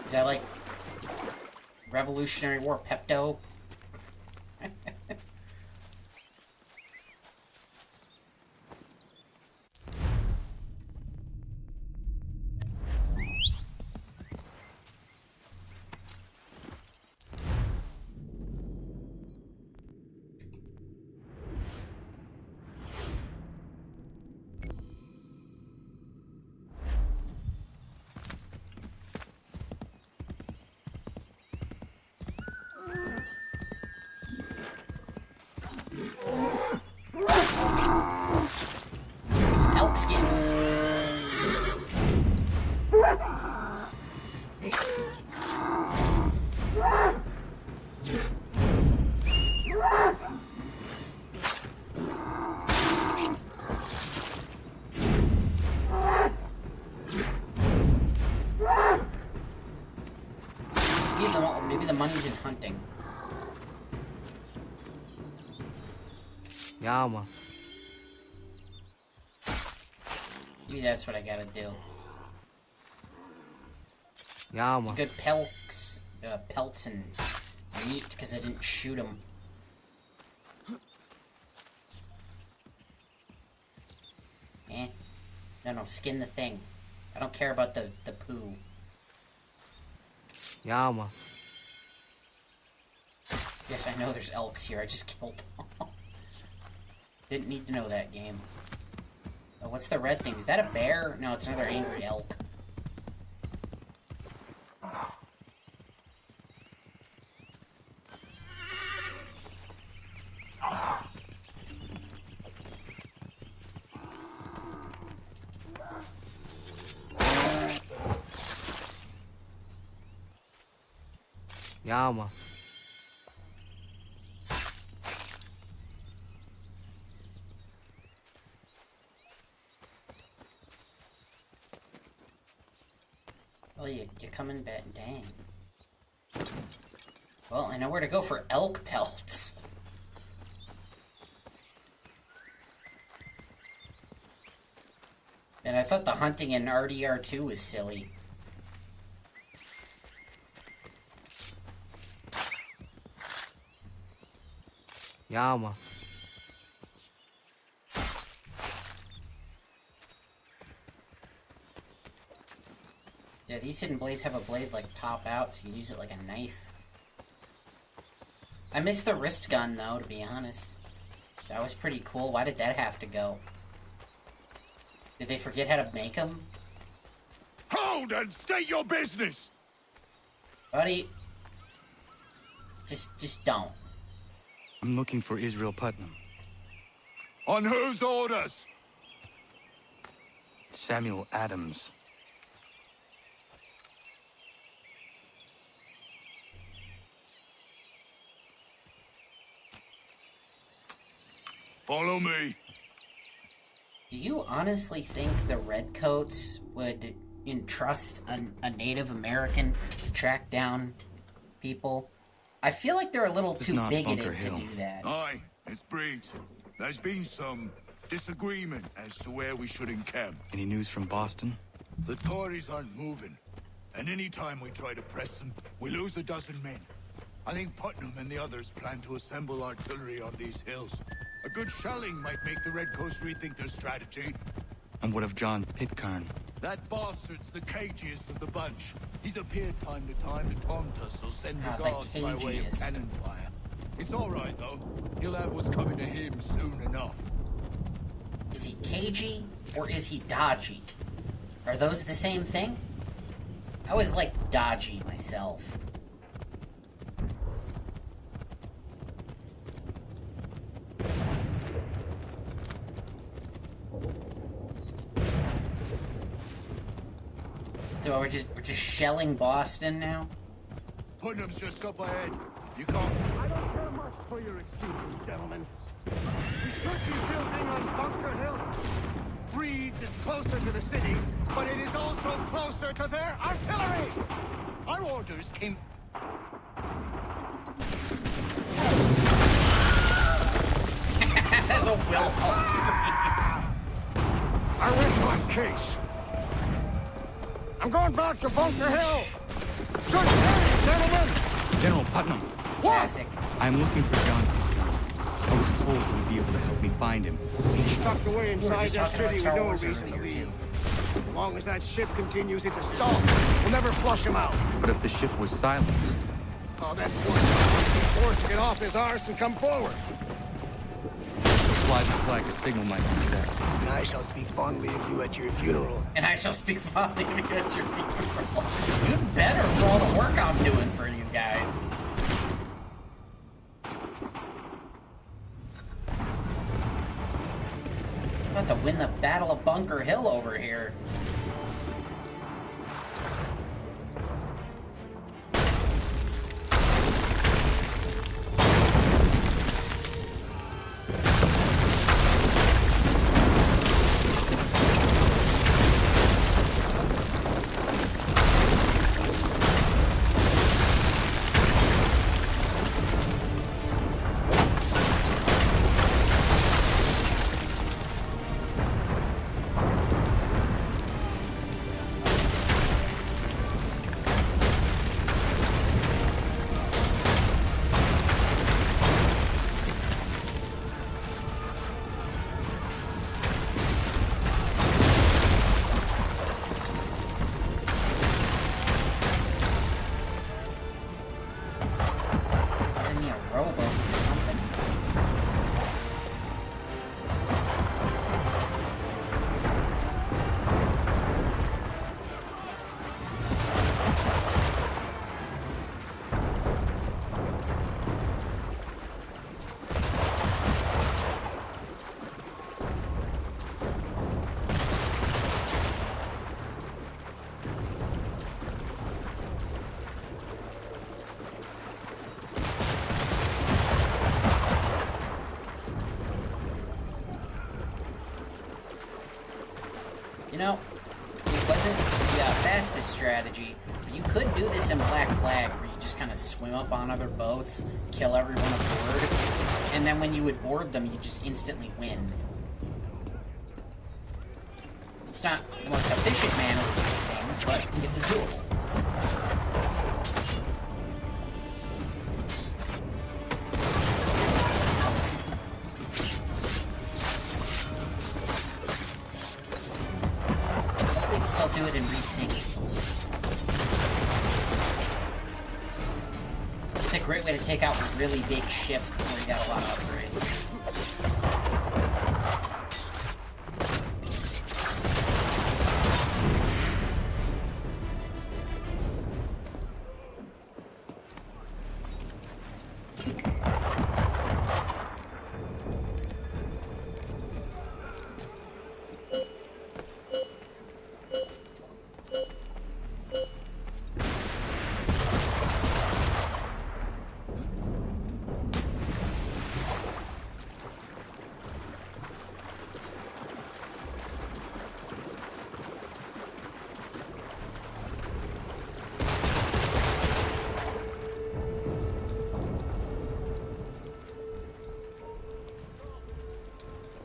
Is that like Revolutionary War Pepto? Maybe the money's in hunting. Yeah, man. Maybe that's what I gotta do. Yeah, man. Good pelts and meat because I didn't shoot him. No, skin the thing. I don't care about the poo. Yama. Yes, I know there's elks here. I just killed them. Didn't need to know that, game. Oh, what's the red thing? Is that a bear? No, it's another angry elk. Yama. Well, you coming back? Dang. Well, I know where to go for elk pelts. And I thought the hunting in RDR2 was silly. Yama. Yeah, these hidden blades have a blade like pop out, so you can use it like a knife. I missed the wrist gun though, to be honest. That was pretty cool. Why did that have to go? Did they forget how to make them? Hold and state your business! Buddy, just don't. I'm looking for Israel Putnam. On whose orders? Samuel Adams. Follow me. Do you honestly think the Redcoats would entrust a Native American to track down people? I feel like they're a little too bigoted to do that. Aye, it's Breed. There's been some disagreement as to where we should encamp. Any news from Boston? The Tories aren't moving, and any time we try to press them, we lose a dozen men. I think Putnam and the others plan to assemble artillery on these hills. A good shelling might make the Redcoats rethink their strategy. And what of John Pitcairn? That bastard's the cagiest of the bunch. He's appeared time to time to taunt us, so send the regards by way of cagiest. cannon fire. It's all right, though. He'll have what's coming to him soon enough. Is he cagey or is he dodgy? Are those the same thing? I always liked dodgy myself. So we're just shelling Boston now? Putnam's just up ahead. You can't... I don't care much for your excuses, gentlemen. We should be building on Bunker Hill. Breeds is closer to the city, but it is also closer to their artillery! Our orders came... That's a Wilhelm scream. I rest my case. I'm going back to Bunker Hill! Good day, gentlemen! General Putnam. Classic. I'm looking for John Pitcairn. I was told he would be able to help me find him. He's tucked away We were inside just that talking about city with Star no Wars reason to earlier, leave. too. As long as that ship continues its assault, we'll never flush him out. But if the ship was silenced, Oh, that poor guy must be forced to get off his arse and come forward. fly the flag to signal my success. And I shall speak fondly of you at your funeral. And I shall speak fondly of you at your funeral. You better for all the work I'm doing for you guys. About to win the Battle of Bunker Hill over here. You know, it wasn't the fastest strategy. You could do this in Black Flag, where you just kind of swim up on other boats, kill everyone aboard, and then when you would board them, you just instantly win. It's not the most efficient manner of doing things, but it was doable. Hopefully we can still do it in Resynced. It's a great way to take out really big ships before you got a lot of upgrades.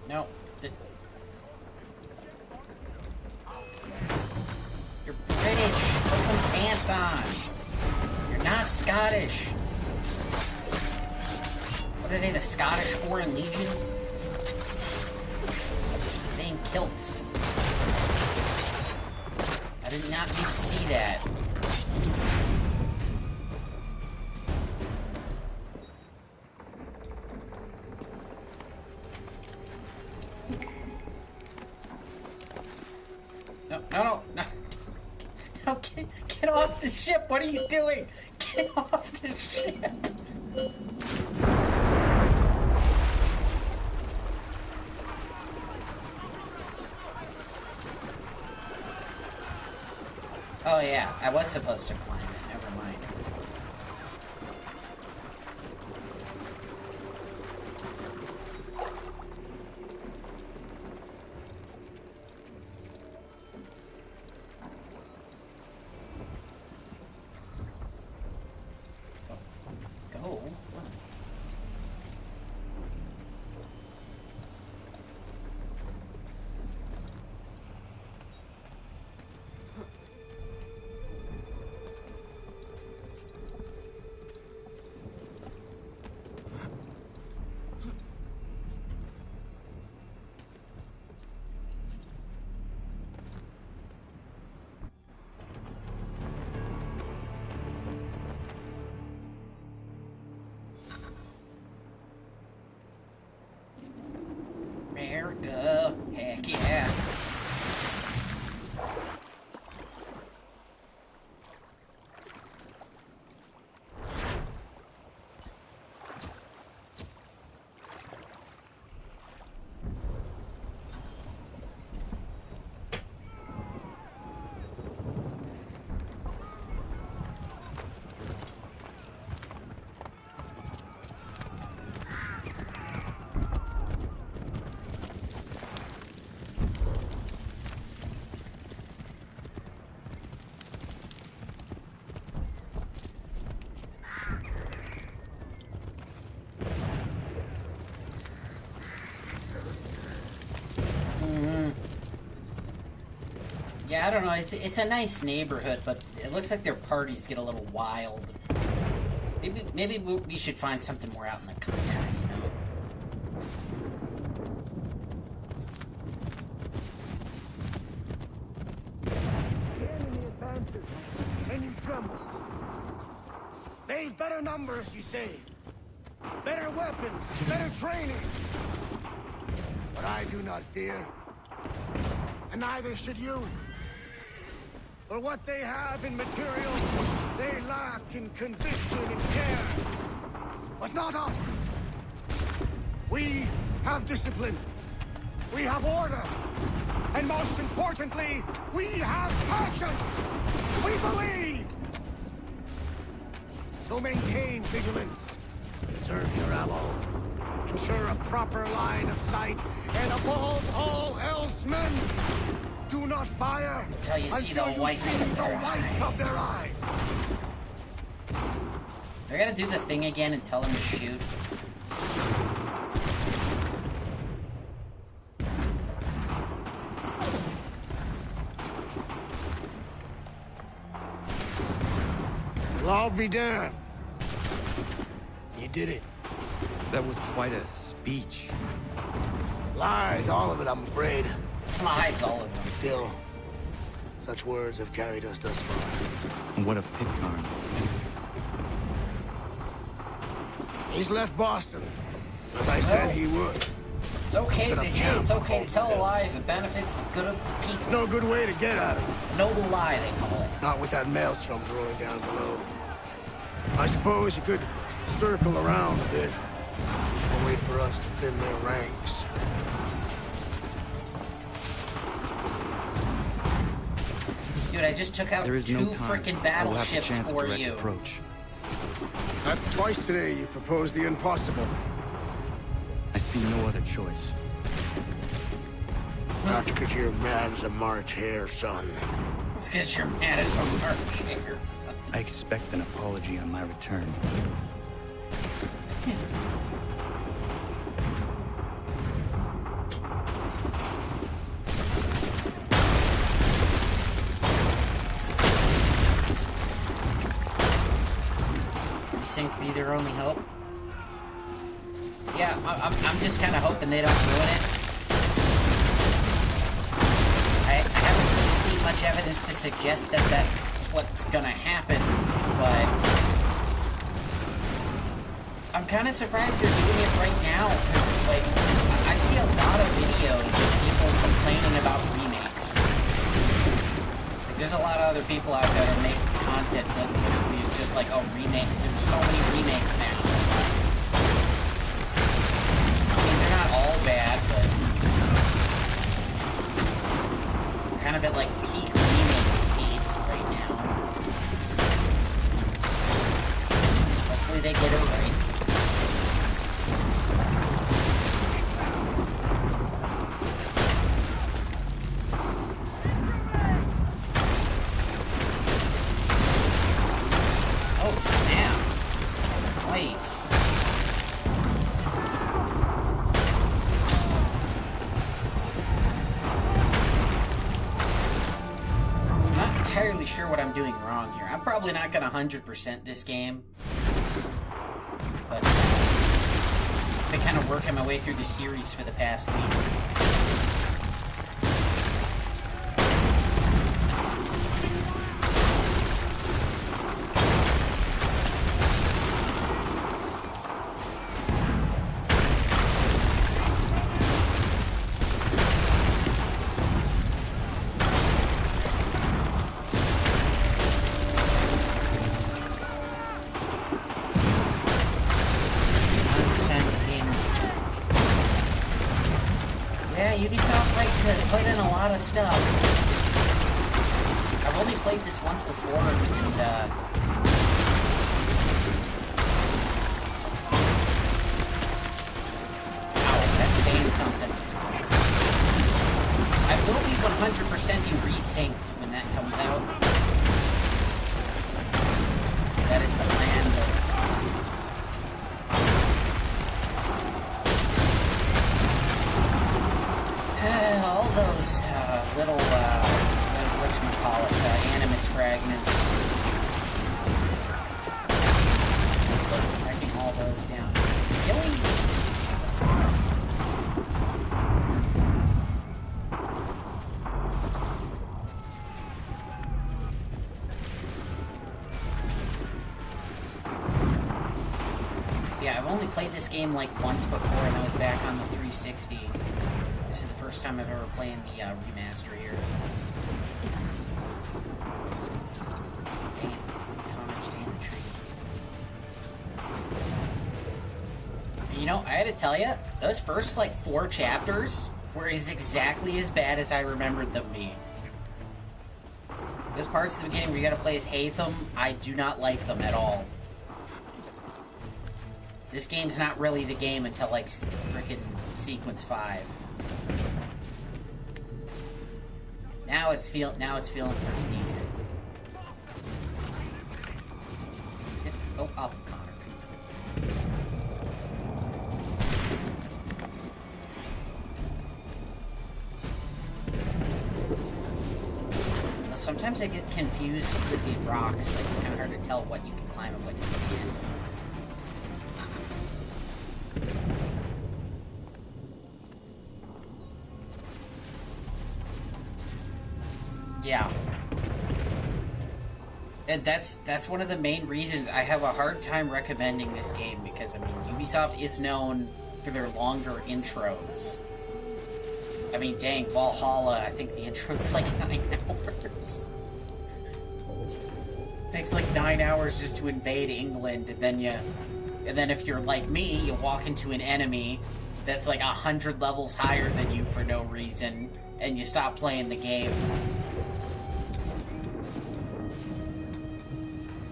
No. You're British. Put some pants on. You're not Scottish. What are they, the Scottish Foreign Legion? They in kilts. I did not need to see that. No. No, get off the ship. What are you doing? Get off the ship. Oh yeah, I was supposed to climb it. Never mind. Go. America, heck yeah. Yeah, I don't know. It's a nice neighborhood, but it looks like their parties get a little wild. Maybe we should find something more out in the country, you know? The enemy advances, and you tremble. They've better numbers, you say. Better weapons, better training. But I do not fear. And neither should you. For what they have in material, they lack in conviction and care. But not us. We have discipline. We have order. And most importantly, we have passion. We believe. So maintain vigilance. Preserve your ammo. Ensure a proper line of sight. And above all else, men, Do not fire until you see the whites of their eyes. They're gonna do the thing again and tell them to shoot. Well, I'll be damned. You did it. That was quite a speech. Lies, all of it, I'm afraid. Lies, all of them. Still, such words have carried us thus far. And what of Pitcairn? He's left Boston, as I said he would. It's okay, they say it's okay to tell a lie if it benefits the good of the people. It's no good way to get at him. Noble lie, they call it. Not with that maelstrom brewing down below. I suppose you could circle around a bit, and wait for us to thin their ranks. Dude, I just took out two freaking battleships for you. Approach. That's twice today you proposed the impossible. I see no other choice. Not because you're mad as a March hare, son. It's because you're mad as a March hare, son. I expect an apology on my return. Resynced be their only hope. Yeah, I'm just kind of hoping they don't ruin it. I haven't really seen much evidence to suggest that that's what's gonna happen, but I'm kind of surprised they're doing it right now, because, like, I see a lot of videos of people complaining about remakes. Like, there's a lot of other people out there that make content that is just like, oh, remake. There's so many remakes now. They're not all bad, but kind of at like peak remake feeds right now. Hopefully they get it right. Oh snap! Nice. Entirely sure what I'm doing wrong here. I'm probably not gonna 100% this game, but I've been kind of working my way through the series for the past week. Yeah, Ubisoft likes to put in a lot of stuff. I've only played this once before, and wow, that's saying something. I will be 100%ing Resynced when that comes out. That is the plan, but all those little, whatchamacallit, animus fragments. Breaking all those down. Really? Yeah, I've only played this game like once before, and I was back on the 360. This is the first time I've ever played the remaster here. Dang it. Connor, stay in the trees. And, you know, I had to tell you, those first, like, 4 chapters were exactly as bad as I remembered them being. Those parts at the beginning where you gotta play as Hatham, I do not like them at all. This game's not really the game until, like, frickin' Sequence 5. Now it's feeling pretty decent. Oh, up, Connor. Sometimes I get confused with the rocks. Like, it's kind of hard to tell what you can climb and what you can't. Yeah. And that's one of the main reasons I have a hard time recommending this game, because, I mean, Ubisoft is known for their longer intros. I mean, dang, Valhalla, I think the intro's like 9 hours. It takes like 9 hours just to invade England, and then if you're like me, you walk into an enemy that's like 100 levels higher than you for no reason, and you stop playing the game.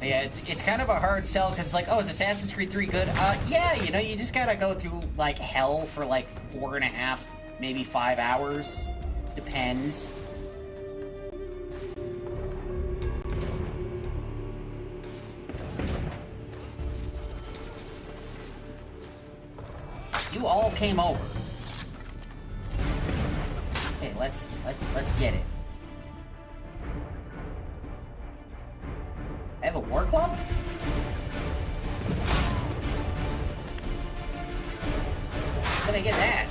Yeah, it's kind of a hard sell, because like, oh, is Assassin's Creed 3 good? Yeah, you know, you just gotta go through like hell for like 4.5, maybe 5 hours. Depends. You all came over. Okay, let's get it. I have a war club? How did I get that?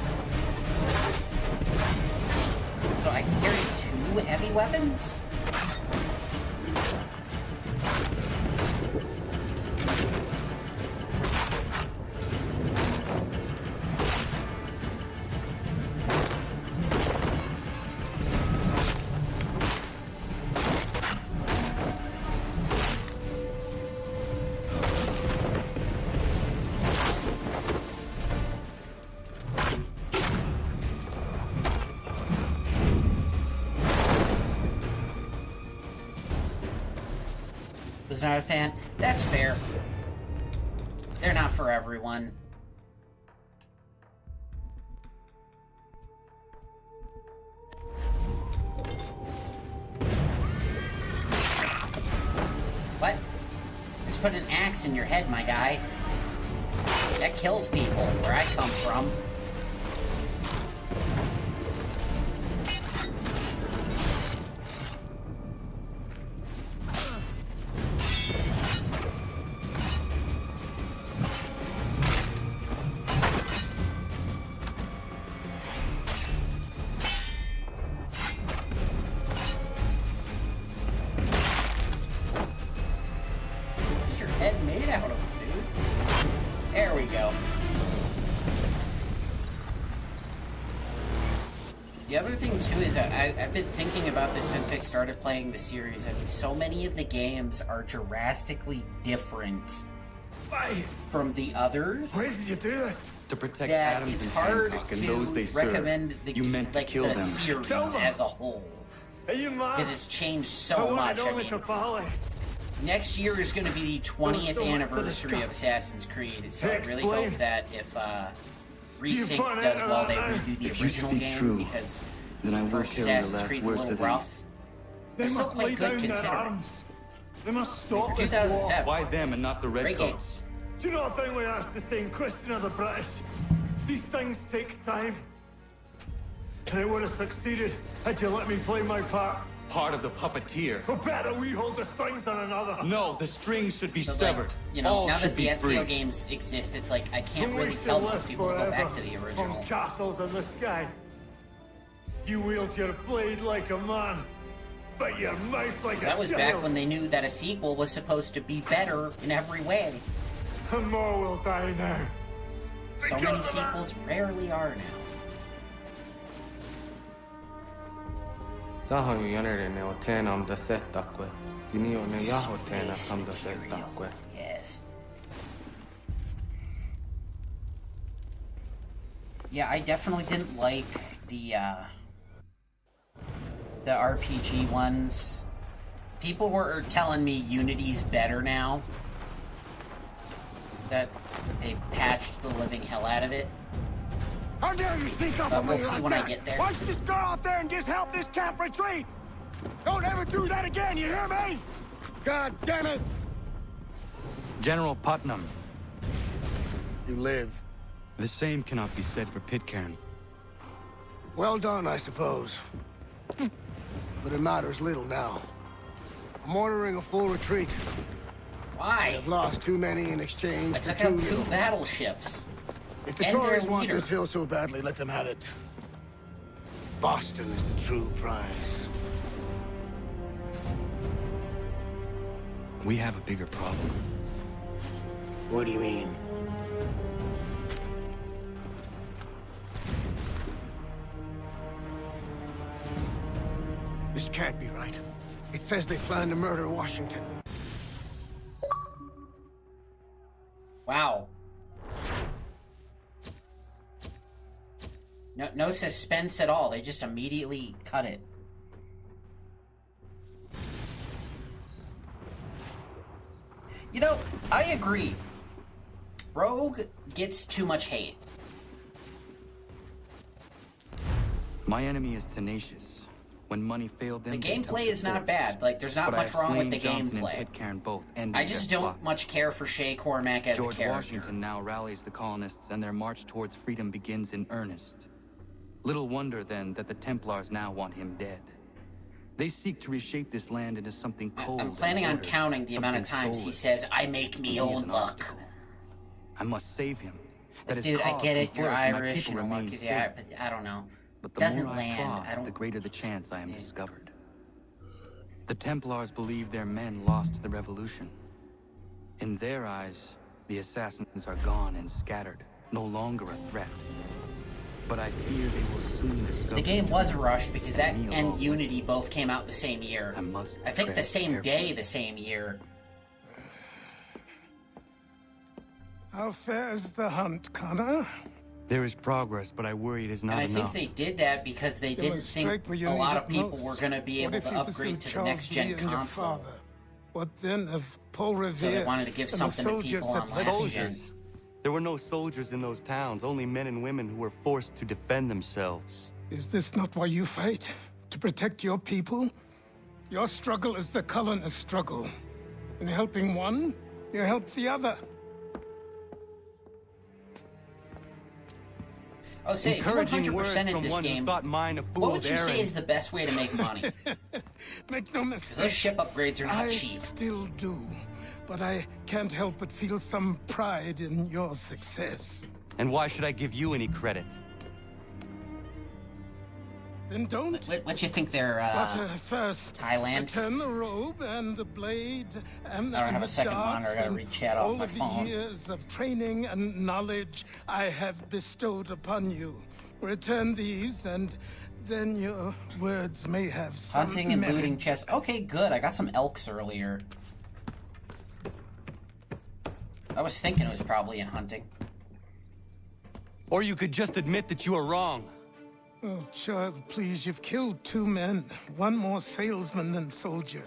So I can carry 2 heavy weapons? Not a fan. That's fair. They're not for everyone. What? Let's put an axe in your head, my guy. That kills people where I come from. I've been thinking about this since I started playing the series. I mean, so many of the games are drastically different from the others. Why did you do this? To protect that Adams it's and hard Hancock and to those they serve. recommend the, You meant to like, kill the them. series as a whole. Because it's changed so much. I mean, next year is going to be the 20th anniversary of Assassin's Creed, so I really hope that if Resynced does well, they redo the original game, because then I will first carry the Assassin's last Creed's a words little to them. rough. They still quite good considering. They must stop For this 2007. Why them and not the Great game. Redcoats? Do you not think we ask the same question of the British? These things take time. And it would have succeeded had you let me play my part. Part of the puppeteer. Or better, we hold the strings on another. No, the strings should be So, severed. like, you know, All now should that the be free. Ezio games exist, it's like I can't When we really still tell most live people to go back forever to the original. on castles in the sky. You wield your blade like a man, but your mouth like a That was child. back when they knew that a sequel was supposed to be better in every way. And more will die now. So many sequels rarely are now. Sahan jänerene o teenam da setakwe. Tini o ne yaho teena sam da setakwe. Yes. Yeah, I definitely didn't like the RPG ones. People were telling me Unity's better now. That they patched the living hell out of it. How dare you sneak up But on me we'll see like when I that? get there. Why don't you just go out there and just help this camp retreat? Don't ever do that again, you hear me? God damn it! General Putnam. You live. The same cannot be said for Pitcairn. Well done, I suppose. But it matters little now. I'm ordering a full retreat. Why? I've lost too many in exchange I for took out too two little. battleships. If the and their Tories want leader. this hill so badly, let them have it. Boston is the true prize. We have a bigger problem. What do you mean? This can't be right. It says they plan to murder Washington. Wow. No suspense at all. They just immediately cut it. You know, I agree. Rogue gets too much hate. My enemy is tenacious. When money failed them, The they took gameplay is not force. bad. Like, there's not But I much have wrong with slain the Johnson gameplay. and Pitcairn both ended I just their don't plots. much care for Shay Cormac as George a character. Washington now rallies the colonists, and their march towards freedom begins in earnest. Little wonder, then, that the Templars now want him dead. They seek to reshape this land into something cold. I'm planning on and ordered, counting the amount of something times he soulless. says, I make me He is own an luck. obstacle. I must save him. That his Dude, I cause get can it, you're flourish and my Irish, people and luck remain is yeah, safe. but I don't know. But the Doesn't more land, I I don't... the greater the chance I am discovered. The Templars believe their men lost the revolution. In their eyes, the assassins are gone and scattered, no longer a threat. But I fear they will soon discover... The game was rushed because that Kneel and over. Unity both came out the same year. I think the tread same carefully. day, the same year. How fares the hunt, Connor? There is progress, but I worry it is not And I think enough. they did that because they You didn't must think strike where you a need lot it of people most. were going to be What able if to you upgrade pursued to the Charles next-gen Lee and your console. father? What then of Paul Revere So they wanted to give and the something to soldiers people that on led last you? gen. There were no soldiers in those towns, only men and women who were forced to defend themselves. Is this not why you fight? To protect your people? Your struggle is the colonist struggle. In helping one, you help the other. Oh, say, if you Encouraging words 100%ed from this one who game, thought mine a what fool's would you say errand. is the best way to make money? Make no Because mistake. those ship upgrades are not I cheap. still do, but I can't help but feel some pride in your success. And why should I give you any credit? Then don't. What you think they're, But first, Thailand? return the robe and the blade and, I don't and have the a second darts monitor, I gotta and read chat off all my of phone. the years of training and knowledge I have bestowed upon you. Return these, and then your words may have some Hunting and merit. looting chests. Okay, good. I got some elks earlier. I was thinking it was probably in hunting. Or you could just admit that you are wrong. Oh, child, please, you've killed 2 men. One more salesman than soldier.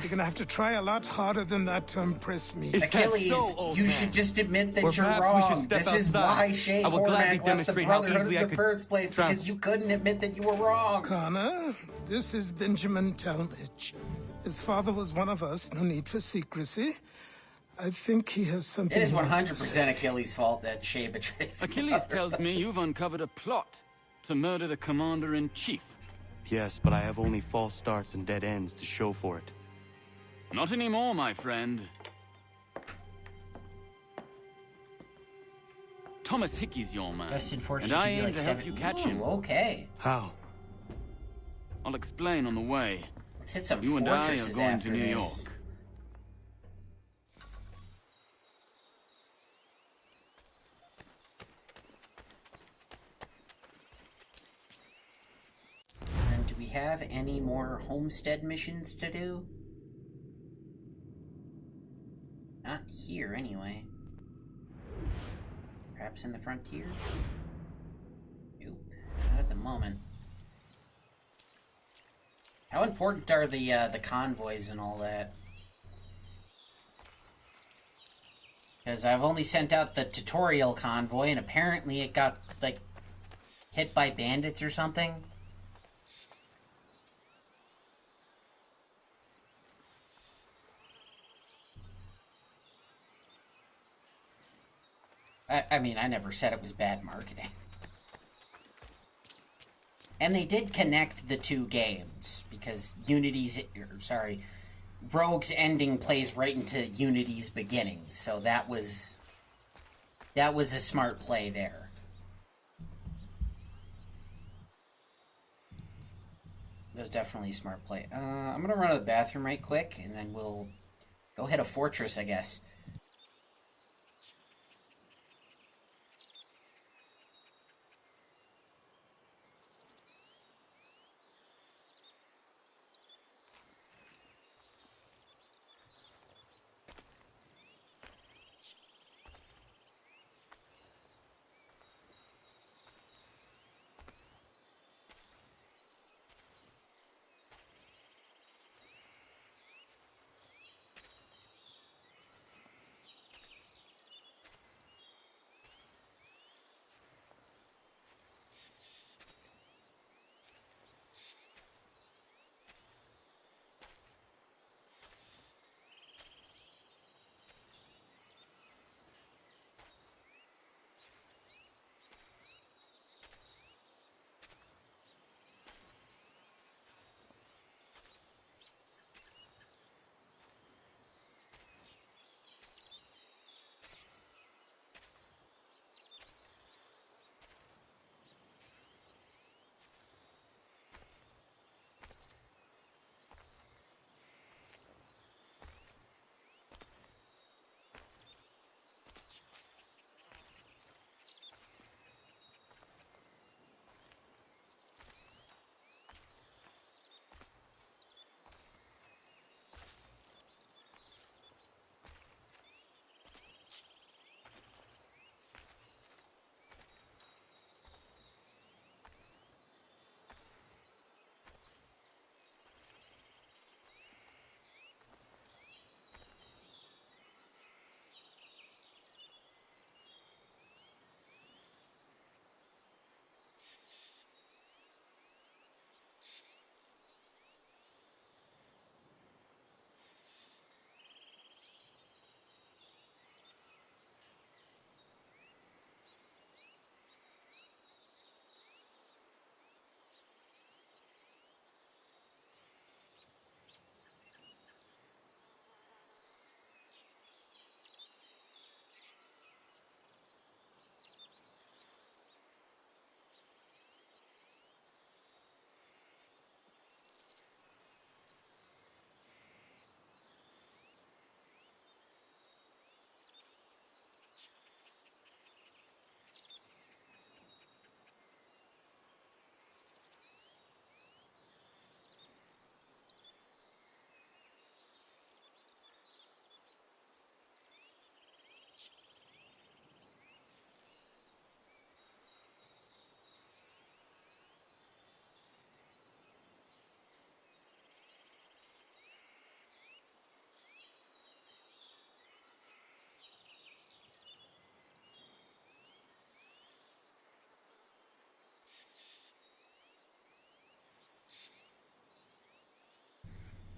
You're gonna have to try a lot harder than that to impress me. Achilles, you should just admit that you're wrong. This is why Shay I will gladly Cormac left the demonstrate how Brotherhood easily in I the could first place because you couldn't admit that you were wrong. Connor, this is Benjamin Talmadge. His father was one of us, no need for secrecy. I think he has something It is he wants to 100% say. Achilles' fault that Shay betrays the Achilles brotherhood. tells me you've uncovered a plot to murder the commander-in-chief. Yes, but I have only false starts and dead ends to show for it. Not anymore, my friend. Thomas Hickey's your man, Destined for and I CP aim like to help 7. you catch Ooh, him. okay. How? I'll explain on the way. Let's hit some You and I are fortresses going after to New this. York. And do we have any more homestead missions to do? Not here, anyway. Perhaps in the frontier? Nope, not at the moment. How important are the convoys and all that? Because I've only sent out the tutorial convoy, and apparently it got, like, hit by bandits or something. I mean, I never said it was bad marketing. And they did connect the two games, because Rogue's ending plays right into Unity's beginning, so that was a smart play there. That was definitely a smart play. I'm gonna run to the bathroom right quick, and then we'll go hit a fortress, I guess.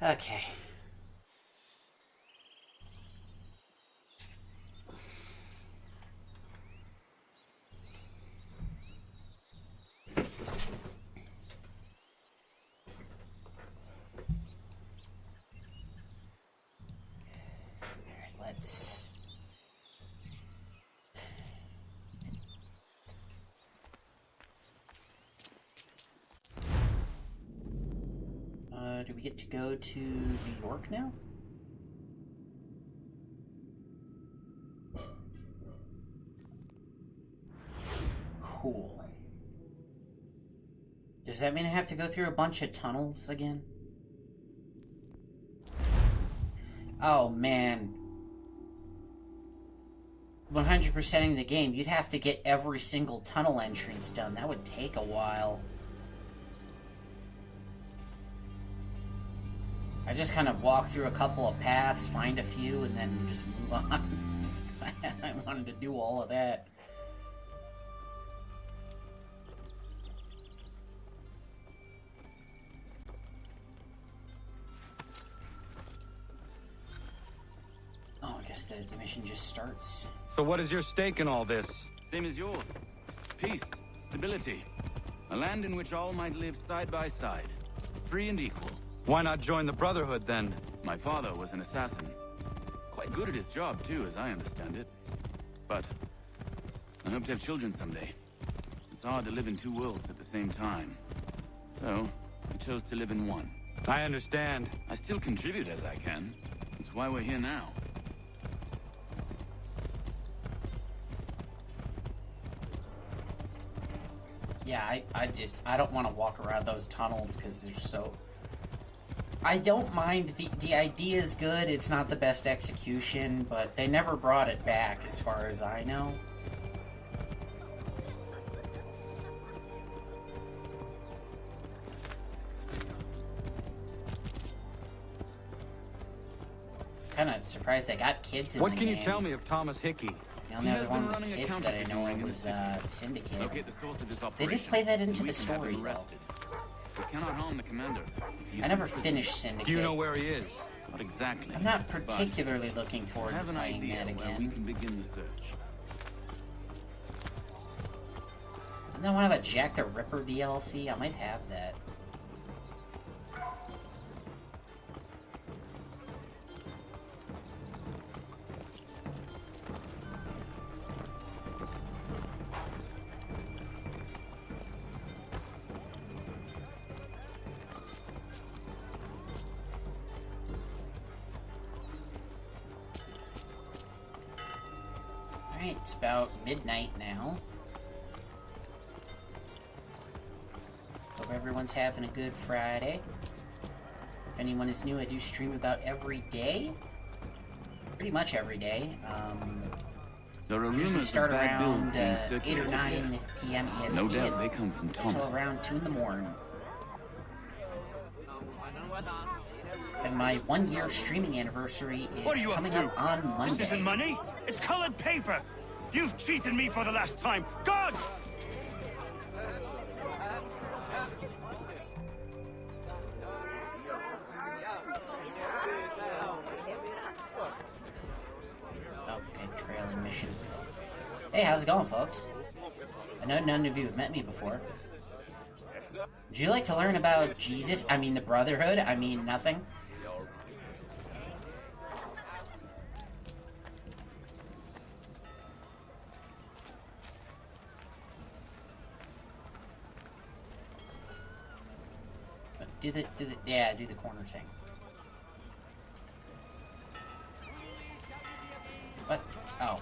Okay. Let's... do we get to go to New York now? Cool. Does that mean I have to go through a bunch of tunnels again? Oh, man. 100%ing the game, you'd have to get every single tunnel entrance done. That would take a while. I just kind of walk through a couple of paths, find a few, and then just move on. Because I wanted to do all of that. guess the mission just starts. So what is your stake in all this? Same as yours. Peace, stability. A land in which all might live side by side, free and equal. Why not join the Brotherhood, then? My father was an assassin. Quite good at his job, too, as I understand it. But I hope to have children someday. It's hard to live in two worlds at the same time. So, I chose to live in one. I understand. I still contribute as I can. That's why we're here now. Yeah, I don't want to walk around those tunnels because they're so... I don't mind, the idea is good, it's not the best execution, but they never brought it back as far as I know. Kind of surprised they got kids in What the can game. you tell me of Thomas Hickey? The only other one with kids that I know of was Syndicate. Locate the source of his They did play that into the We can have story, him though. arrested. We cannot harm the commander. I never finished Syndicate. Do you know where he is? Not exactly. I'm not particularly looking forward I have to an playing idea that where we again. can begin the search. And then what about Jack the Ripper DLC? I might have that. Alright, it's about midnight now. Hope everyone's having a good Friday. If anyone is new, I do stream about every day. Pretty much every day. There are Usually rumors start of bad bills around being 8 or circulated 9 here. p.m. EST. No doubt they come from until Thomas. around 2 in the morning. And my 1-year streaming anniversary What is are you coming up up to? on Monday. This isn't money. It's colored paper. You've cheated me for the last time. God! Okay, trailing mission. Hey, how's it going, folks? I know none of you have met me before. Would you like to learn about Jesus? I mean, the Brotherhood? I mean, nothing? Do the corner thing. What? Oh.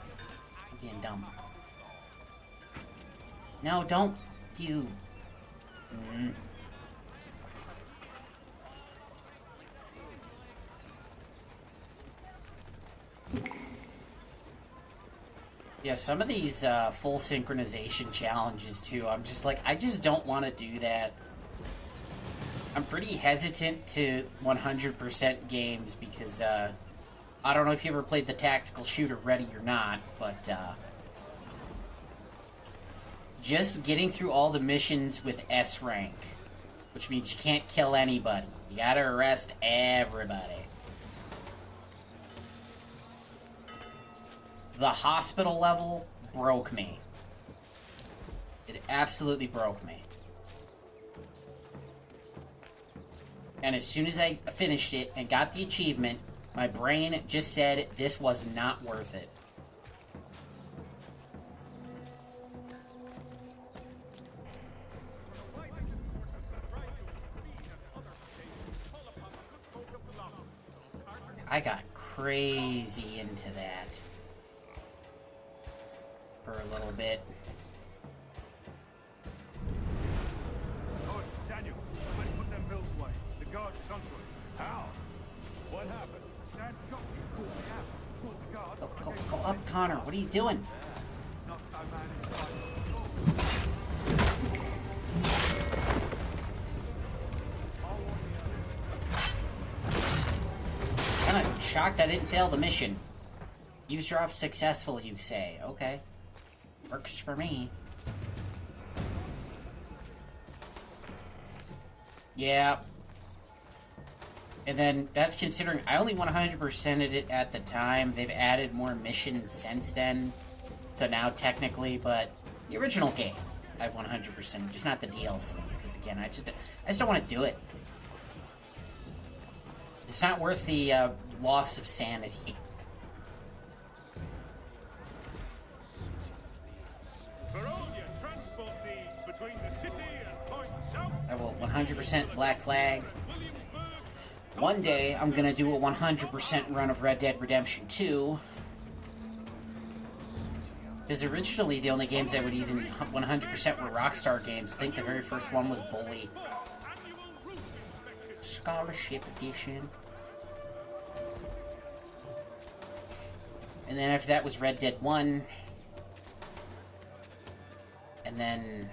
I'm being dumb. No, don't you... Yeah, some of these full synchronization challenges too, I'm just like, I just don't want to do that. I'm pretty hesitant to 100% games because, I don't know if you ever played the tactical shooter Ready or Not, but, just getting through all the missions with S rank, which means you can't kill anybody. You gotta arrest everybody. The hospital level broke me. It absolutely broke me. And as soon as I finished it and got the achievement, my brain just said this was not worth it. I got crazy into that for a little bit. Oh, Daniel, somebody put them bills away. The guard sunk them. How? What happened? Dad shot me. Pulled me out. Pulled the guard. Go up, Connor. What are you doing? Knocked our man inside. Kind of shocked I didn't fail the mission. Eavesdrop successful, you say. Okay. Works for me. Yeah. And then that's considering I only 100%ed it at the time. They've added more missions since then. So now technically, but the original game, I've 100%ed, just not the DLCs. Because again, I just don't want to do it. It's not worth the loss of sanity. I will 100% Black Flag. One day, I'm gonna do a 100% run of Red Dead Redemption 2. Because originally, the only games I would even 100% were Rockstar games. I think the very first one was Bully. Scholarship Edition. And then after that was Red Dead 1. And then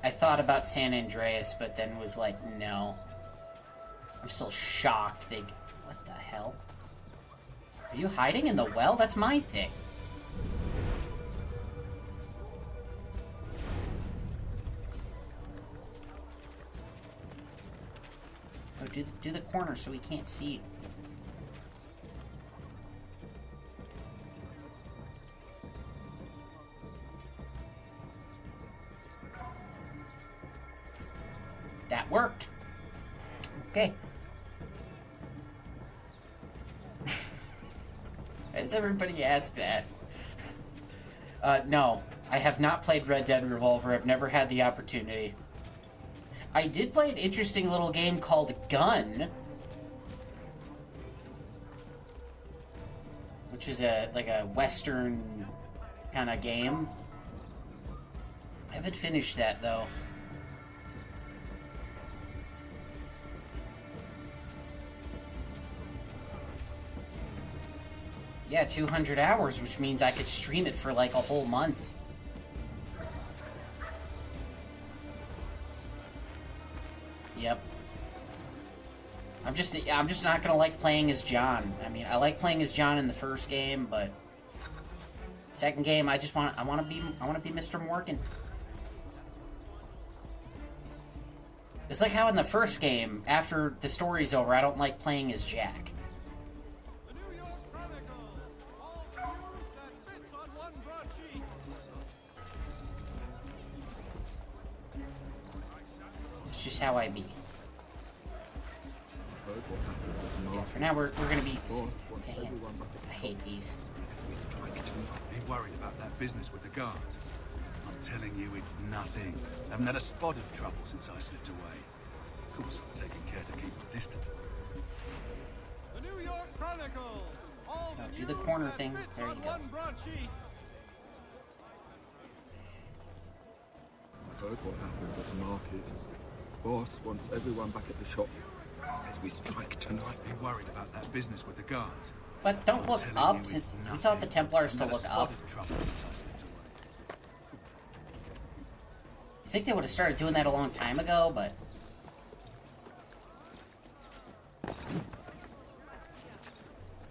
I thought about San Andreas, but then was like, no. I'm still shocked. What the hell? Are you hiding in the well? That's my thing. Oh, do the corner so we can't see you. That worked. Okay. Has everybody asked that? No. I have not played Red Dead Revolver. I've never had the opportunity. I did play an interesting little game called Gun, which is like a Western kind of game. I haven't finished that, though. Yeah, 200 hours, which means I could stream it for like a whole month. Yep. I'm just not gonna like playing as John. I mean, I like playing as John in the first game, but second game, I wanna be Mr. Morgan. It's like how in the first game, after the story's over, I don't like playing as Jack. It's just how I be. Yeah, for now we're gonna be. Dang it. I hate these. Be worried about that business with the guards. I'm telling you, it's nothing. I haven't had a spot of trouble since I slipped away. Of course, I'm taking care to keep my distance. The New York Chronicle. No, do the corner thing. There you go. One broadsheet. I heard what happened at the market. Boss wants everyone back at the shop. Says we strike tonight. Be worried about that business with the guards. But don't look up, since we taught the Templars to look up. You think they would have started doing that a long time ago, but...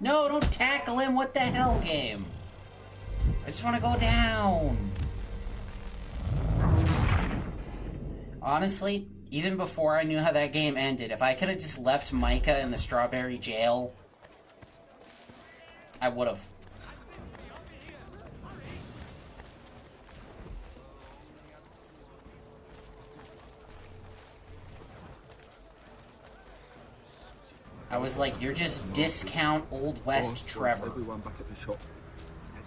No, don't tackle him! What the hell, game? I just want to go down! Honestly, even before I knew how that game ended, if I could have just left Micah in the strawberry jail, I would have. I was like, you're just discount Old West Trevor. Everyone back at the shop.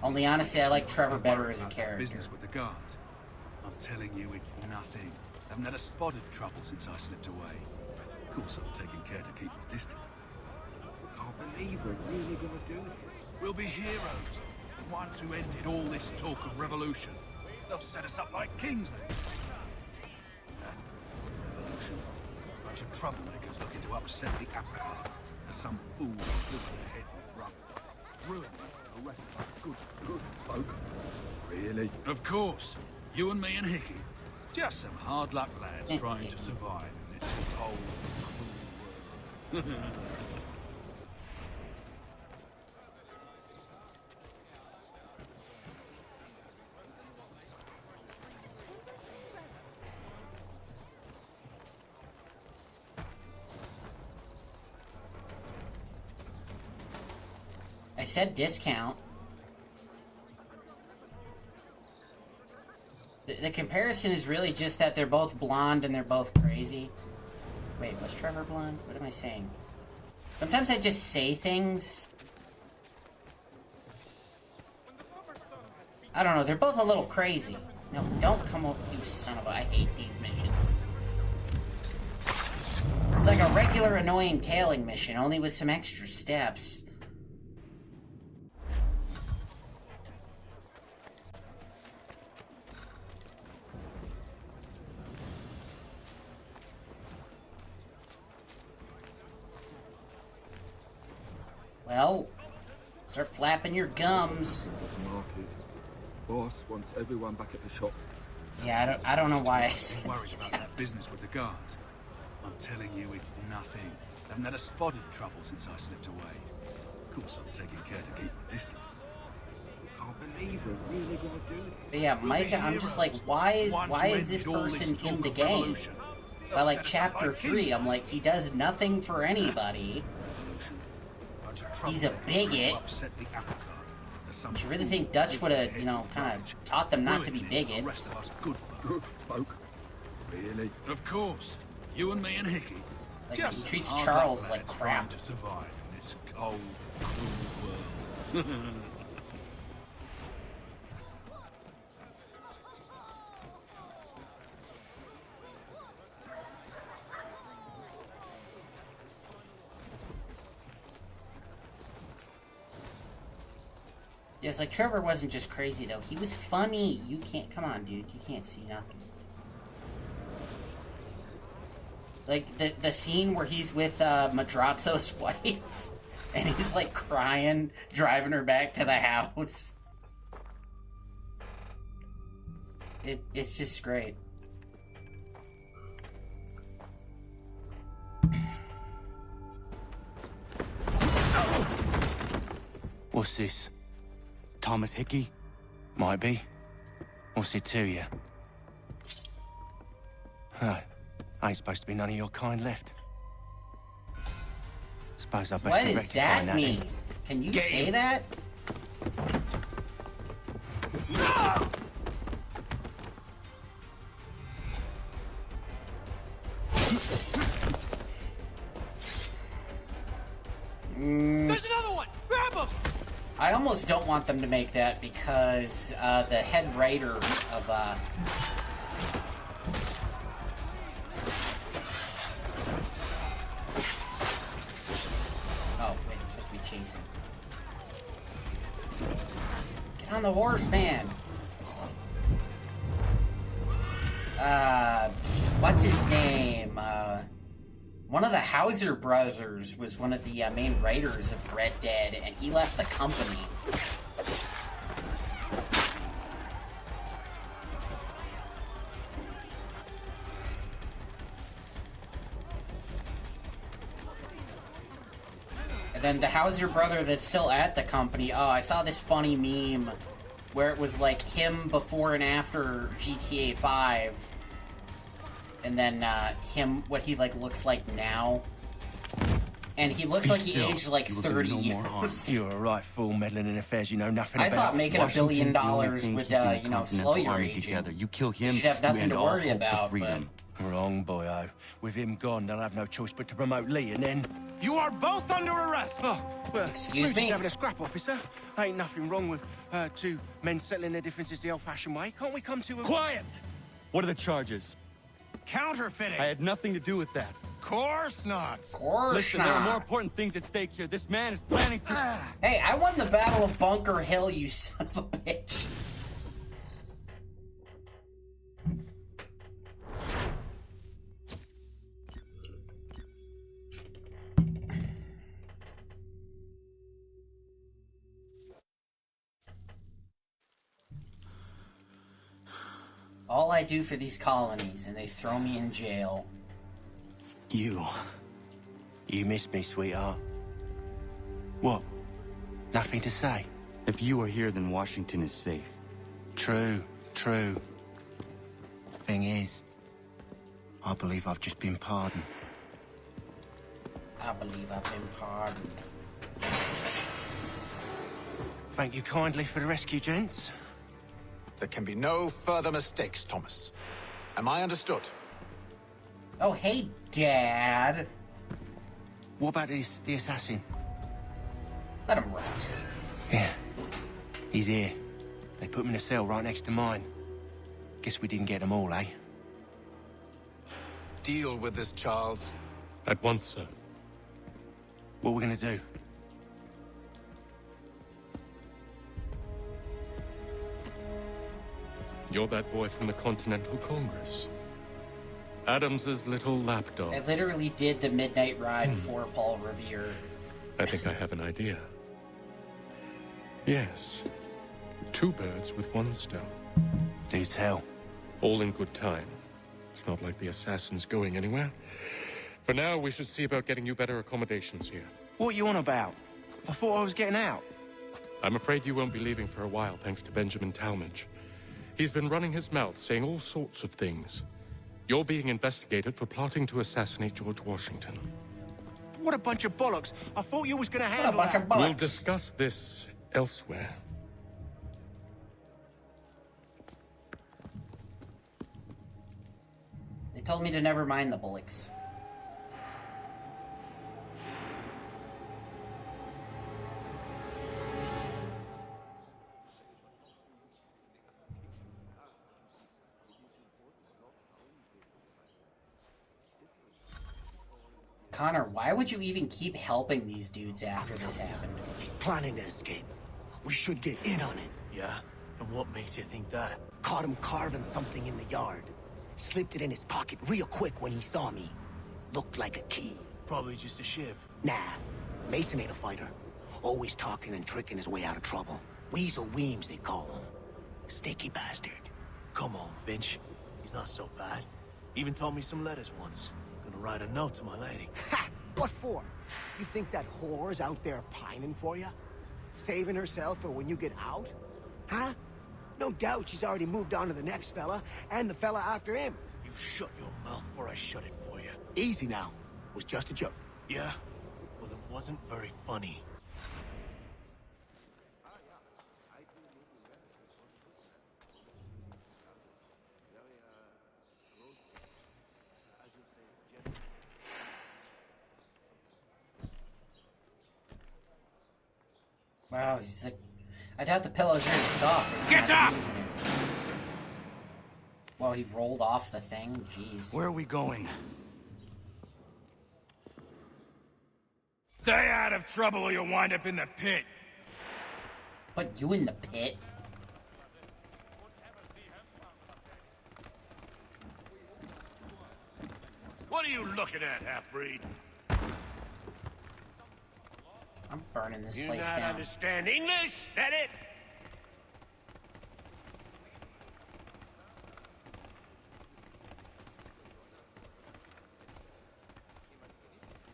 Only honestly, I like Trevor better as a character. Business with the guards. I'm telling you, it's nothing. I haven't had a spot of trouble since I slipped away. Of course, I'm taking care to keep my distance. I can't believe we're really gonna do this. We'll be heroes. The ones who ended all this talk of revolution. They'll set us up like kings then. Revolution. A bunch of troublemakers looking to upset the apple cart. And some fool who lives their head with rubble. Ruin the rest of us good folk. Really? Of course. You and me and Hickey. Just some hard luck lads trying to survive in this cold, cruel world. said discount. The comparison is really just that they're both blonde and they're both crazy. Wait, was Trevor blonde? What am I saying? Sometimes I just say things. I don't know, they're both a little crazy. No, don't come over, you son of a... I hate these missions. It's like a regular annoying tailing mission, only with some extra steps. Well, start flapping your gums. Market. Boss wants everyone back at the shop. Yeah, I don't know why I said Worried about that business with the guards. I'm telling you, it's nothing. I haven't had a spot of trouble since I slipped away. Of course, I'm taking care to keep my distance. I can't believe we're really gonna do this. But yeah, Micah, I'm just like, why is this person in the game? By like chapter 3, I'm like, he does nothing for anybody. He's a bigot. Do you really think Dutch would have, you know, kind of taught them not to be bigots? Good folk. Really? Of course. You and me and Hickey. Like, he treats Charles like crap. To survive in this cold, cruel world. Yeah, it's like Trevor wasn't just crazy though. He was funny. You can't, come on, dude. You can't see nothing. Like the scene where he's with Madrazzo's wife, and he's like crying, driving her back to the house. It's just great. What's this? Thomas Hickey? Might be. What's it to you? Oh, ain't supposed to be none of your kind left. Suppose I best What be does rectifying that mean? then. Can you Get say him. that? There's another one! Grab him! I almost don't want them to make that because the head writer of oh wait, I'm supposed to be chasing. Get on the horse, man. What's his name? One of the Hauser brothers was one of the main writers of Red Dead, and he left the company. And then the Hauser brother that's still at the company, oh, I saw this funny meme where it was like him before and after GTA 5. And then him, what he like looks like now, and he looks like he aged like 30 years. You're a right fool meddling in affairs you know nothing I about. thought making $1 billion Washington's the only thing would, keeping you know, the slow your Army aging. together. You kill him, You should have nothing you end to all worry hope for about. freedom. Wrong, boyo. With him gone, they'll have no choice but to promote Lee, and then... You are both under arrest! Oh, well, Excuse we're me? just having a scrap, officer. Ain't nothing wrong with two men settling their differences the old-fashioned way. Can't we come to a... Quiet! What are the charges? Counterfeiting! I had nothing to do with that. Course not! Course Listen, not. there are more important things at stake here. This man is planning to... Hey, I won the Battle of Bunker Hill, you son of a bitch. All I do for these colonies, and they throw me in jail. You missed me, sweetheart. What? Nothing to say? If you are here, then Washington is safe. True. Thing is, I believe I've just been pardoned. I believe I've been pardoned. Thank you kindly for the rescue, gents. There can be no further mistakes, Thomas. Am I understood? Oh, hey, Dad. What about the assassin? Let him rot. Yeah. He's here. They put him in a cell right next to mine. Guess we didn't get them all, eh? Deal with this, Charles. At once, sir. What we're gonna do? You're that boy from the Continental Congress. Adams's little lapdog. I literally did the midnight ride for Paul Revere. I think I have an idea. Yes. 2 birds with 1 stone. Do tell. All in good time. It's not like the assassin's going anywhere. For now, we should see about getting you better accommodations here. What are you on about? I thought I was getting out. I'm afraid you won't be leaving for a while, thanks to Benjamin Talmadge. He's been running his mouth, saying all sorts of things. You're being investigated for plotting to assassinate George Washington. What a bunch of bollocks. I thought you was gonna handle that. We'll discuss this elsewhere. They told me to never mind the bullocks. Connor, why would you even keep helping these dudes after this happened? He's planning to escape. We should get in on it. Yeah? And what makes you think that? Caught him carving something in the yard. Slipped it in his pocket real quick when he saw me. Looked like a key. Probably just a shiv. Nah. Mason ain't a fighter. Always talking and tricking his way out of trouble. Weasel Weems, they call him. Sticky bastard. Come on, Finch. He's not so bad. Even told me some letters once. Gonna write a note to my lady. Ha! What for? You think that whore's out there pining for you? Saving herself for when you get out? Huh? No doubt she's already moved on to the next fella, and the fella after him. You shut your mouth before I shut it for you. Easy now. Was just a joke. Yeah? Well, it wasn't very funny. Wow, he's like, I doubt the pillow's very soft. Get up! Well, he rolled off the thing. Jeez. Where are we going? Stay out of trouble or you'll wind up in the pit. Put you in the pit? What are you looking at, half-breed? I'm burning this You place not down. understand English? That it?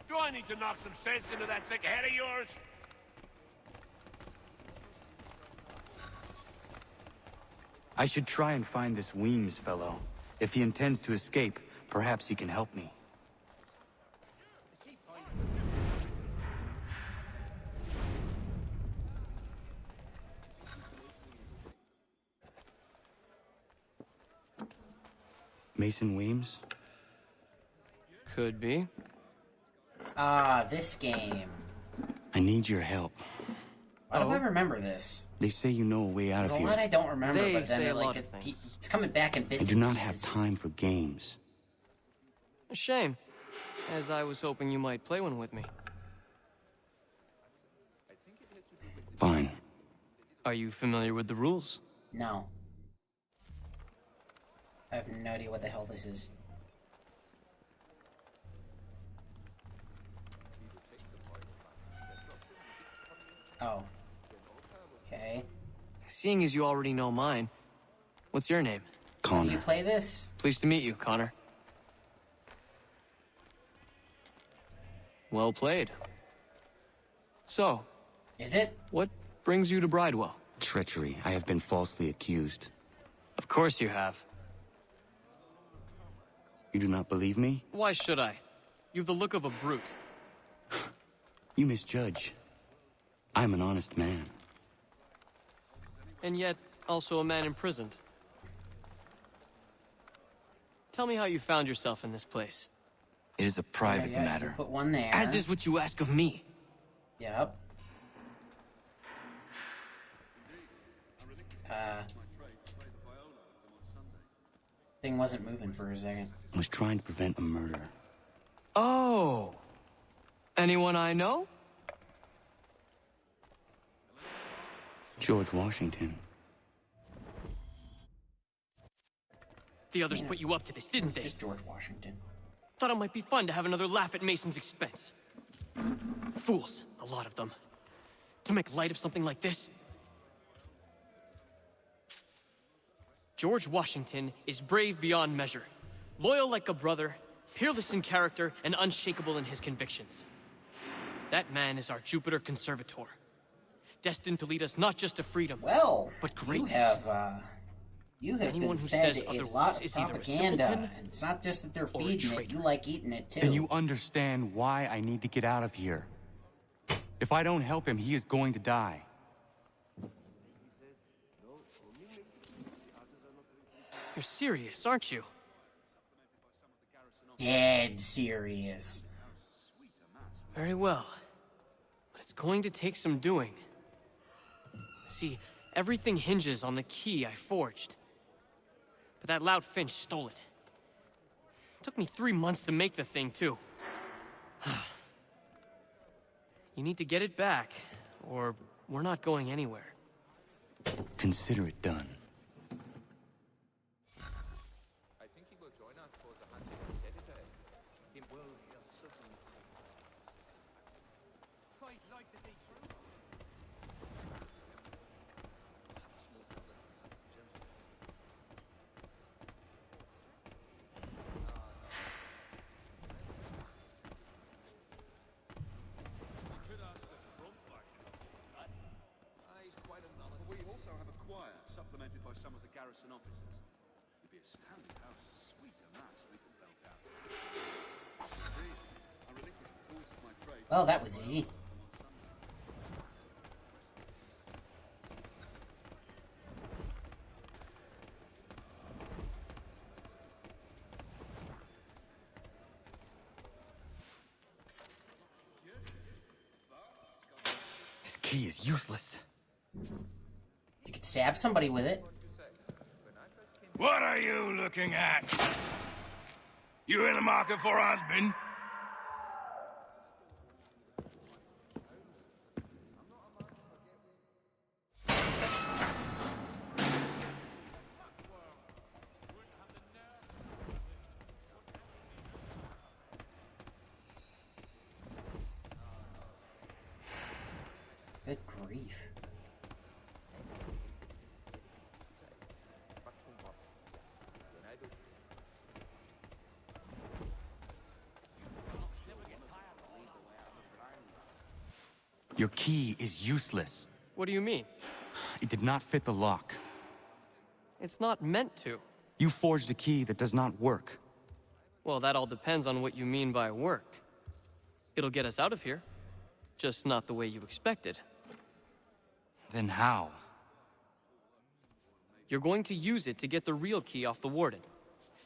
Do I need to knock some sense into that thick head of yours? I should try and find this Weems fellow. If he intends to escape, perhaps he can help me. Mason Weems? Could be. Ah, this game. I need your help. Why do I remember this? They say you know a way out There's of a here. lot I don't remember, They but then say a like lot of things. it's coming back in I bits do and not have pieces. time for games. A shame, as I was hoping you might play one with me. Fine. Are you familiar with the rules? No. I have no idea what the hell this is. Oh. Okay. Seeing as you already know mine, what's your name? Can you play this? Pleased to meet you, Connor. Well played. So. Is it? What brings you to Bridewell? Treachery. I have been falsely accused. Of course you have. You do not believe me? Why should I? You've the look of a brute. You misjudge. I'm an honest man. and yet also a man imprisoned. Tell me how you found yourself in this place. It is a private matter. You put one there. As is what you ask of me. Yep. Thing wasn't moving for a second. I was trying to prevent a murder. Oh. Anyone I know? George Washington. The others put you up to this, didn't they? Just George Washington. Thought it might be fun to have another laugh at Mason's expense. Fools, a lot of them. To make light of something like this. George Washington is brave beyond measure, loyal like a brother, peerless in character, and unshakable in his convictions. That man is our Jupiter Conservator, destined to lead us not just to freedom, but greatness. You have Anyone been who fed says a otherwise lot of is either a propaganda, simpleton and it's not just that they're or a feeding it, traitor. you like eating it too. Then you understand why I need to get out of here. If I don't help him, he is going to die. You're serious, aren't you? Dead serious. Very well. But it's going to take some doing. See, everything hinges on the key I forged. But that loud Finch stole it. Took me 3 months to make the thing, too. You need to get it back, or we're not going anywhere. Consider it done. I think he will join us for the hunting of Saturday. Him well, yes, certainly. Quite like to see through. We also have a choir, supplemented by some of the garrison officers. You'd be astounded how sweet a mass we can belt out. Indeed, I relinquished the tools of my trade. Well, that was easy. This key is useless. You could stab somebody with it. What are you looking at? You in the market for a husband? Good grief. Your key is useless. What do you mean? It did not fit the lock. It's not meant to. You forged a key that does not work. Well, that all depends on what you mean by work. It'll get us out of here. Just not the way you expected. Then how? You're going to use it to get the real key off the warden.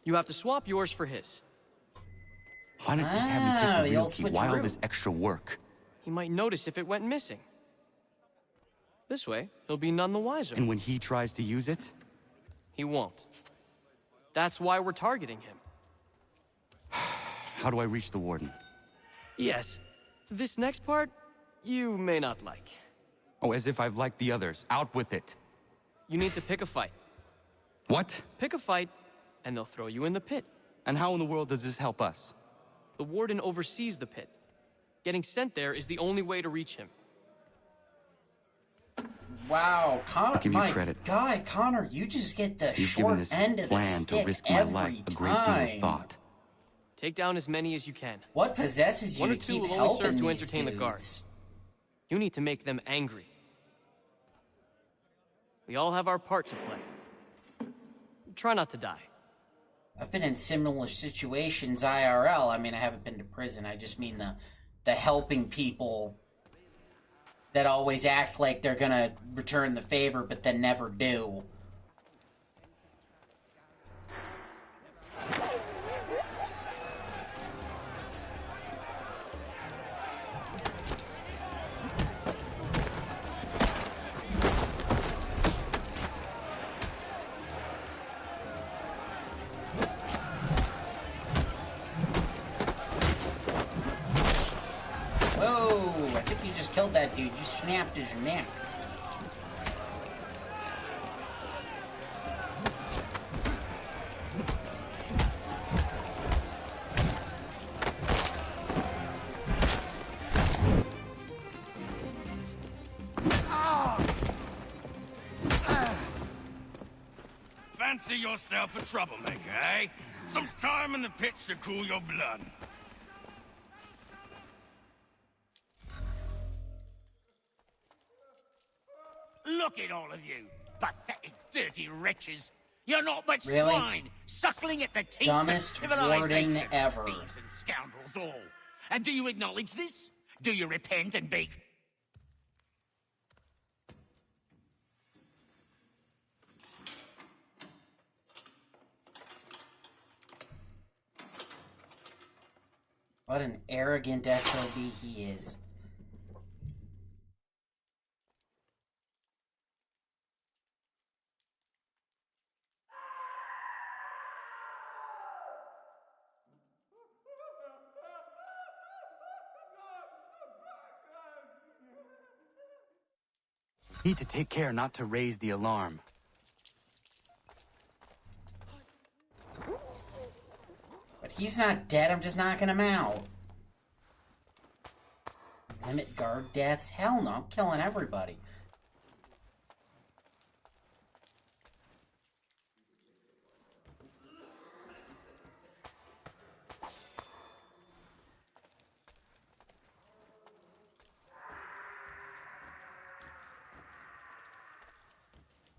You have to swap yours for his. Why not just have me take the real old key? Why all switcheroo. this extra work? He might notice if it went missing. This way, he'll be none the wiser. And when he tries to use it? He won't. That's why we're targeting him. How do I reach the warden? Yes. This next part, you may not like. Oh, as if I've liked the others. Out with it. You need to pick a fight. What? Pick a fight, and they'll throw you in the pit. And how in the world does this help us? The warden oversees the pit. Getting sent there is the only way to reach him. Wow, Connor, give you my credit. guy, Connor, you just get the You've given short this end of the plan to stick risk my every life a great deal time. of thought. Take down as many as you can. What possesses you One or to two keep will only helping serve to these entertain the dudes? guards. You need to make them angry. We all have our part to play. Try not to die. I've been in similar situations IRL. I mean, I haven't been to prison. I just mean the helping people that always act like they're gonna return the favor, but then never do. Whoa, I think you just killed that dude. You snapped his neck. Fancy yourself a troublemaker, eh? Some time in the pits to cool your blood. Look at all of you, pathetic, dirty wretches. You're not but Really? swine, suckling at the teats Dumbest of civilization. warden ever. Thieves and scoundrels all. And do you acknowledge this? Do you repent and be... What an arrogant SOB he is. Need to take care not to raise the alarm. But he's not dead, I'm just knocking him out. Limit guard deaths? Hell no, I'm killing everybody.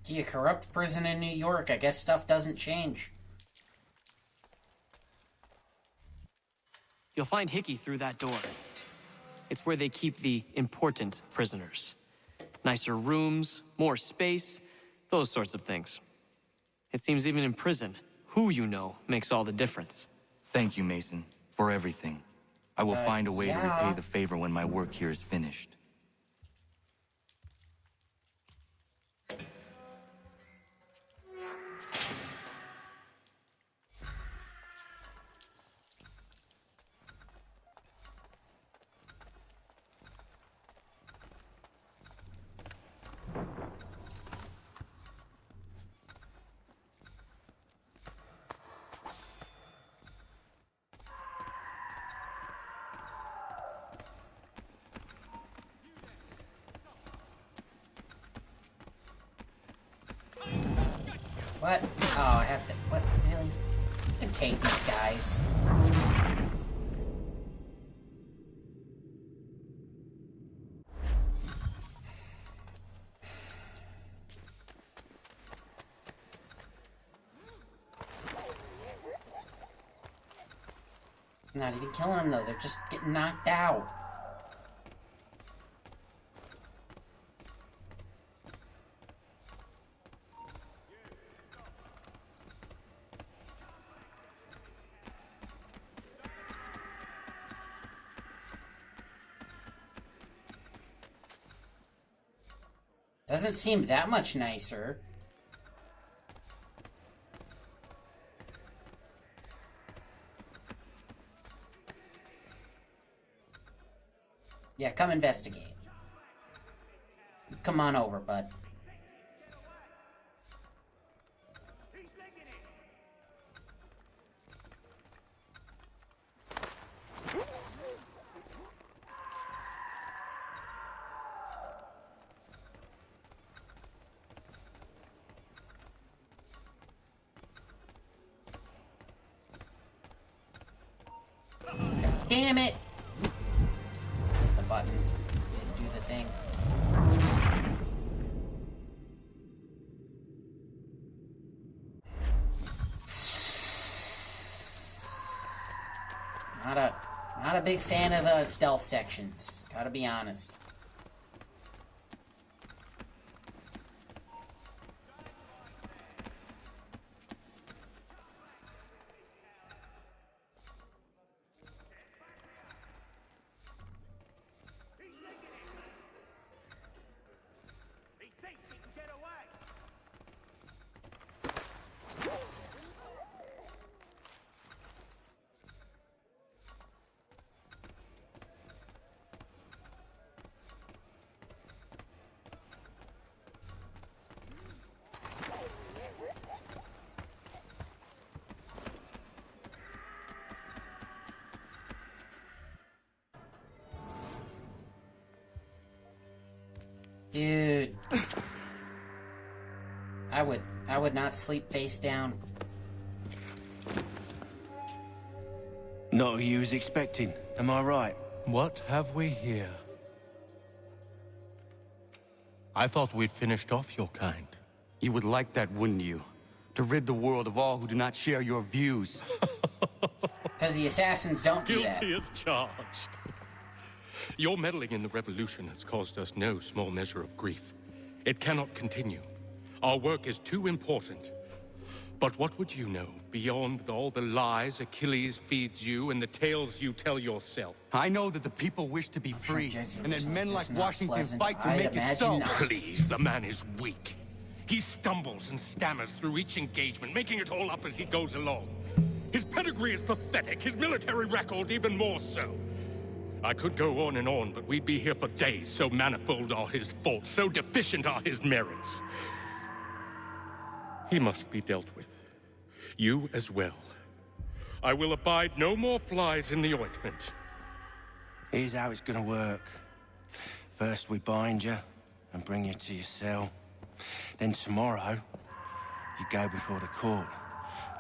Gee, a corrupt prison in New York. I guess stuff doesn't change. You'll find Hickey through that door. It's where they keep the important prisoners. Nicer rooms, more space, those sorts of things. It seems even in prison, who you know makes all the difference. Thank you, Mason, for everything. I will find a way to yeah. repay the favor when my work here is finished. What? Oh, I have to... What? Really? I can take these guys. Not even killing them, though. They're just getting knocked out. Doesn't seem that much nicer. Yeah, come investigate. Come on over, bud. Damn it! Hit the button. Didn't do the thing. Not a big fan of stealth sections. Gotta be honest. Dude. I would not sleep face down. Not who you was expecting, am I right? What have we here? I thought we'd finished off your kind. You would like that, wouldn't you? To rid the world of all who do not share your views. Because the assassins don't do that. Guilty as charged. Your meddling in the revolution has caused us no small measure of grief. It cannot continue. Our work is too important. But what would you know beyond all the lies Achilles feeds you and the tales you tell yourself? I know that the people wish to be free, and that men like Washington pleasant. fight to I'd make it so. imagine not. Please, the man is weak. He stumbles and stammers through each engagement, making it all up as he goes along. His pedigree is pathetic, his military record even more so. I could go on and on, but we'd be here for days, so manifold are his faults, so deficient are his merits. He must be dealt with. You as well. I will abide no more flies in the ointment. Here's how it's gonna work. First we bind you and bring you to your cell. Then tomorrow, you go before the court,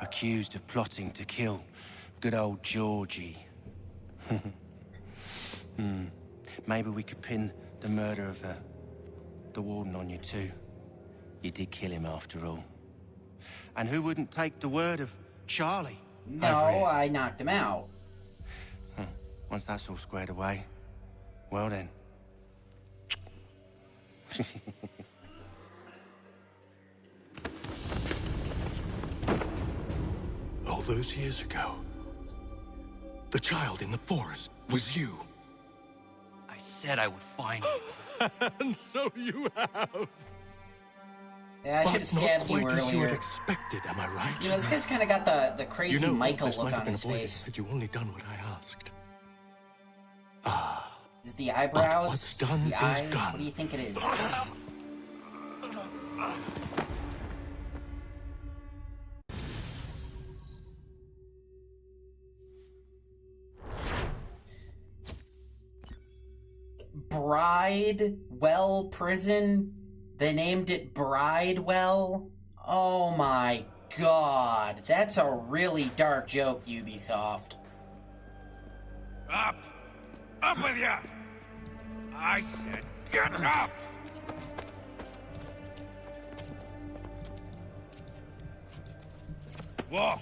accused of plotting to kill good old Georgie. Maybe we could pin the murder of the warden on you too. You did kill him after all. And who wouldn't take the word of Charlie? No, I knocked him out. Once that's all squared away, well then. All those years ago, the child in the forest was you. I said I would find you. And so you have. Yeah, I should have stabbed you Not quite as you had earlier. expected, am I right? You know, this guy's kind of got the crazy You know, Michael this might look have on been his avoided face. Had you only done what I asked. Is it the eyebrows? what's done the is eyes? done. What do you think it is? Bridewell Prison? They named it Bridewell? Oh my god. That's a really dark joke, Ubisoft. Up! Up with you! I said get up! Walk!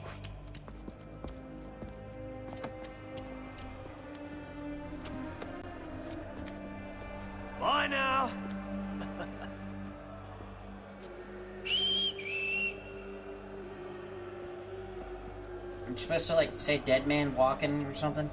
Bye now. I'm supposed to, like, say dead man walking or something?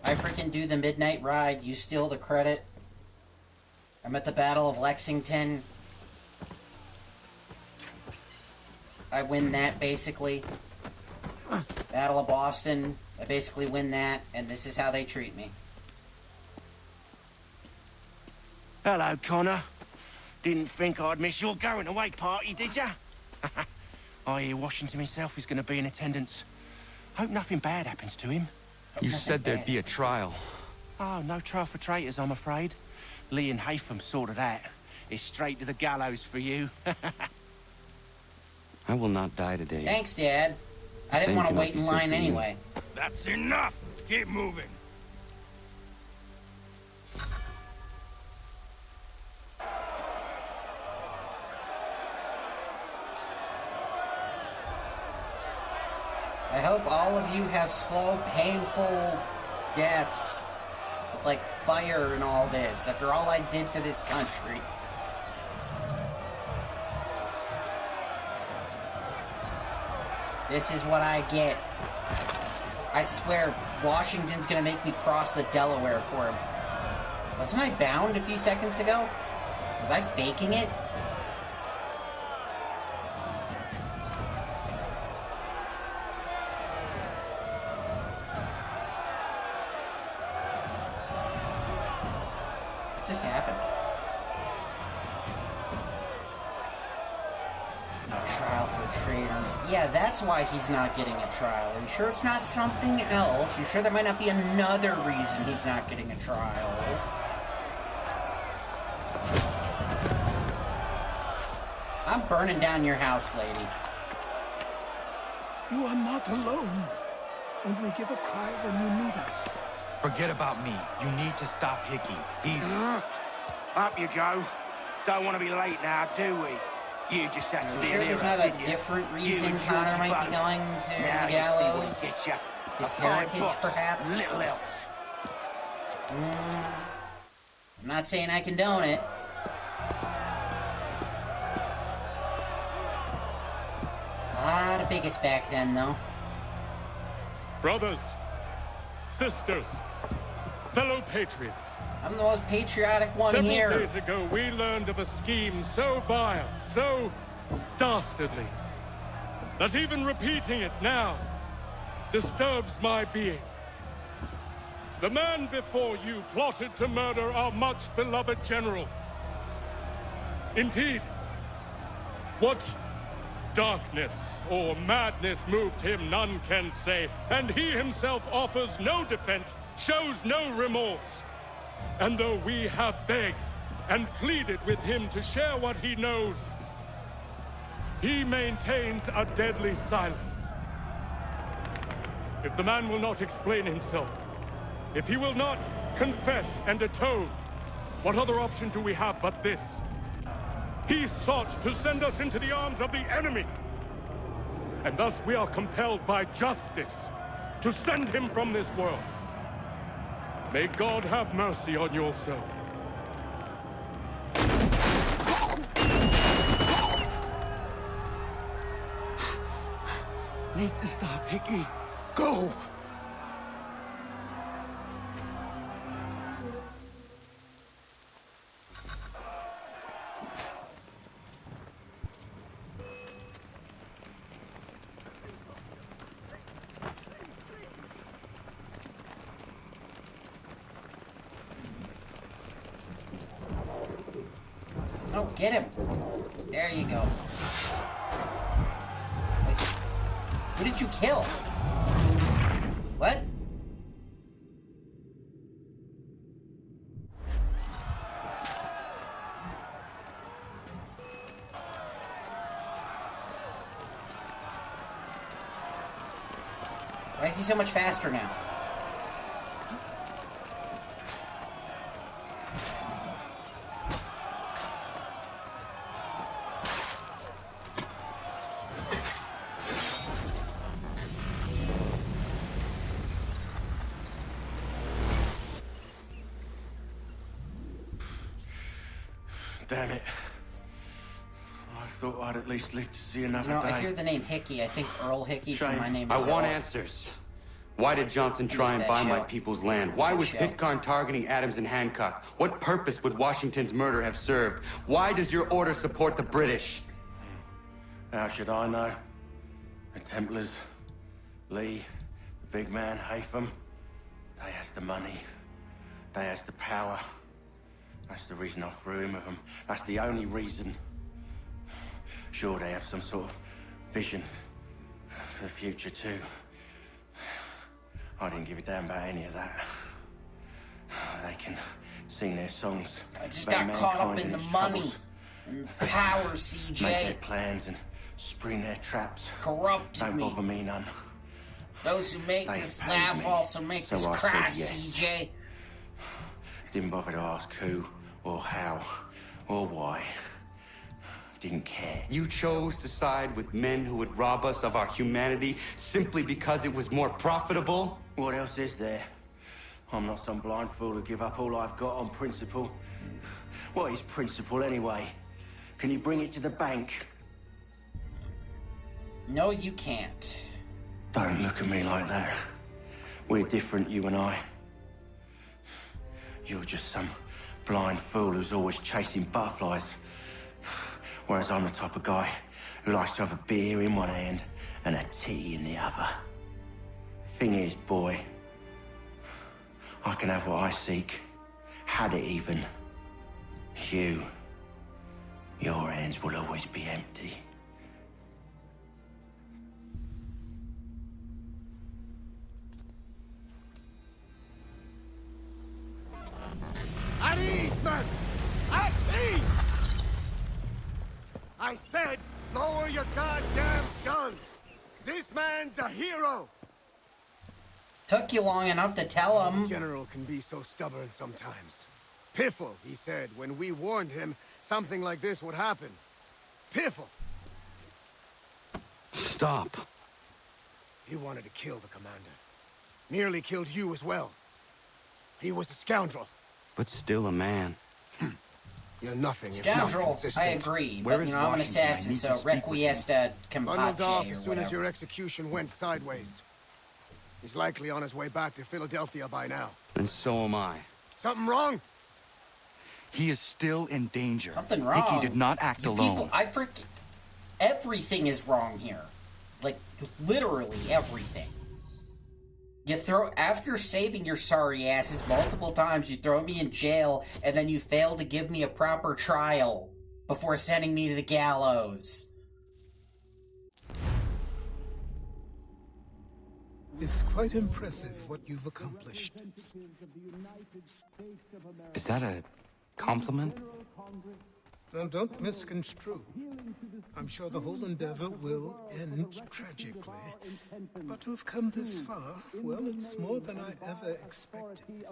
I freaking do the midnight ride, you steal the credit. I'm at the Battle of Lexington. I win that, basically. Battle of Boston, I basically win that, and this is how they treat me. Hello, Connor. Didn't think I'd miss your going away party, did ya? I hear Washington himself is going to be in attendance. Hope nothing bad happens to him. You said there'd be a trial. Oh, no trial for traitors, I'm afraid. Lee and Haytham sorted that. It's straight to the gallows for you. I will not die today. Thanks, Dad. I didn't Same want to cannot wait be in said line for you. anyway. That's enough! Keep moving! I hope all of you have slow, painful deaths with, like, fire and all this, after all I did for this country. This is what I get. I swear, Washington's gonna make me cross the Delaware for him. Wasn't I bound a few seconds ago? Was I faking it? What just happened? No trial for traitors. Yeah, that's why he's not getting a trial. Are you sure it's not something else? You sure there might not be another reason he's not getting a trial? I'm burning down your house, lady. You are not alone. Only give a cry when you need us. Forget about me. You need to stop Hickey. He's... Up you go. Don't want to be late now, do we? You just had to be sure there's not a different reason Connor might be going to the gallows? His heritage, perhaps? Little else. I'm not saying I condone it. A lot of bigots back then, though. Brothers, sisters, fellow patriots. I'm the most patriotic one Several here. days ago, we learned of a scheme so vile, so dastardly, that even repeating it now disturbs my being. The man before you plotted to murder our much-beloved general. Indeed, what darkness or madness moved him, none can say, and he himself offers no defense, shows no remorse. And though we have begged and pleaded with him to share what he knows, he maintains a deadly silence. If the man will not explain himself, if he will not confess and atone, what other option do we have but this? He sought to send us into the arms of the enemy. And thus we are compelled by justice to send him from this world. May God have mercy on your soul. Need to stop, Hickey. Go! Oh, get him. There you go. Wait, who did you kill? What? Why is he so much faster now? Damn it. I thought I'd at least live to see another You know, day. I hear the name Hickey. I think Earl Hickey from My Name Is I Earl. want answers. Why did Johnson try and buy my people's land? Why was Pitcairn targeting Adams and Hancock? What purpose would Washington's murder have served? Why does your order support the British? How should I know? The Templars, Lee, the big man, Haytham, they has the money. They has the power. That's the reason I threw him with them. That's the only reason. Sure, they have some sort of vision for the future, too. I didn't give a damn about any of that. They can sing their songs. I just about got caught up mankind in the and its money troubles. and the power, CJ. Make their plans and spring their traps. Corrupted Don't me. bother me none. Those who make They us paid laugh me, also make so us I cry, said yes. CJ. Didn't bother to ask who, or how, or why. Didn't care. You chose to side with men who would rob us of our humanity simply because it was more profitable? What else is there? I'm not some blind fool who give up all I've got on principle. What is principle anyway? Can you bring it to the bank? No, you can't. Don't look at me like that. We're different, you and I. You're just some blind fool who's always chasing butterflies. Whereas I'm the type of guy who likes to have a beer in one hand and a tea in the other. Thing is, boy, I can have what I seek. Had it even. Your hands will always be empty. At ease, man! At ease! I said, lower your goddamn guns! This man's a hero! Took you long enough to tell him. The general can be so stubborn sometimes. Piffle, he said, when we warned him something like this would happen. Piffle! Stop. He wanted to kill the commander. Nearly killed you as well. He was a scoundrel. But still a man. You're nothing if Scoundrel, not consistent. I agree, Where but is you know, I'm an Washington? I assassin, need so to speak with requiescat Bundled compace off or as soon as your whatever. execution went sideways. He's likely on his way back to Philadelphia by now. And so am I. Something wrong? He is still in danger. Something wrong. Nicky did not act You alone. People, I freaking... Everything is wrong here. Like, literally everything. You throw... After saving your sorry asses multiple times, you throw me in jail, and then you fail to give me a proper trial before sending me to the gallows. It's quite impressive what you've accomplished. Is that a compliment? Now, don't misconstrue. I'm sure the whole endeavor will end tragically. But to have come this far, well, it's more than I ever expected.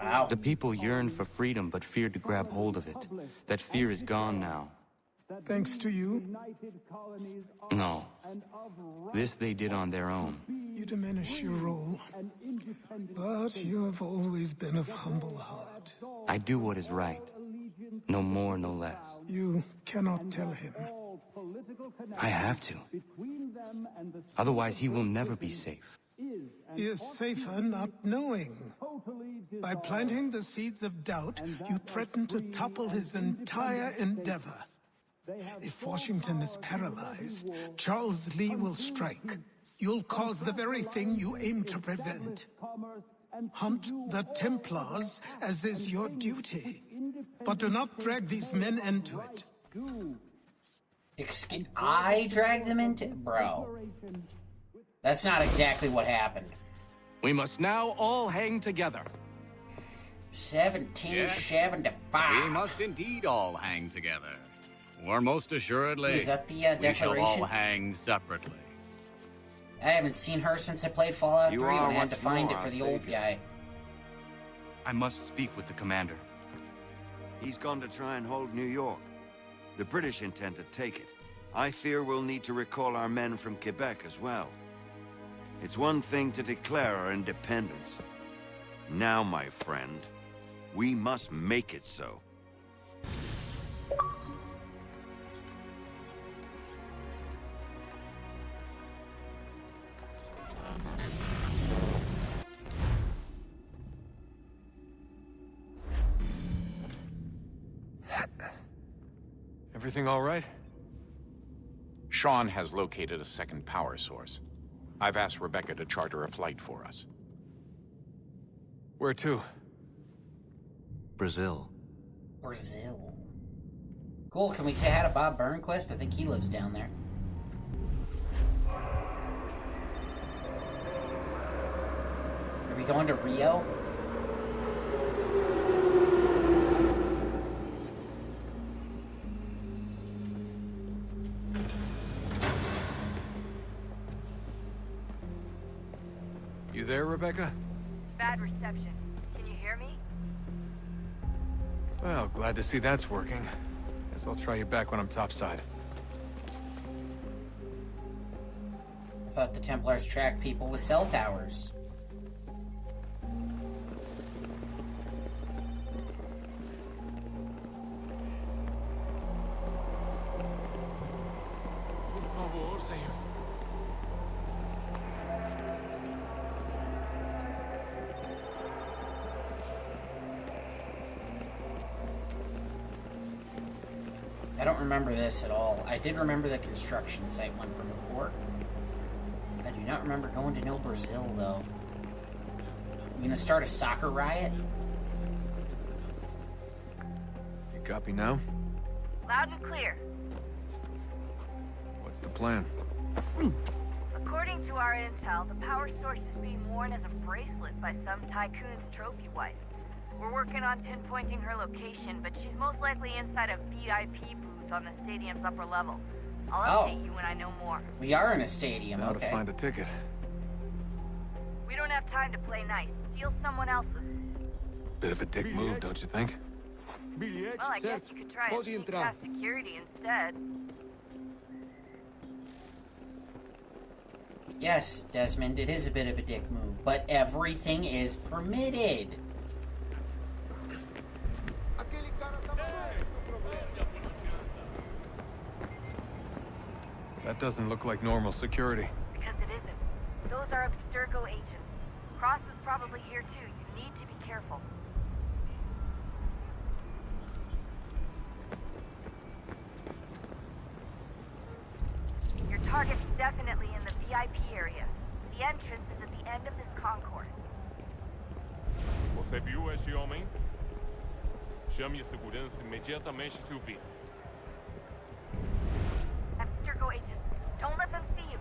Wow. The people yearned for freedom but feared to grab hold of it. That fear is gone now. Thanks to you? No. This they did on their own. You diminish your role. But you have always been of humble heart. I do what is right. No more, no less. You cannot tell him. I have to. Otherwise, he will never be safe. He is safer not knowing. By planting the seeds of doubt, you threaten to topple his entire endeavor. If Washington is paralyzed, Charles Lee will strike. You'll cause the very thing you aim to prevent. Hunt the Templars, as is your duty. But do not drag these men into it. I dragged them into... Bro. That's not exactly what happened. We must now all hang together. 17-7 to 5. We must indeed all hang together. Or most assuredly, Is that the we shall declaration? all hang separately. I haven't seen her since I played Fallout 3 and I had to find it for the old guy. I must speak with the commander. He's gone to try and hold New York. The British intend to take it. I fear we'll need to recall our men from Quebec as well. It's one thing to declare our independence. Now, my friend, we must make it so. Everything all right? Sean has located a second power source. I've asked Rebecca to charter a flight for us. Where to? Brazil. Brazil. Cool, can we say hi to Bob Burnquist? I think he lives down there. Are we going to Rio? You there, Rebecca? Bad reception. Can you hear me? Well, glad to see that's working. Guess I'll try you back when I'm topside. I thought the Templars track people with cell towers. I don't remember this at all. I did remember the construction site one from before. I do not remember going to know Brazil, though. You gonna start a soccer riot? You copy now? Loud and clear. What's the plan? According to our intel, the power source is being worn as a bracelet by some tycoon's trophy wife. We're working on pinpointing her location, but she's most likely inside a VIP booth on the stadium's upper level. I'll update you when I know more. We are in a stadium, Now okay. to find a ticket. We don't have time to play nice. Steal someone else's. Bit of a dick move, don't you think? Well, I guess you could try and sneak past security instead. Yes, Desmond, it is a bit of a dick move, but everything is permitted. That doesn't look like normal security. Because it isn't. Those are Abstergo agents. Cross is probably here too. You need to be careful. Your target's definitely in the VIP area. The entrance is at the end of this concourse. Você viu esse homem? Chame a segurança imediatamente se o vir. Abstergo agents, don't let them see you.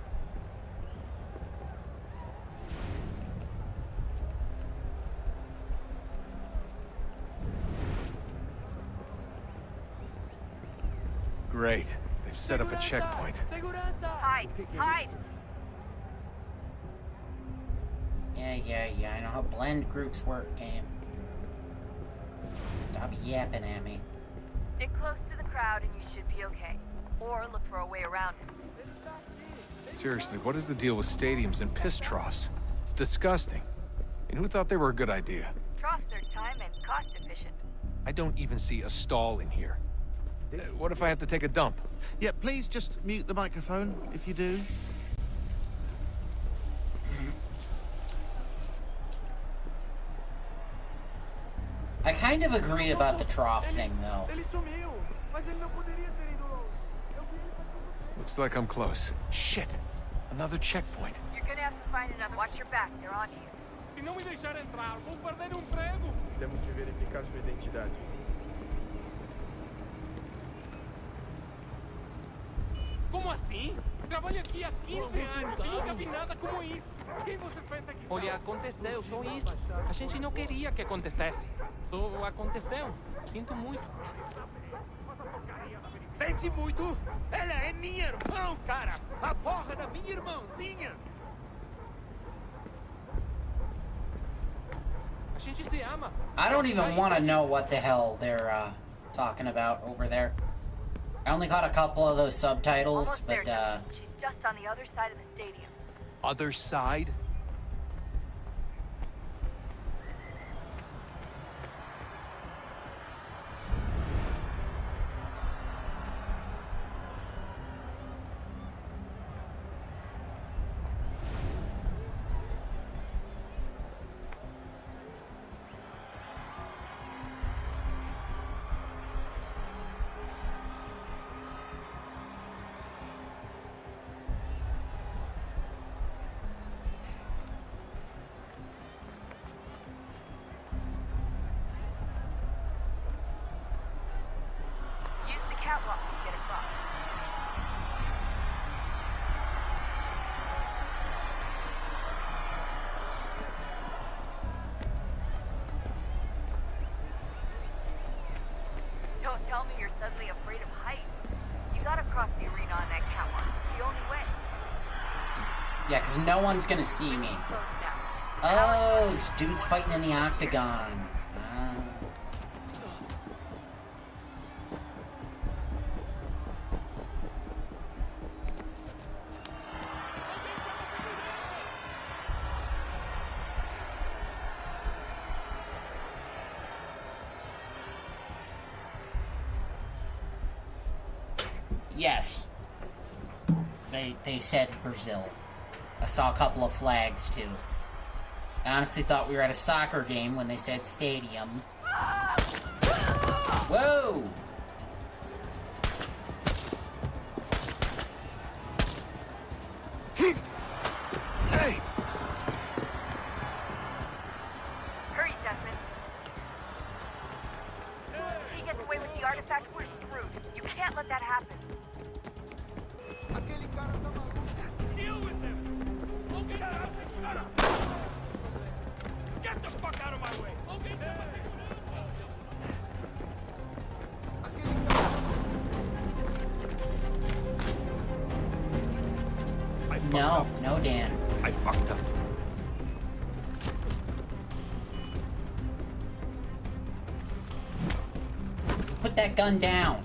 Great. They've set up a checkpoint. Hide! Hide! Yeah, I know how blend groups work, game. Stop yapping at me. Stick close to the crowd and you should be okay. Or look for a way around it. Seriously, what is the deal with stadiums and piss troughs? It's disgusting. And who thought they were a good idea? Troughs are time and cost efficient. I don't even see a stall in here. What if I have to take a dump? Yeah, please just mute the microphone if you do. I kind of agree about the trough thing, though. Looks like I'm close. Shit! Another checkpoint. You're gonna have to find another. Watch your back, they're on you. Se não me deixar entrar, vou perder emprego. Temos de verificar sua identidade. Como assim? Trabalho aqui há 15 anos e nunca vi nada como isso. Quem você pensa que... Olha, aconteceu, só isso. A gente não queria que acontecesse. Só aconteceu. Sinto muito. Sente muito? Ela é minha irmã, cara! A porra da minha irmãzinha! A gente se ama. I don't even want to know what the hell they're talking about over there. I only got a couple of those subtitles, Almost but there, she's just on the other side of the stadium. Other side? Use the catwalk to get across. Don't tell me you're suddenly afraid of heights. You gotta cross the arena on that catwalk. It's the only way. yeah, because no one's gonna see me. Oh, this dude's fighting in the octagon. Yes. They said Brazil. I saw a couple of flags too. I honestly thought we were at a soccer game when they said stadium. Whoa! artifact, we're screwed. You can't let that happen. Deal with him! Okay, get the fuck out of my way! Okay, No, no, Dan. I fucked up. Put that gun down.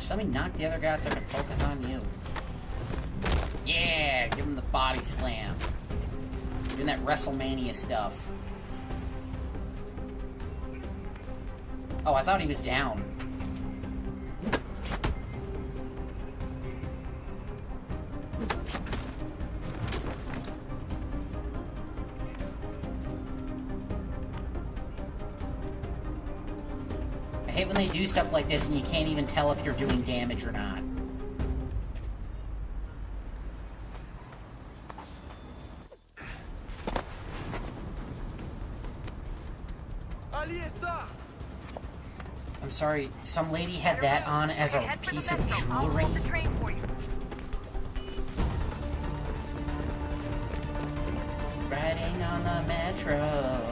Let me knock the other guy out so I can focus on you. Yeah, give him the body slam. Doing that WrestleMania stuff. Oh, I thought he was down. I hate when they do stuff like this and you can't even tell if you're doing damage or not. I'm sorry, some lady had that on as a piece of jewelry. Riding on the metro.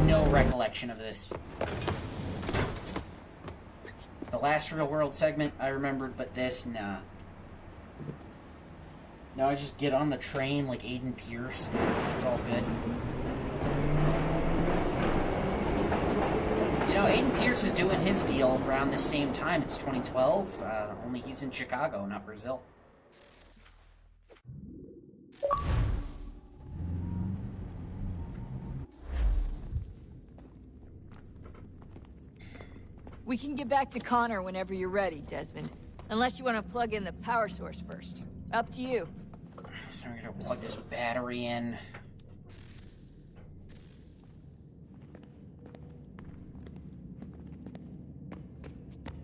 No recollection of this. The last real world segment I remembered, but this, nah. Now I just get on the train like Aiden Pierce. It's all good. You know, Aiden Pierce is doing his deal around the same time. It's 2012, only he's in Chicago, not Brazil. We can get back to Connor whenever you're ready, Desmond. Unless you want to plug in the power source first. Up to you. So I'm gonna plug this battery in.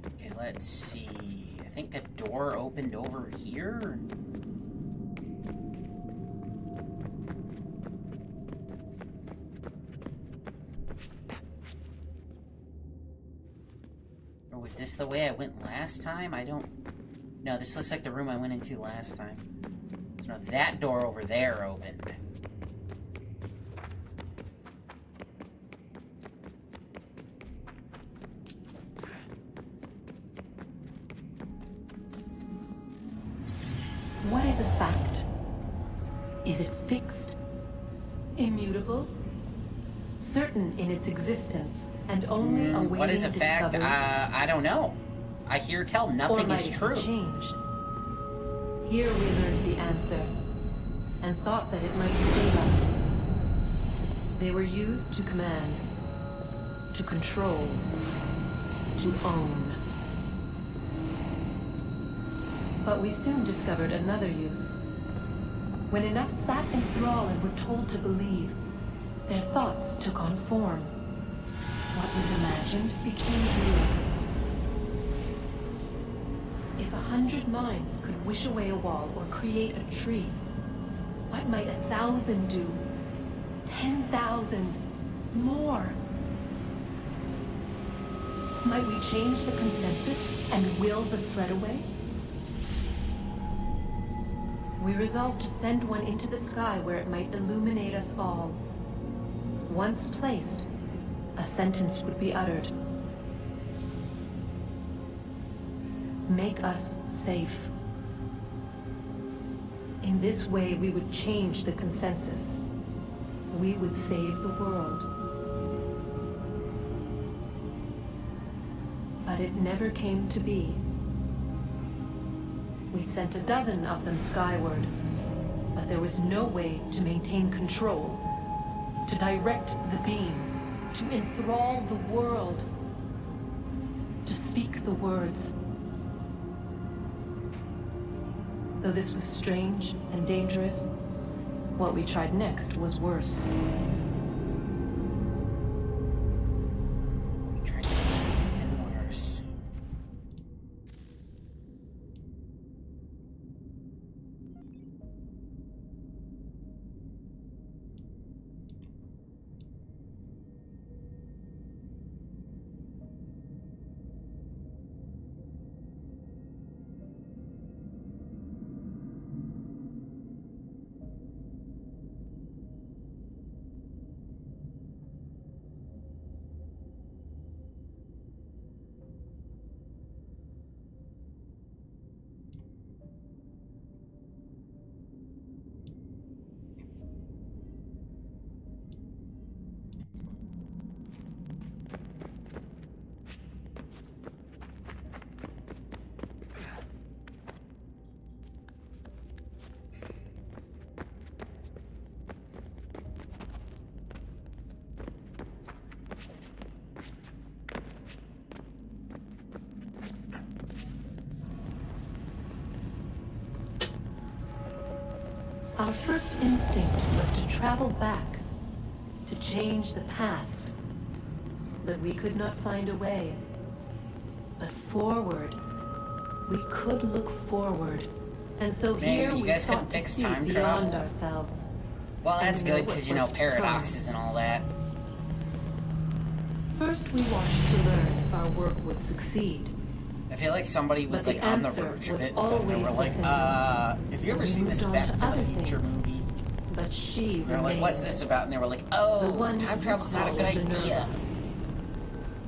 Okay, let's see. I think a door opened over here. Was this the way I went last time? I don't... No, this looks like the room I went into last time. So no, that door over there opened. What is a fact? Is it fixed? Immutable? Certain in its existence? And only awaiting what is a fact? discovery? I don't know. I hear tell nothing is true. Changed. Here we learned the answer, and thought that it might save us. They were used to command, to control, to own. But we soon discovered another use. When enough sat in thrall and were told to believe, their thoughts took on form. What was imagined became real. If 100 minds could wish away a wall or create a tree, what might 1,000 do? 10,000? More? Might we change the consensus and will the threat away? We resolved to send one into the sky where it might illuminate us all. Once placed, a sentence would be uttered. Make us safe. In this way, we would change the consensus. We would save the world. But it never came to be. We sent a dozen of them skyward, but there was no way to maintain control, to direct the beam, to enthrall the world, to speak the words. Though this was strange and dangerous, what we tried next was worse. Our first instinct was to travel back, to change the past. But we could not find a way. But forward, we could look forward. And so here we sought to see beyond ourselves. Well, that's good, because, you know, paradoxes and all that. First, we watched to learn if our work would succeed. I feel like somebody was like on the verge of it, and they were like, have you ever seen this Back to the Future movie? But she They're like, what's this about? And they were like, oh, time travel's not a good idea.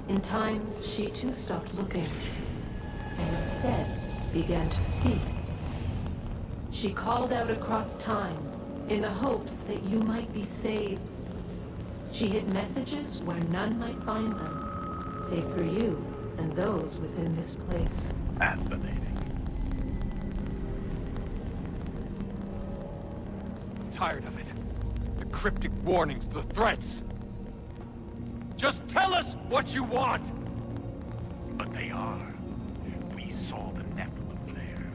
In time, she too stopped looking, and instead began to speak. She called out across time, in the hopes that you might be saved. She hid messages where none might find them, save for you and those within this place. Fascinating. Tired of it. The cryptic warnings, the threats. Just tell us what you want! But they are. We saw the Nephilim there.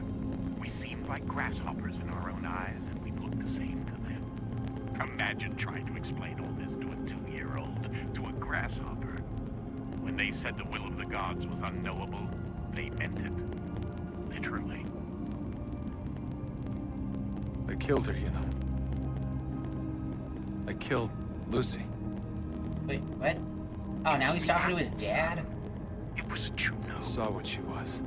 We seemed like grasshoppers in our own eyes, and we looked the same to them. Imagine trying to explain all this to a 2-year-old, to a grasshopper. When they said the will of the gods was unknowable, they meant it. Literally. I killed her, you know. I killed Lucy. Wait, what? Oh, now he's talking to his dad? It was Juno. I saw what she was.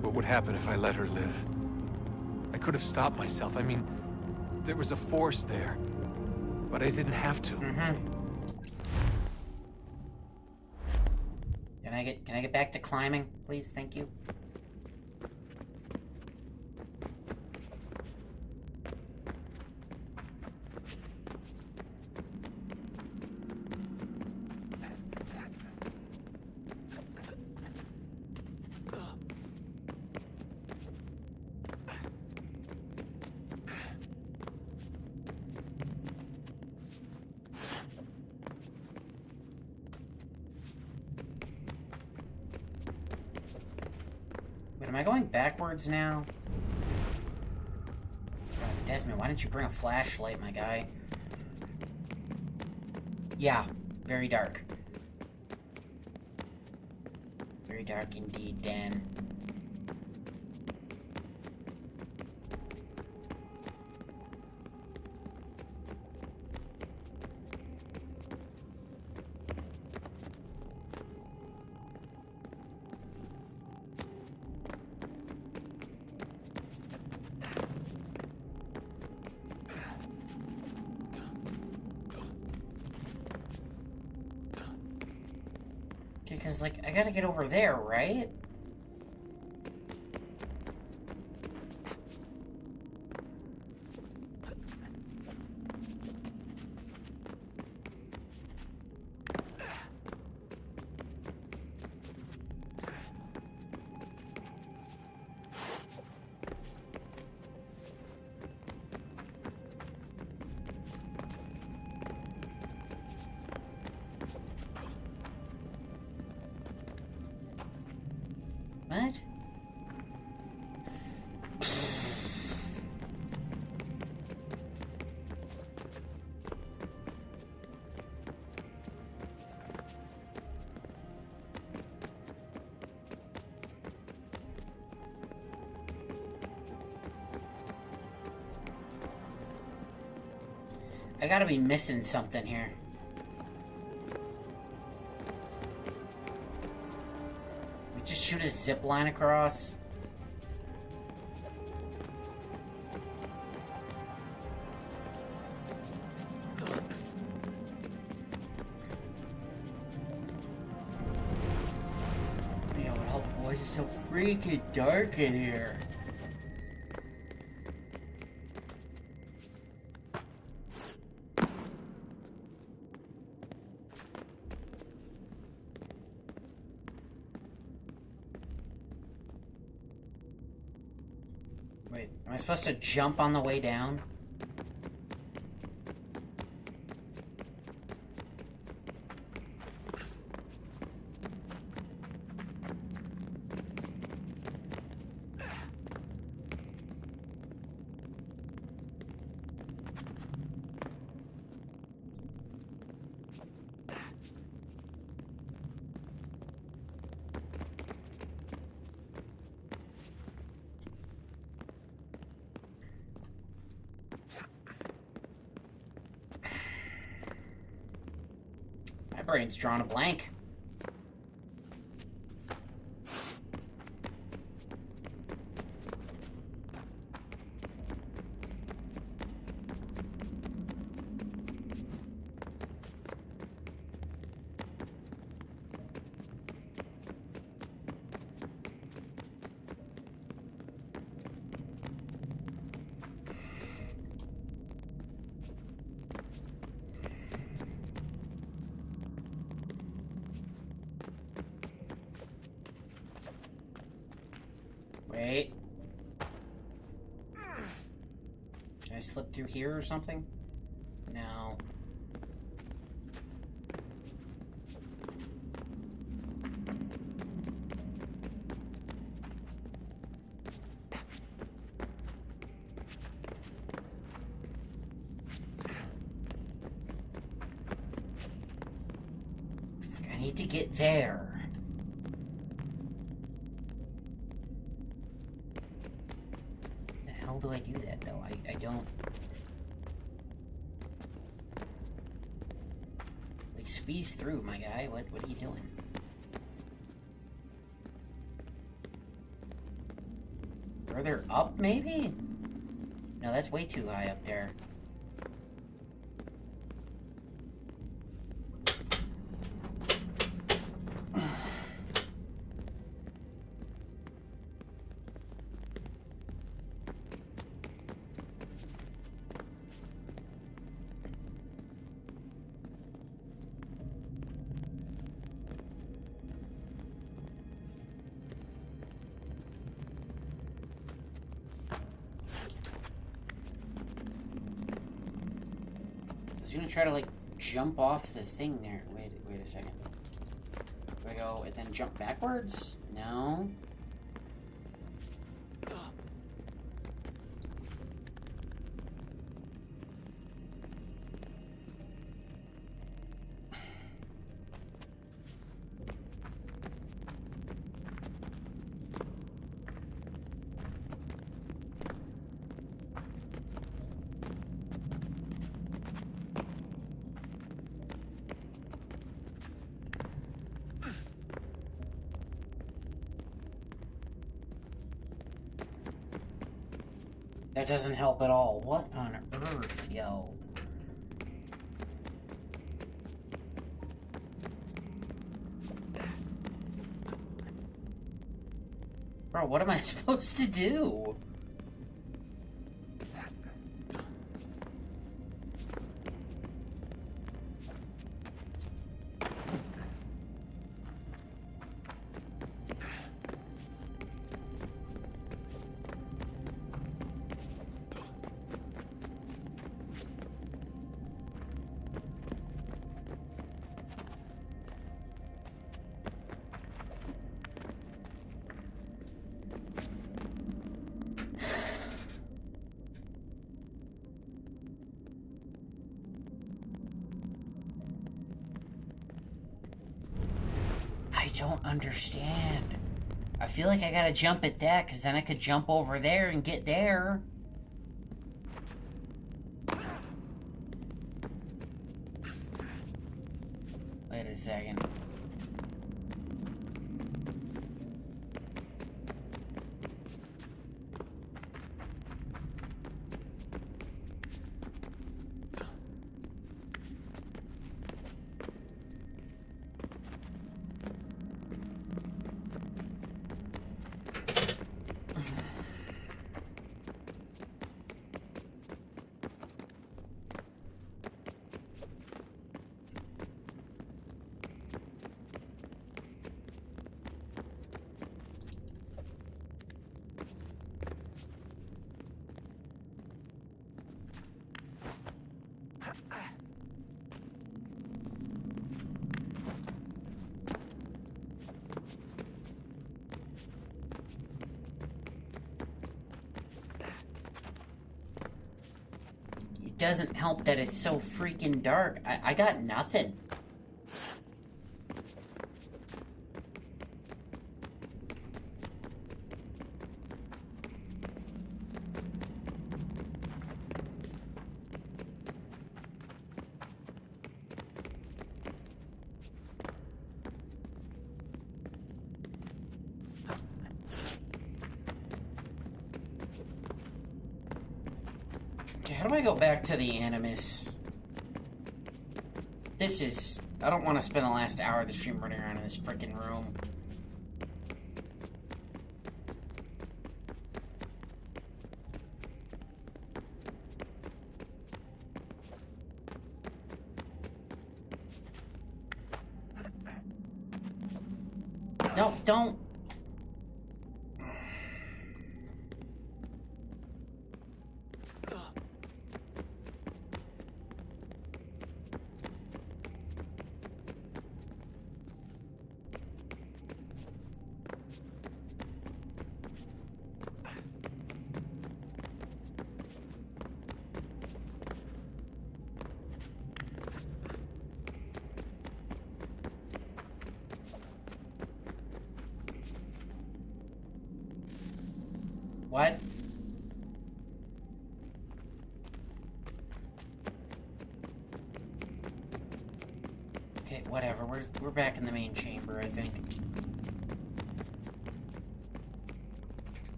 What would happen if I let her live? I could have stopped myself. I mean, there was a force there. But I didn't have to. Can I get back to climbing, please? Thank you. Am I going backwards now? God, Desmond, why didn't you bring a flashlight, my guy? Yeah, very dark. Very dark indeed, Dan. Because, like, I gotta get over there, right? What? I gotta be missing something here. We just shoot a zip line across. You know what help? Why is it so freaking dark in here? Wait, am I supposed to jump on the way down? My brain's drawn a blank. Wait. Can I slip through here or something? No. I need to get there. How do I do that, though? I don't... Like, squeeze through, my guy. What are you doing? Further up, maybe? No, that's way too high up there. You gonna try to like jump off the thing there? Wait a second. Do I go and then jump backwards? No. That doesn't help at all. What on earth, yo? Bro, what am I supposed to do? I don't understand. I feel like I gotta jump at that, because then I could jump over there and get there. Wait a second. Doesn't help that it's so freaking dark. I got nothing. How do I go back to the Animus? This is... I don't want to spend the last hour of the stream running around in this freaking room. No, don't... What? Okay, whatever. We're back in the main chamber, I think.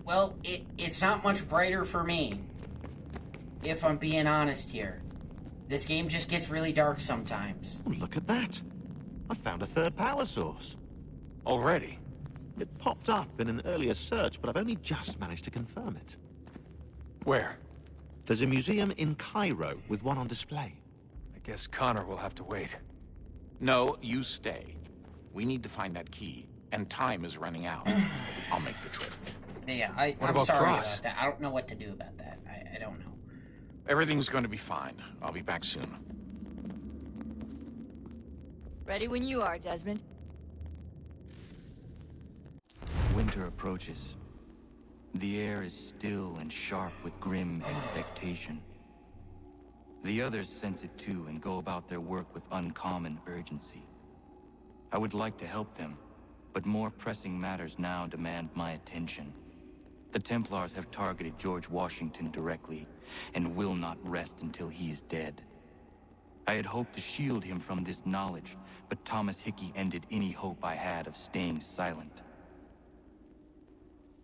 Well, it's not much brighter for me, if I'm being honest here. This game just gets really dark sometimes. Oh, look at that. I found a third power source. Already? It popped up in an earlier search, but I've only just managed to confirm it. Where? There's a museum in Cairo with one on display. I guess Connor will have to wait. No, you stay. We need to find that key, and time is running out. I'll make the trip. Yeah, I'm sorry about that. I don't know what to do about that. I don't know. Everything's going to be fine. I'll be back soon. Ready when you are, Desmond. Winter approaches. The air is still and sharp with grim expectation. The others sense it too and go about their work with uncommon urgency. I would like to help them, but more pressing matters now demand my attention. The Templars have targeted George Washington directly, and will not rest until he is dead. I had hoped to shield him from this knowledge, but Thomas Hickey ended any hope I had of staying silent.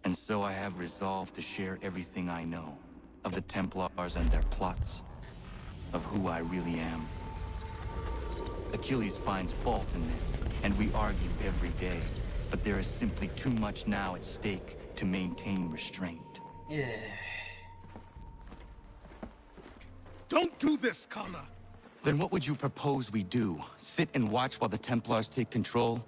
And so I have resolved to share everything I know, of the Templars and their plots, of who I really am. Achilles finds fault in this, and we argue every day, but there is simply too much now at stake to maintain restraint. Don't do this, Connor! Then what would you propose we do? Sit and watch while the Templars take control?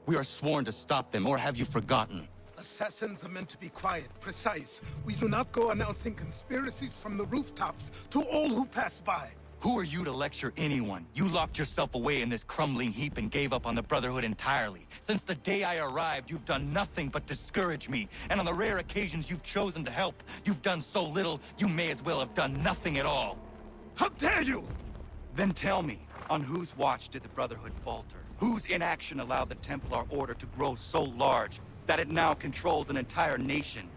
We are sworn to stop them, or have you forgotten? Assassins are meant to be quiet, precise. We do not go announcing conspiracies from the rooftops to all who pass by. Who are you to lecture anyone? You locked yourself away in this crumbling heap and gave up on the Brotherhood entirely. Since the day I arrived, you've done nothing but discourage me. And on the rare occasions you've chosen to help, you've done so little, you may as well have done nothing at all. How dare you! Then tell me, on whose watch did the Brotherhood falter? Whose inaction allowed the Templar Order to grow so large that it now controls an entire nation?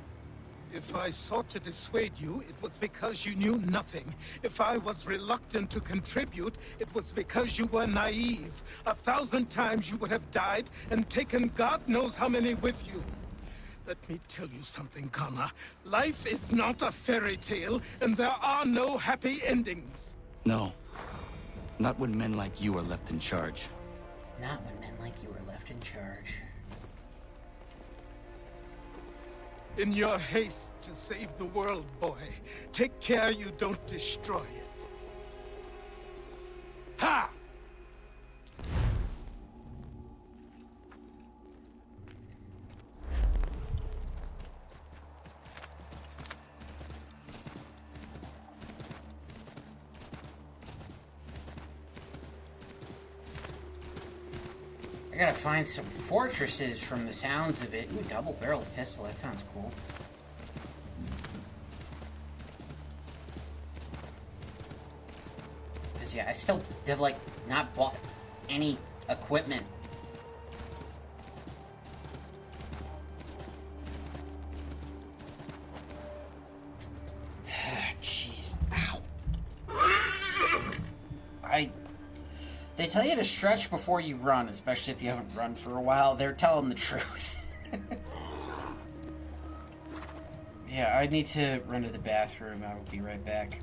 If I sought to dissuade you, it was because you knew nothing. If I was reluctant to contribute, it was because you were naive. 1,000 times you would have died and taken God knows how many with you. Let me tell you something, Connor. Life is not a fairy tale, and there are no happy endings. No. Not when men like you are left in charge. Not when men like you are left in charge. In your haste to save the world, boy, take care you don't destroy it. Ha! I gotta find some fortresses from the sounds of it. Ooh, double-barreled pistol, that sounds cool. Because, yeah, I still have, like, not bought any equipment. Jeez. Ow. They tell you to stretch before you run, especially if you haven't run for a while. They're telling the truth. Yeah, I need to run to the bathroom. I will be right back.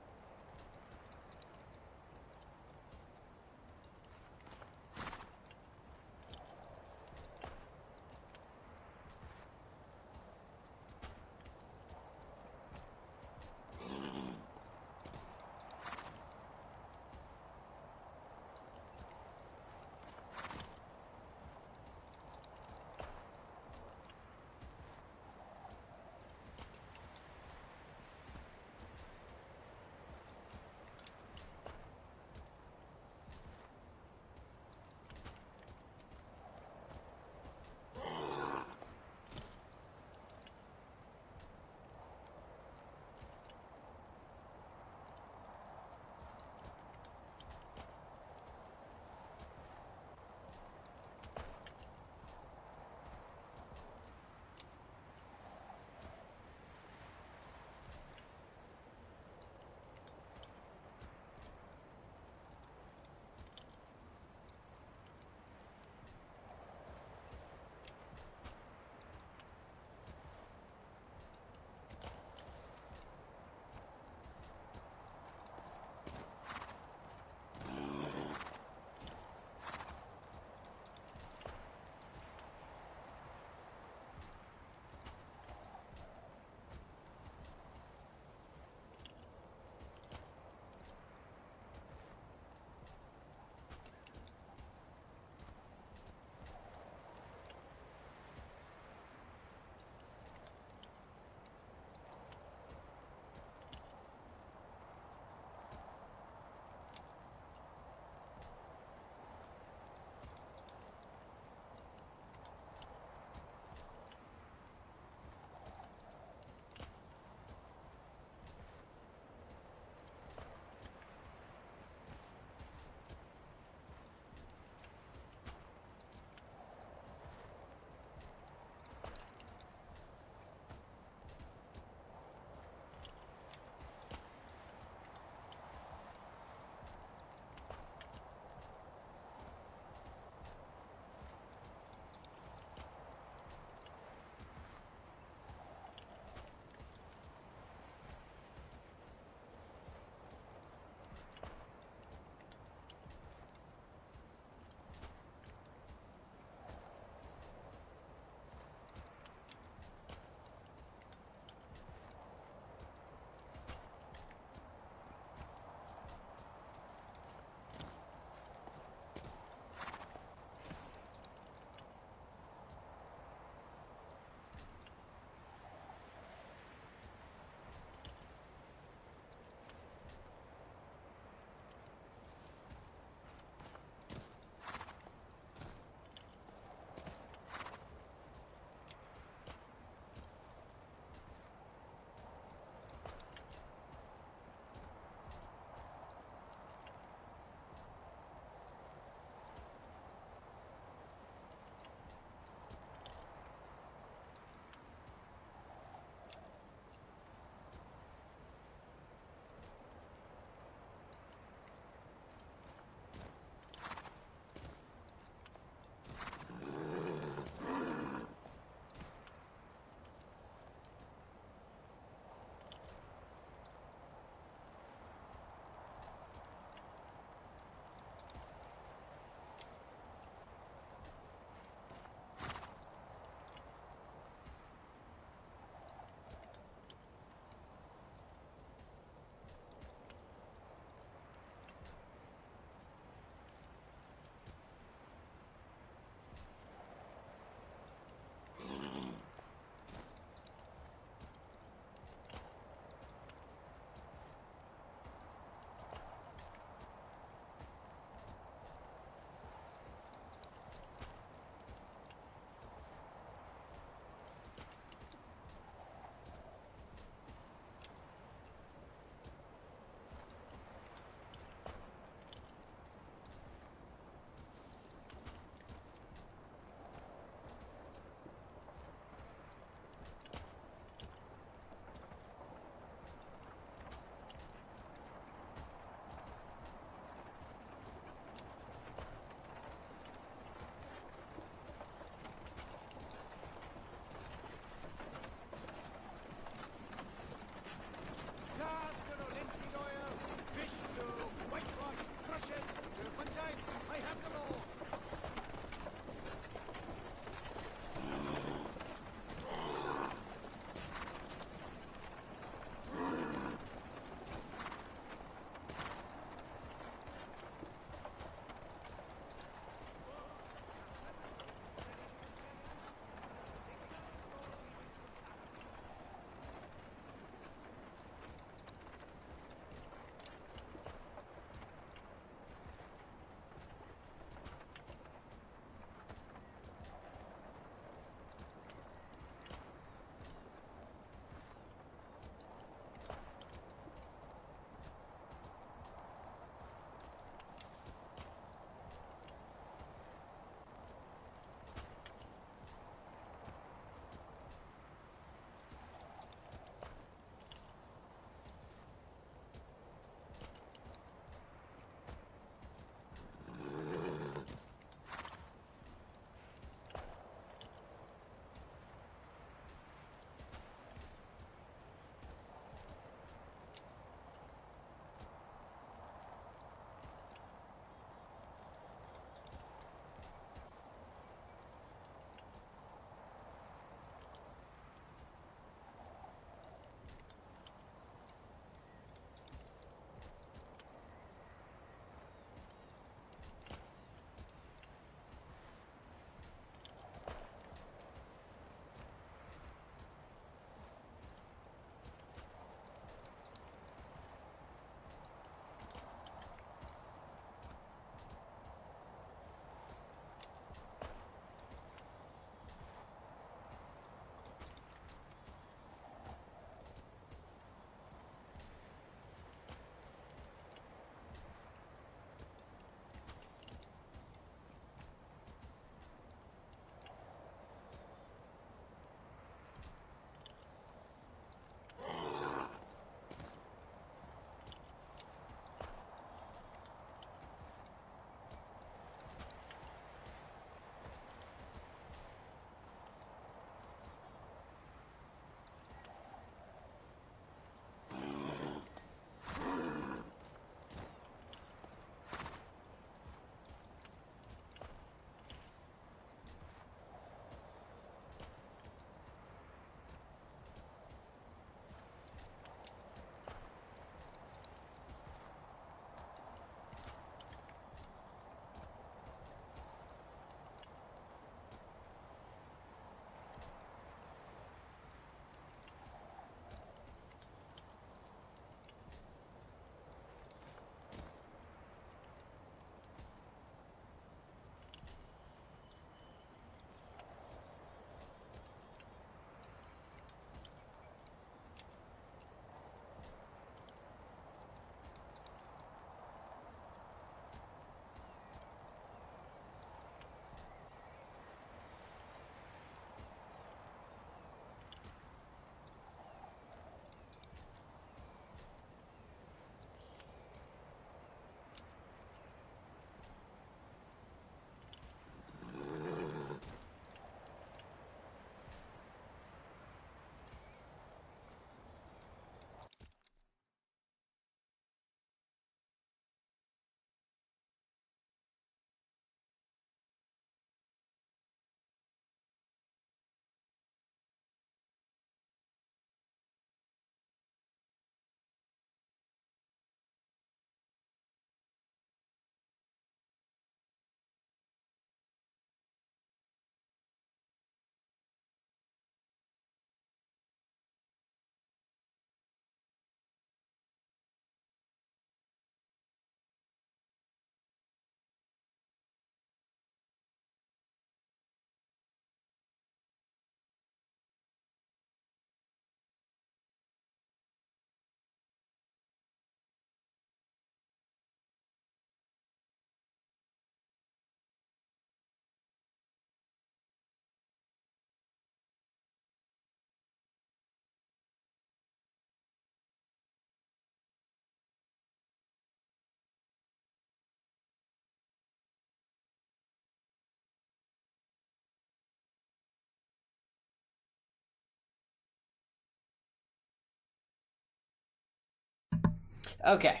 Okay.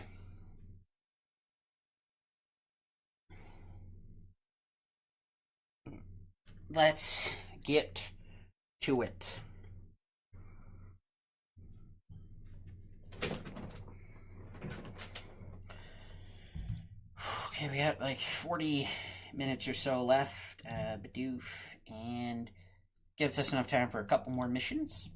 Let's get to it. Okay, we got like 40 minutes or so left. Bidoof, and gives us enough time for a couple more missions.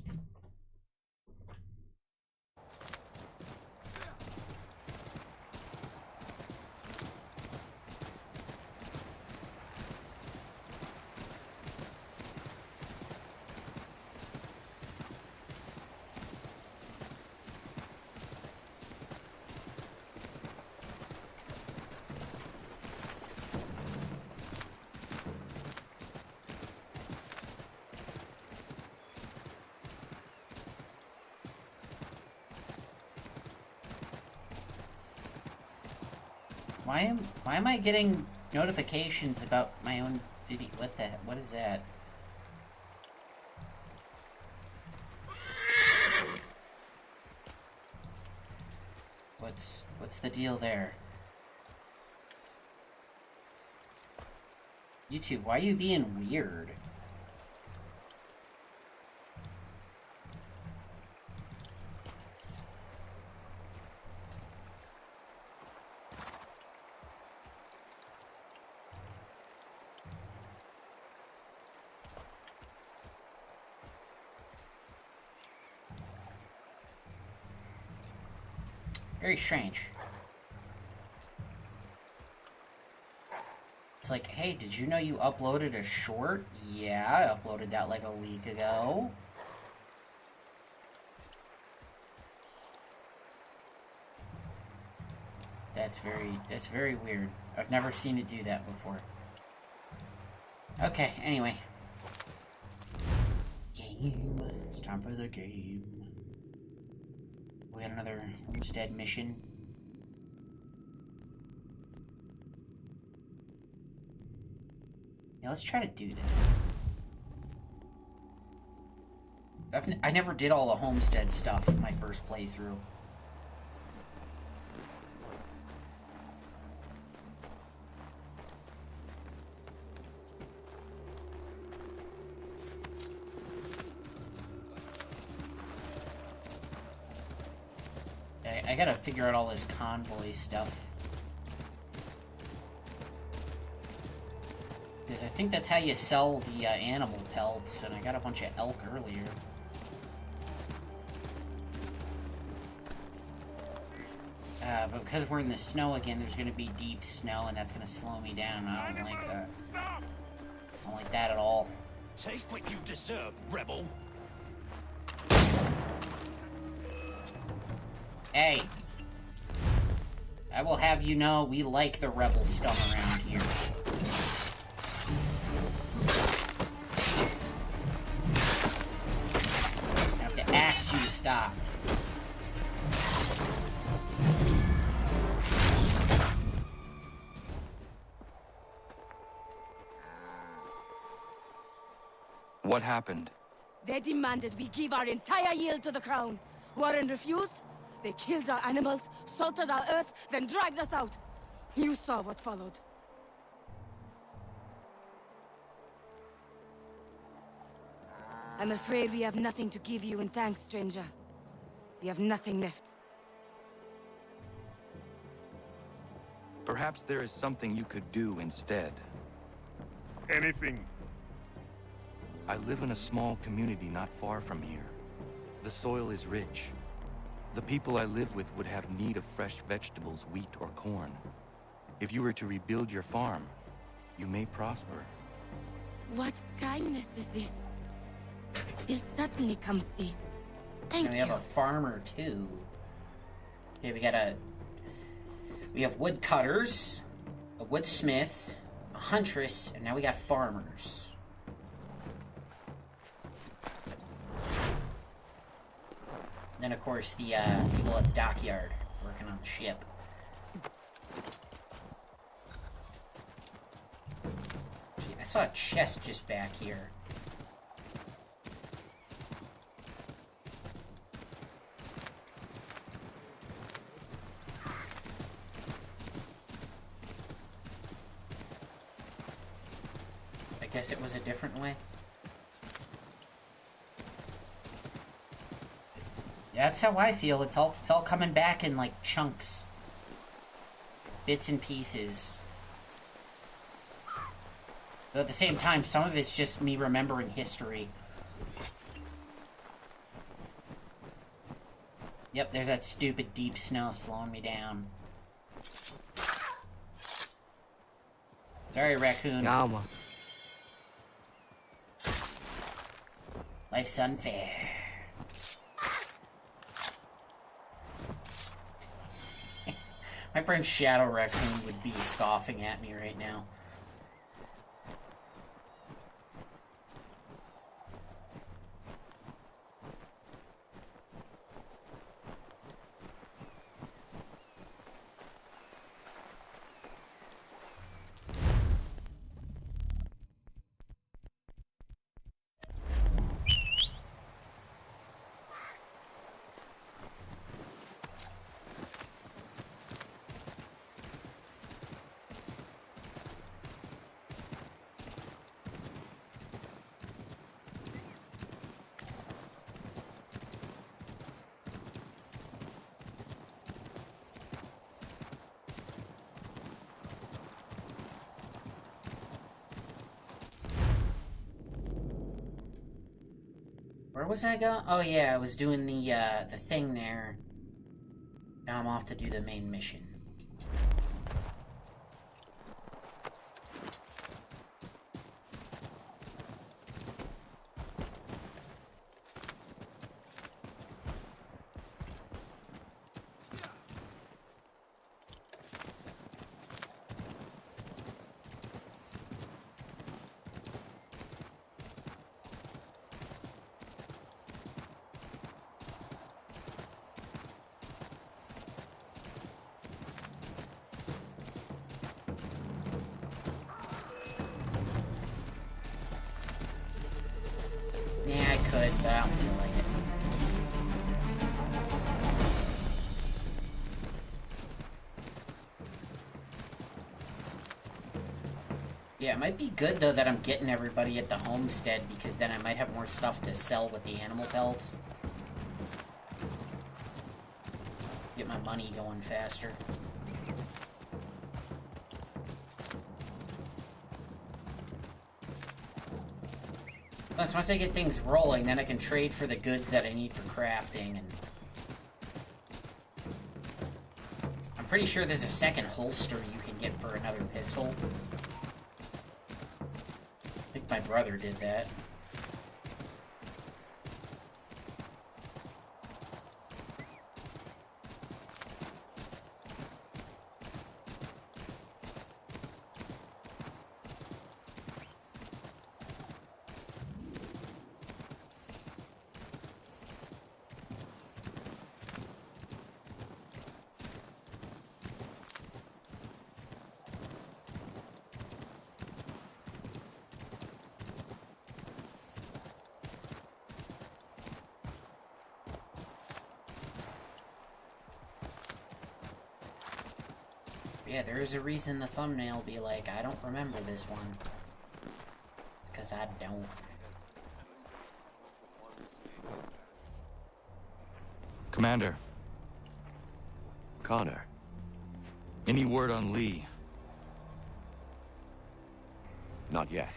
Why am I getting notifications about my own video? What is that? What's the deal there? YouTube, why are you being weird? Very strange. It's like, hey, did you know you uploaded a short? Yeah, I uploaded that like a week ago. That's very weird. I've never seen it do that before. Okay, anyway. Game. It's time for the game. We got another homestead mission. Yeah, let's try to do that. I never did all the homestead stuff my first playthrough. I gotta figure out all this convoy stuff. Because I think that's how you sell the animal pelts, and I got a bunch of elk earlier. But because we're in the snow again, there's gonna be deep snow, and that's gonna slow me down. I don't like that. I don't like that at all. Take what you deserve, rebel. Hey, I will have you know we like the rebel scum around here. I have to ask you to stop. What happened? They demanded we give our entire yield to the crown. Warren refused. They killed our animals, salted our earth, then dragged us out. You saw what followed. I'm afraid we have nothing to give you in thanks, stranger. We have nothing left. Perhaps there is something you could do instead. Anything. I live in a small community not far from here. The soil is rich. The people I live with would have need of fresh vegetables, wheat, or corn. If you were to rebuild your farm, you may prosper. What kindness is this? You certainly come see. Thank you. We have a farmer too. Okay, we have woodcutters, a woodsmith, a huntress, and now we got farmers. Then, of course, the people at the dockyard working on the ship. Gee, I saw a chest just back here. Guess it was a different way. Yeah, that's how I feel. It's all coming back in like chunks. Bits and pieces. But at the same time, some of it's just me remembering history. Yep, there's that stupid deep snow slowing me down. Sorry, raccoon. Calma. Life's unfair. My friend Shadow Raccoon would be scoffing at me right now. Where was I going? Oh yeah, I was doing the thing there. Now I'm off to do the main mission. Yeah, I could, but I don't feel like it. Yeah, it might be good, though, that I'm getting everybody at the homestead, because then I might have more stuff to sell with the animal pelts. Get my money going faster. Plus, once I get things rolling, then I can trade for the goods that I need for crafting, and... I'm pretty sure there's a second holster you can get for another pistol. I think my brother did that. Yeah, there is a reason the thumbnail be like, I don't remember this one. It's because I don't. Commander. Connor. Any word on Lee? Not yet.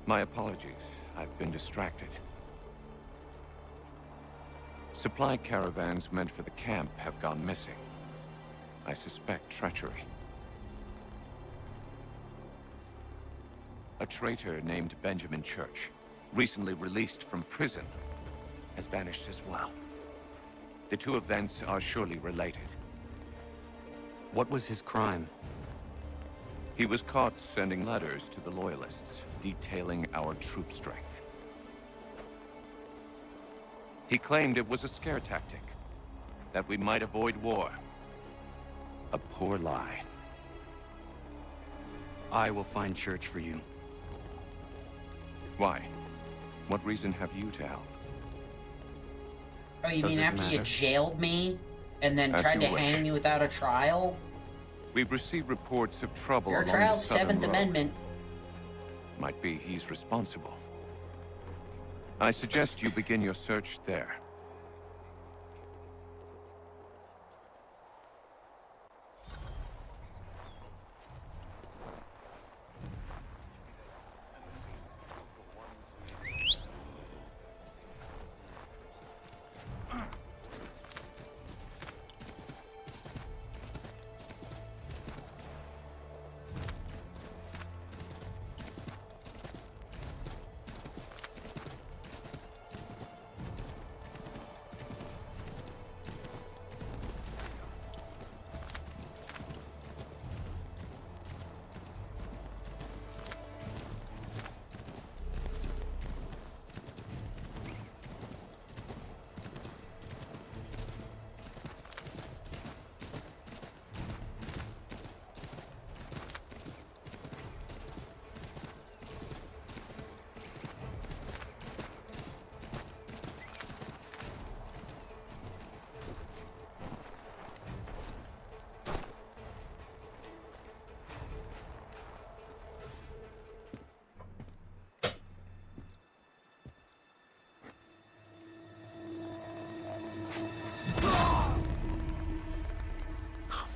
My apologies. I've been distracted. Supply caravans meant for the camp have gone missing. I suspect treachery. A traitor named Benjamin Church, recently released from prison, has vanished as well. The two events are surely related. What was his crime? He was caught sending letters to the Loyalists, detailing our troop strength. He claimed it was a scare tactic, that we might avoid war. A poor lie. I will find Church for you. Why? What reason have you to help? Oh, you mean after you jailed me, and then As tried to you wish. hang me without a trial? We've received reports of trouble Your along trial's the southern 7th road. Amendment. Might be he's responsible. I suggest you begin your search there.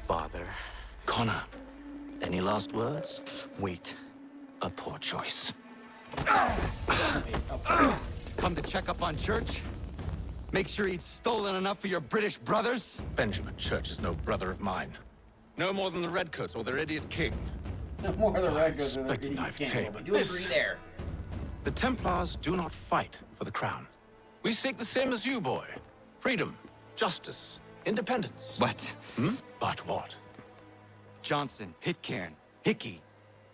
Father. Connor, any last words? Wait. A poor choice. Come to check up on Church? Make sure he'd stolen enough for your British brothers? Benjamin Church is no brother of mine. No more than the Redcoats or their idiot king. No more than the Redcoats or their Expecting idiot I'd king. say, But you agree there. The Templars do not fight for the crown. We seek the same as you, boy. Freedom, justice, independence. What? Hmm? But what? Johnson, Pitcairn, Hickey.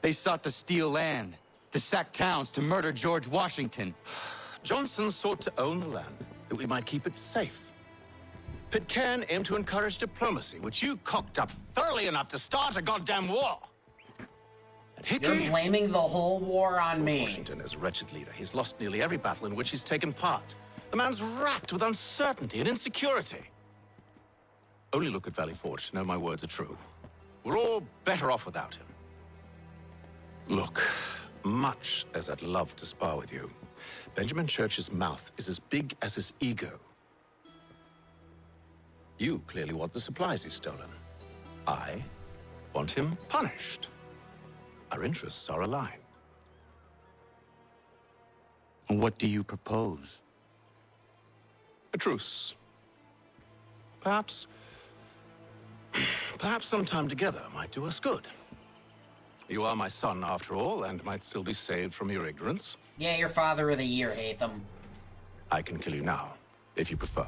They sought to steal land, to sack towns, to murder George Washington. Johnson sought to own the land, that we might keep it safe. Pitcairn aimed to encourage diplomacy, which you cocked up thoroughly enough to start a goddamn war. And Hickey... You're blaming the whole war on me. Washington is a wretched leader. He's lost nearly every battle in which he's taken part. The man's racked with uncertainty and insecurity. Only look at Valley Forge to know my words are true. We're all better off without him. Look, much as I'd love to spar with you, Benjamin Church's mouth is as big as his ego. You clearly want the supplies he's stolen. I want him punished. Our interests are aligned. What do you propose? A truce. Perhaps some time together might do us good. You are my son, after all, and might still be saved from your ignorance. Yeah, you're father of the year, Hatham. I can kill you now, if you prefer.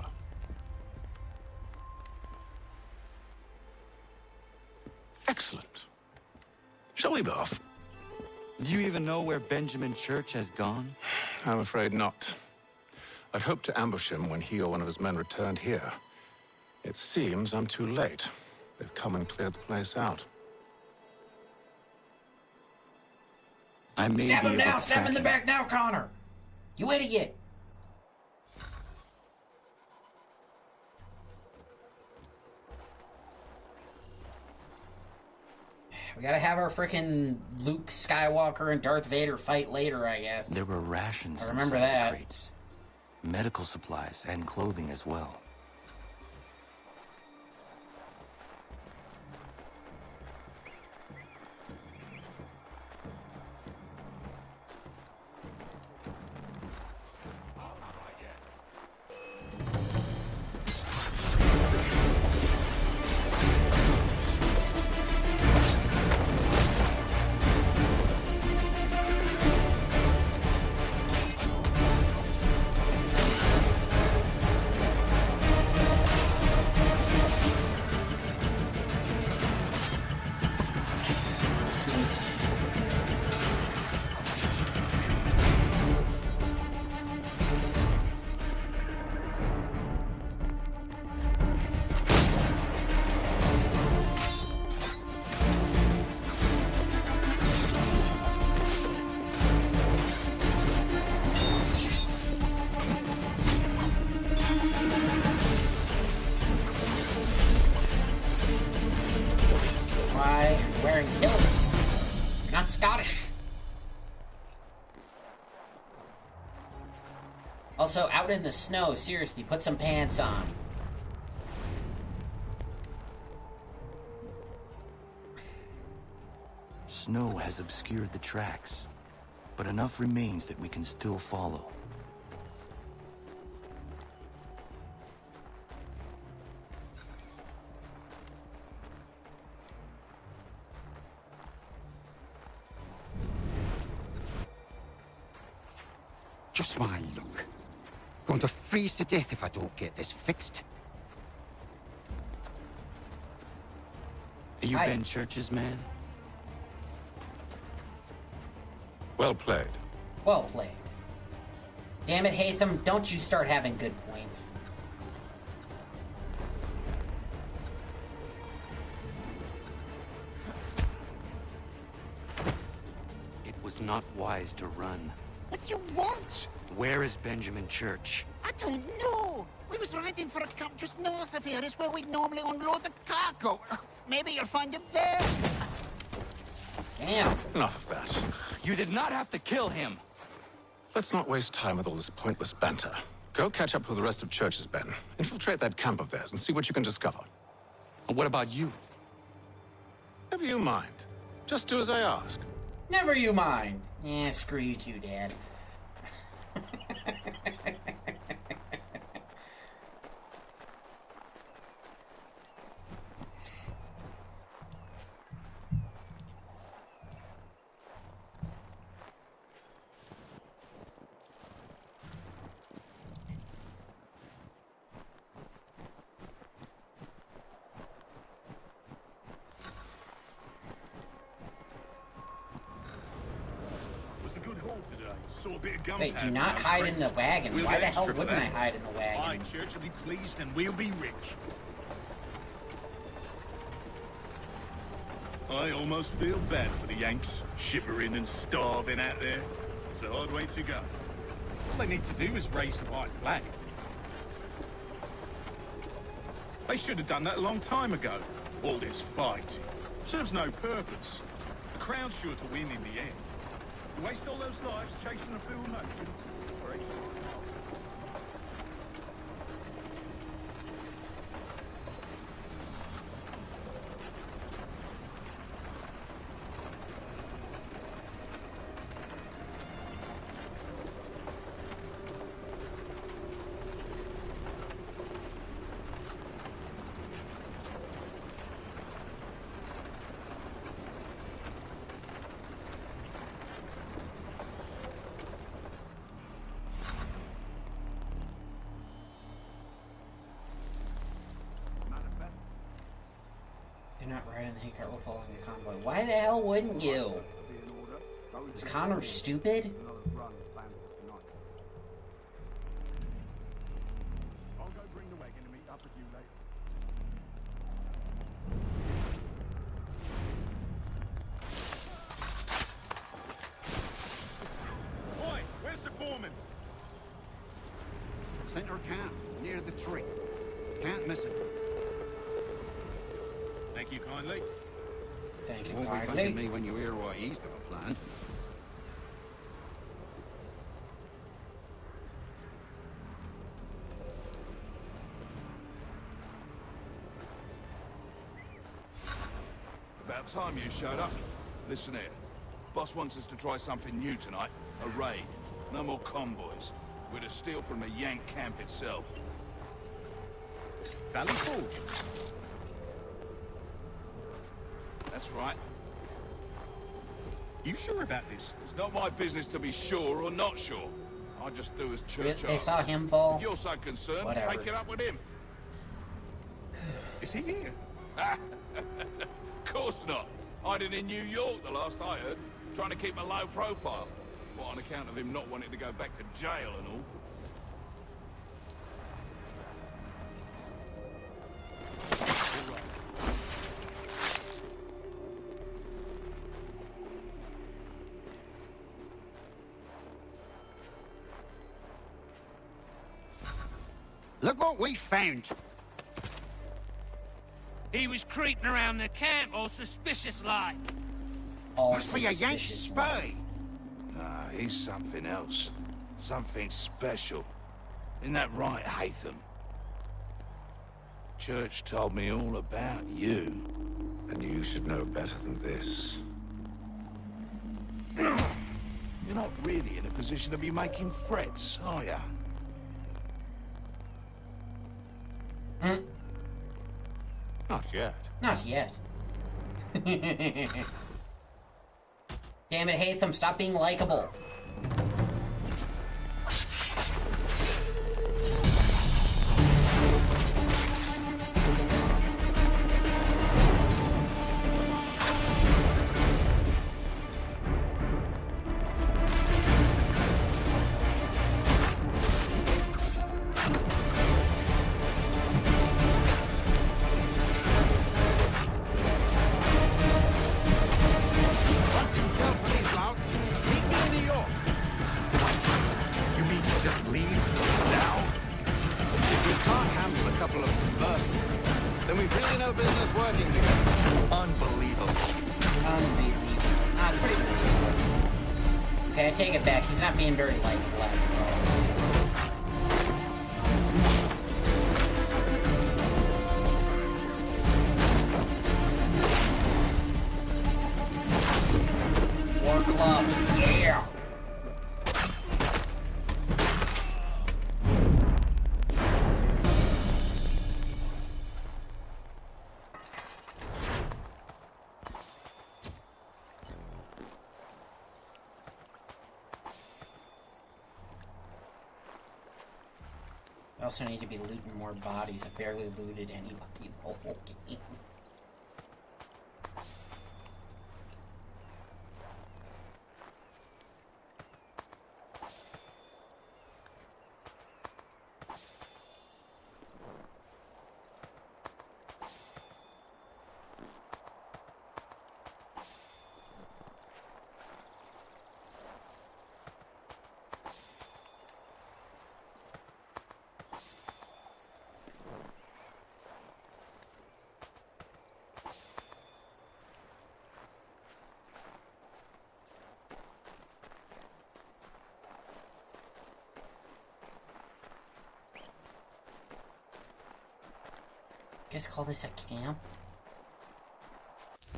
Excellent. Shall we be off? Do you even know where Benjamin Church has gone? I'm afraid not. I'd hoped to ambush him when he or one of his men returned here. It seems I'm too late. They've come and cleared the place out. I may Stab be him able now! to Stab him in the track back now, Connor! You idiot! We gotta have our frickin' Luke Skywalker and Darth Vader fight later, I guess. There were rations I remember inside that. the crates. Medical supplies and clothing as well. Why wearing kilts? You're not Scottish. Also, out in the snow, seriously, put some pants on. Snow has obscured the tracks, but enough remains that we can still follow. Just my luck. Going to freeze to death if I don't get this fixed. Are you Ben Church's man? Well played. Well played. Damn it, Hatham, don't you start having good points. It was not wise to run. What do you want? Where is Benjamin Church? I don't know. We was riding for a camp just north of here. It's where we normally unload the cargo. Maybe you'll find him there. Damn. Enough of that. You did not have to kill him. Let's not waste time with all this pointless banter. Go catch up with the rest of Church's men. Infiltrate that camp of theirs and see what you can discover. And what about you? Never you mind. Just do as I ask. Never you mind. Yeah, screw you too, Dad. Wait, do not hide in the wagon. Why the hell wouldn't I hide in the wagon? Aye, Church will be pleased and we'll be rich. I almost feel bad for the Yanks, shivering and starving out there. It's a hard way to go. All they need to do is raise the white flag. They should have done that a long time ago. All this fighting serves no purpose. The Crown's sure to win in the end. Waste all those lives chasing a fool notion. You're not riding the hay cart or following the convoy. Why the hell wouldn't you? Is Connor stupid? I'll go bring the wagon and meet up with you later. Boy, where's the foreman? Center camp, near the tree. Can't miss it. Thank you kindly. Thank you Won't be kindly. thanking me when you hear what he's got planned. About time you showed up. Listen here. Boss wants us to try something new tonight. A raid. No more convoys. We're to steal from the Yank camp itself. Valley Forge. That's right. You sure about this? It's not my business to be sure or not sure. I just do as Church They asks. saw him fall. If you're so concerned, Whatever. take it up with him. Is he here? Of course not. Hiding in New York, the last I heard. Trying to keep a low profile. What, on account of him not wanting to go back to jail and all? Look what we found. He was creeping around the camp all suspicious like. Must be a Yankee spy. Nah, he's something else. Something special. Isn't that right, Hatham? Church told me all about you. And you should know better than this. You're not really in a position to be making threats, are you? Not yet. Not yet. Damn it, Hatham, stop being likable. Okay, I take it back. He's not being very likable after all. War Club, yeah! I also need to be looting more bodies. I barely looted anybody the whole game. You guys call this a camp?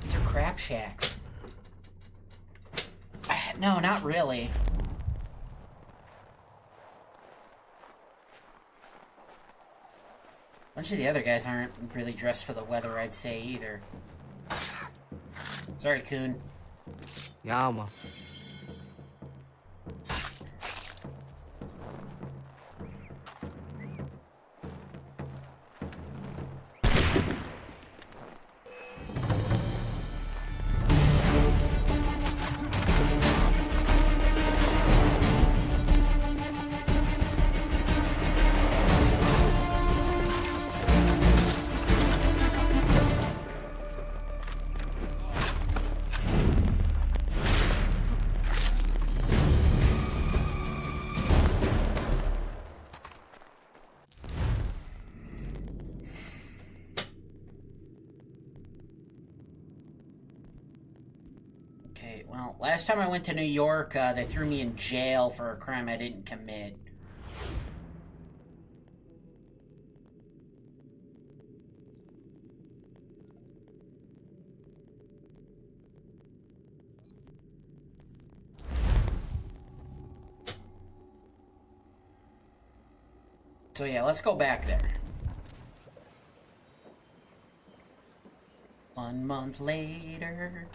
These are crab shacks. No, not really. A bunch of the other guys aren't really dressed for the weather, I'd say, either. Sorry, Coon. Yeah, man. Okay, well, last time I went to New York, they threw me in jail for a crime I didn't commit. So yeah, let's go back there. 1 month later.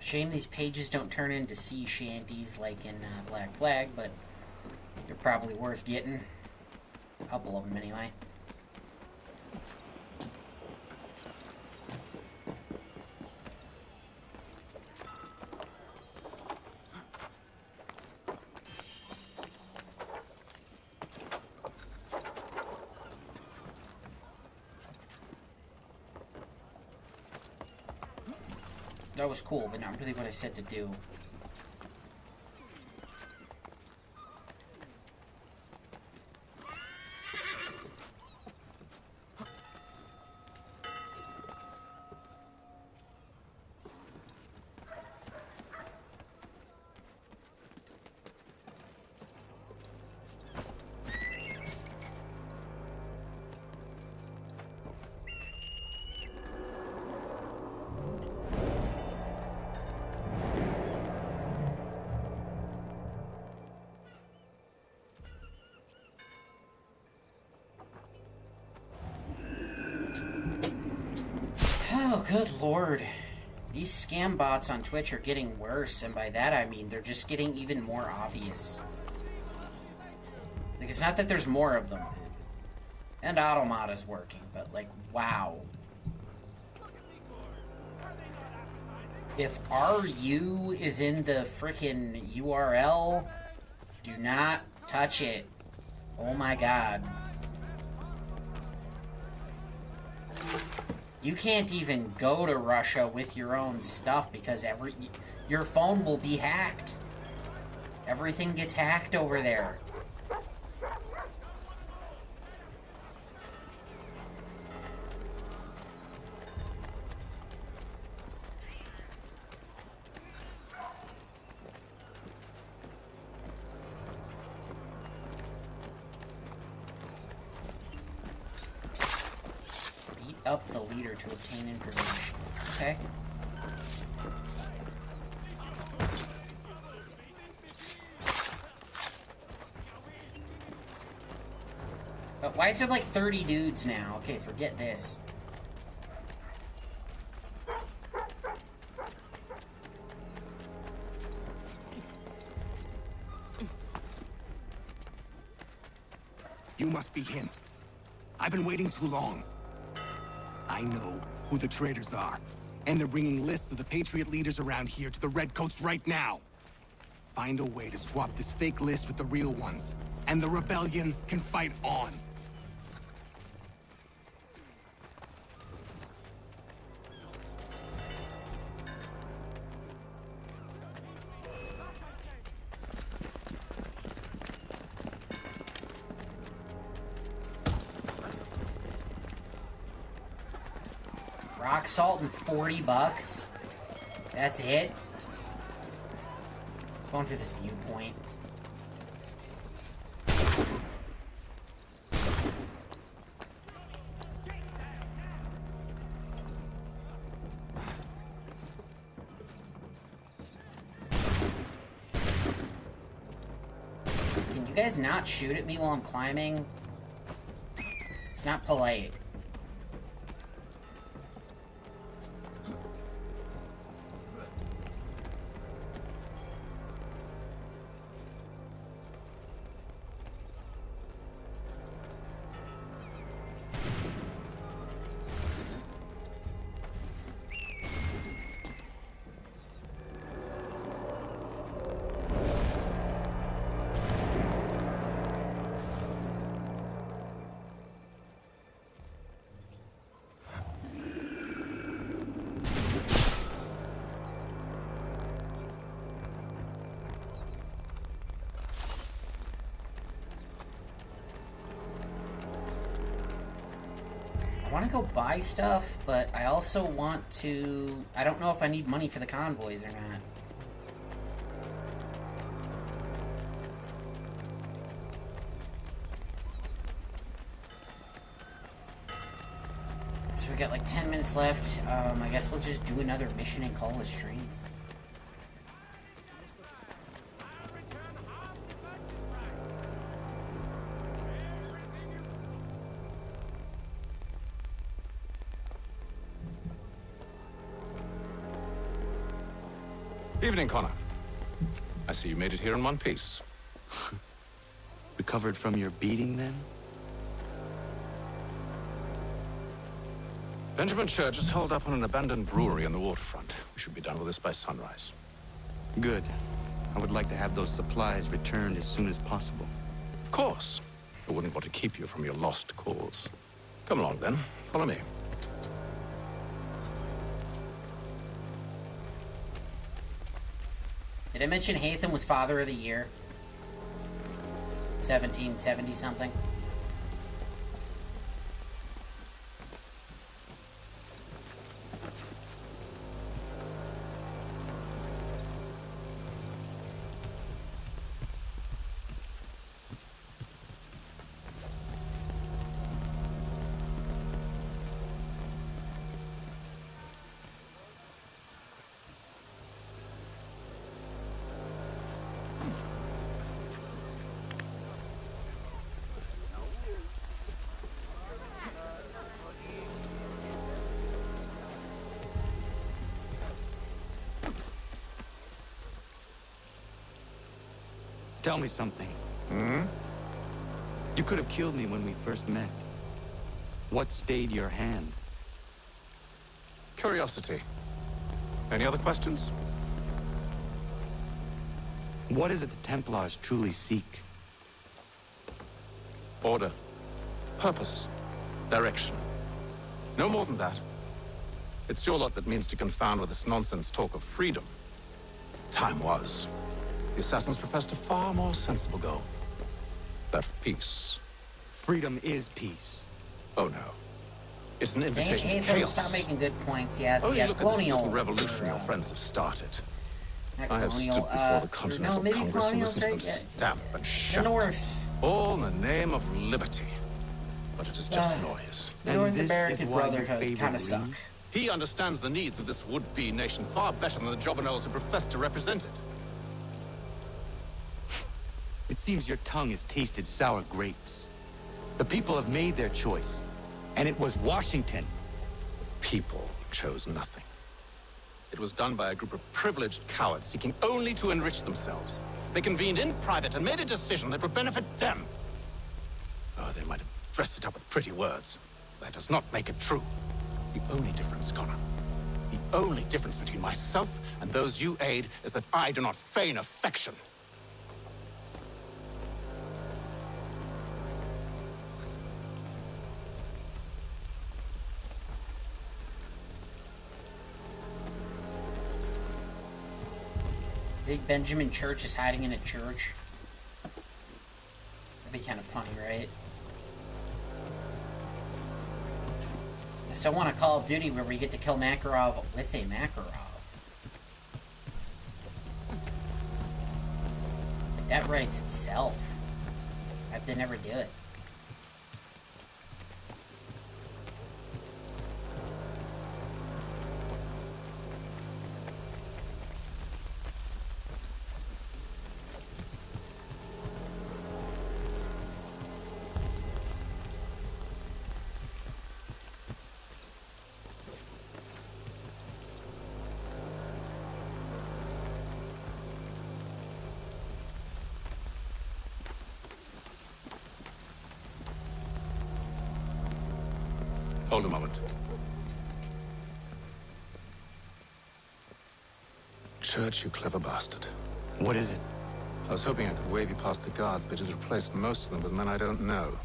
Shame these pages don't turn into sea shanties like in Black Flag, but they're probably worth getting. A couple of them, anyway. That was cool, but not really what I said to do. Oh, good lord. These scam bots on Twitch are getting worse, and by that I mean they're just getting even more obvious. Like, it's not that there's more of them. And Automod is working, but like, wow. If RU is in the frickin' URL, do not touch it. Oh my god. You can't even go to Russia with your own stuff because your phone will be hacked. Everything gets hacked over there. Up the leader to obtain information. Okay. But why is there like 30 dudes now? Okay, forget this. You must be him. I've been waiting too long. I know who the traitors are, and they're bringing lists of the Patriot leaders around here to the Redcoats right now. Find a way to swap this fake list with the real ones, and the rebellion can fight on. Rock salt and 40 bucks. That's it. Going for this viewpoint. Can you guys not shoot at me while I'm climbing? It's not polite. I want to go buy stuff, but I also want to... I don't know if I need money for the convoys or not. So we got like 10 minutes left. I guess we'll just do another mission and call a stream. Evening, Connor. I see you made it here in one piece. Recovered from your beating, then? Benjamin Church is holed up on an abandoned brewery on the waterfront. We should be done with this by sunrise. Good. I would like to have those supplies returned as soon as possible. Of course. I wouldn't want to keep you from your lost cause. Come along, then. Follow me. Did I mention Hatham was Father of the Year? 1770 something. Tell me something. Hmm? You could have killed me when we first met. What stayed your hand? Curiosity. Any other questions? What is it the Templars truly seek? Order. Purpose. Direction. No more than that. It's your lot that means to confound with this nonsense talk of freedom. Time was. The assassins professed a far more sensible goal. That of peace. Freedom is peace. Oh no. It's an Dang it, invitation to Hatham, chaos. stop making good points. Yeah, Only yeah, look at this colonial. little revolution your friends have started. Not I have stood colonial, before the Continental no, maybe Congress and colonial's listened to them right, yeah. stamp and The shout. North. All in the name of liberty. But it is just noise. The North American Brotherhood kind of suck. He understands the needs of this would-be nation far better than the jobberknolls who profess to represent it. It seems your tongue has tasted sour grapes. The people have made their choice, and it was Washington. People chose nothing. It was done by a group of privileged cowards seeking only to enrich themselves. They convened in private and made a decision that would benefit them. Oh, they might have dressed it up with pretty words. That does not make it true. The only difference, Connor, the only difference between myself and those you aid is that I do not feign affection. Big Benjamin Church is hiding in a church. That'd be kind of funny, right? I still want a Call of Duty where we get to kill Makarov with a Makarov. That writes itself. They never do it. Hold a moment. Church, you clever bastard. What is it? I was hoping I could wave you past the guards, but it has replaced most of them with men I don't know.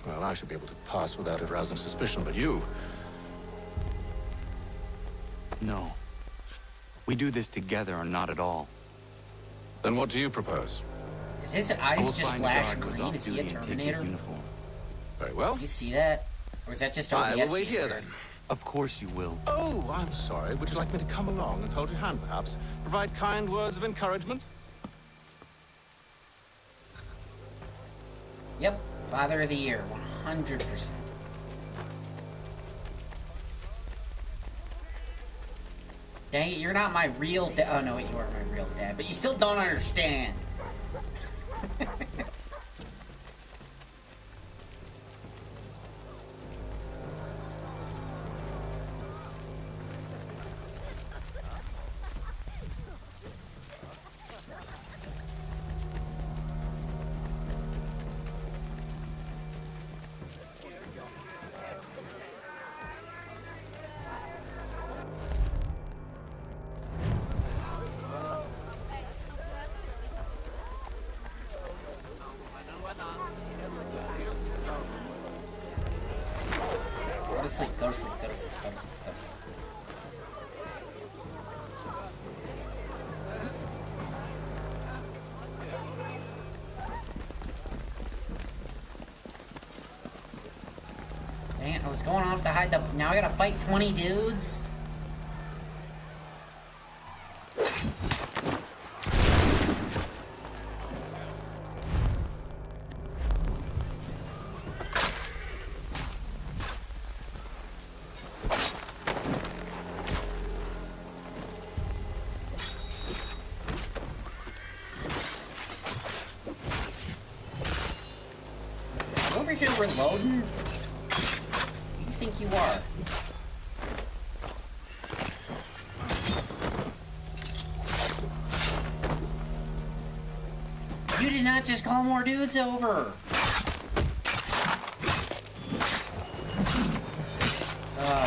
Well, I should be able to pass without arousing suspicion, but you... No. We do this together or not at all. Then what do you propose? Did his eyes just flash green? Is he a Terminator? Very well. You see that? Or is that just I OBS? will wait here then. Of course you will. Oh, I'm sorry. Would you like me to come along and hold your hand, perhaps? Provide kind words of encouragement? Yep. Father of the Year. 100%. Dang it, you're not my real dad. Oh, no, wait, you are my real dad. But you still don't understand. Go to sleep, go to sleep, go to sleep, go to sleep, go to sleep. I was going off to hide the... Now I gotta fight 20 dudes? Over here reloading? Who do you think you are? You did not just call more dudes over!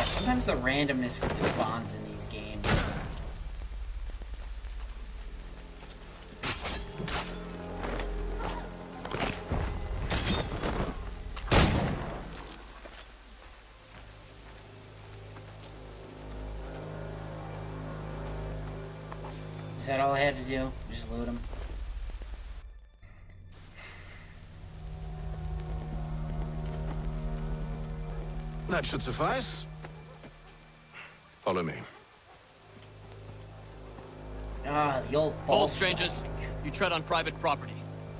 Sometimes the randomness with the spawns in these games. Is that all I had to do? Just loot them? That should suffice. Follow me. Ah, the old Hold, false strangers. You tread on private property.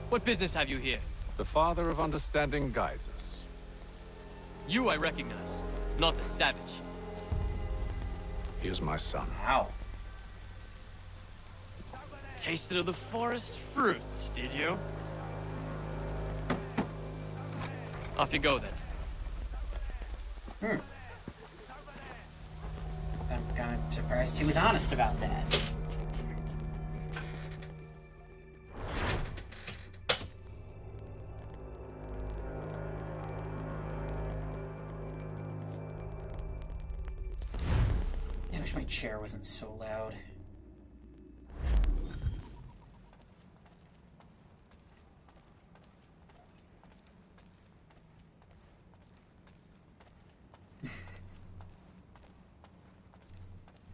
What business have you here? The Father of Understanding guides us. You I recognize, not the savage. He is my son. Ow. Tasted of the forest fruits, did you? Off you go, then. I'm kind of surprised he was honest about that. I wish my chair wasn't so loud.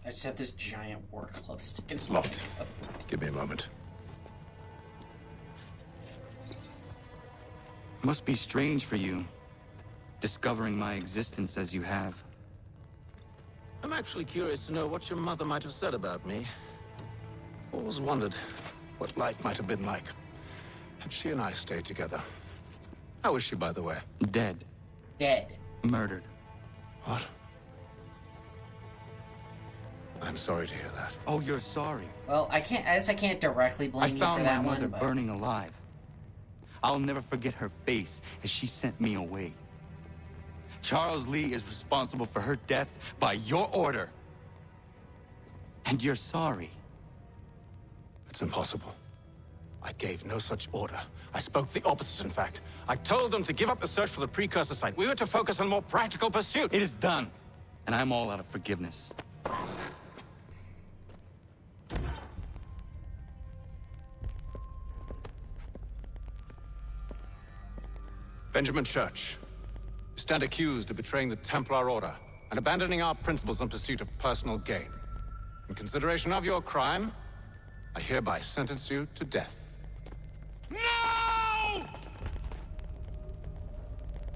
I just have this giant war club sticking in my Locked. Give me a moment. Must be strange for you, discovering my existence as you have. I'm actually curious to know what your mother might have said about me. Always wondered what life might have been like had she and I stayed together. How is she, by the way? Dead. Dead. Murdered. What? I'm sorry to hear that. Oh, you're sorry. Well, I guess I can't directly blame you for I that found my mother one, but... burning alive. I'll never forget her face as she sent me away. Charles Lee is responsible for her death by your order. And you're sorry. It's impossible. I gave no such order. I spoke the opposite, in fact. I told them to give up the search for the precursor site. We were to focus on more practical pursuits. It is done. And I'm all out of forgiveness. Benjamin Church, you stand accused of betraying the Templar Order and abandoning our principles in pursuit of personal gain. In consideration of your crime, I hereby sentence you to death. No!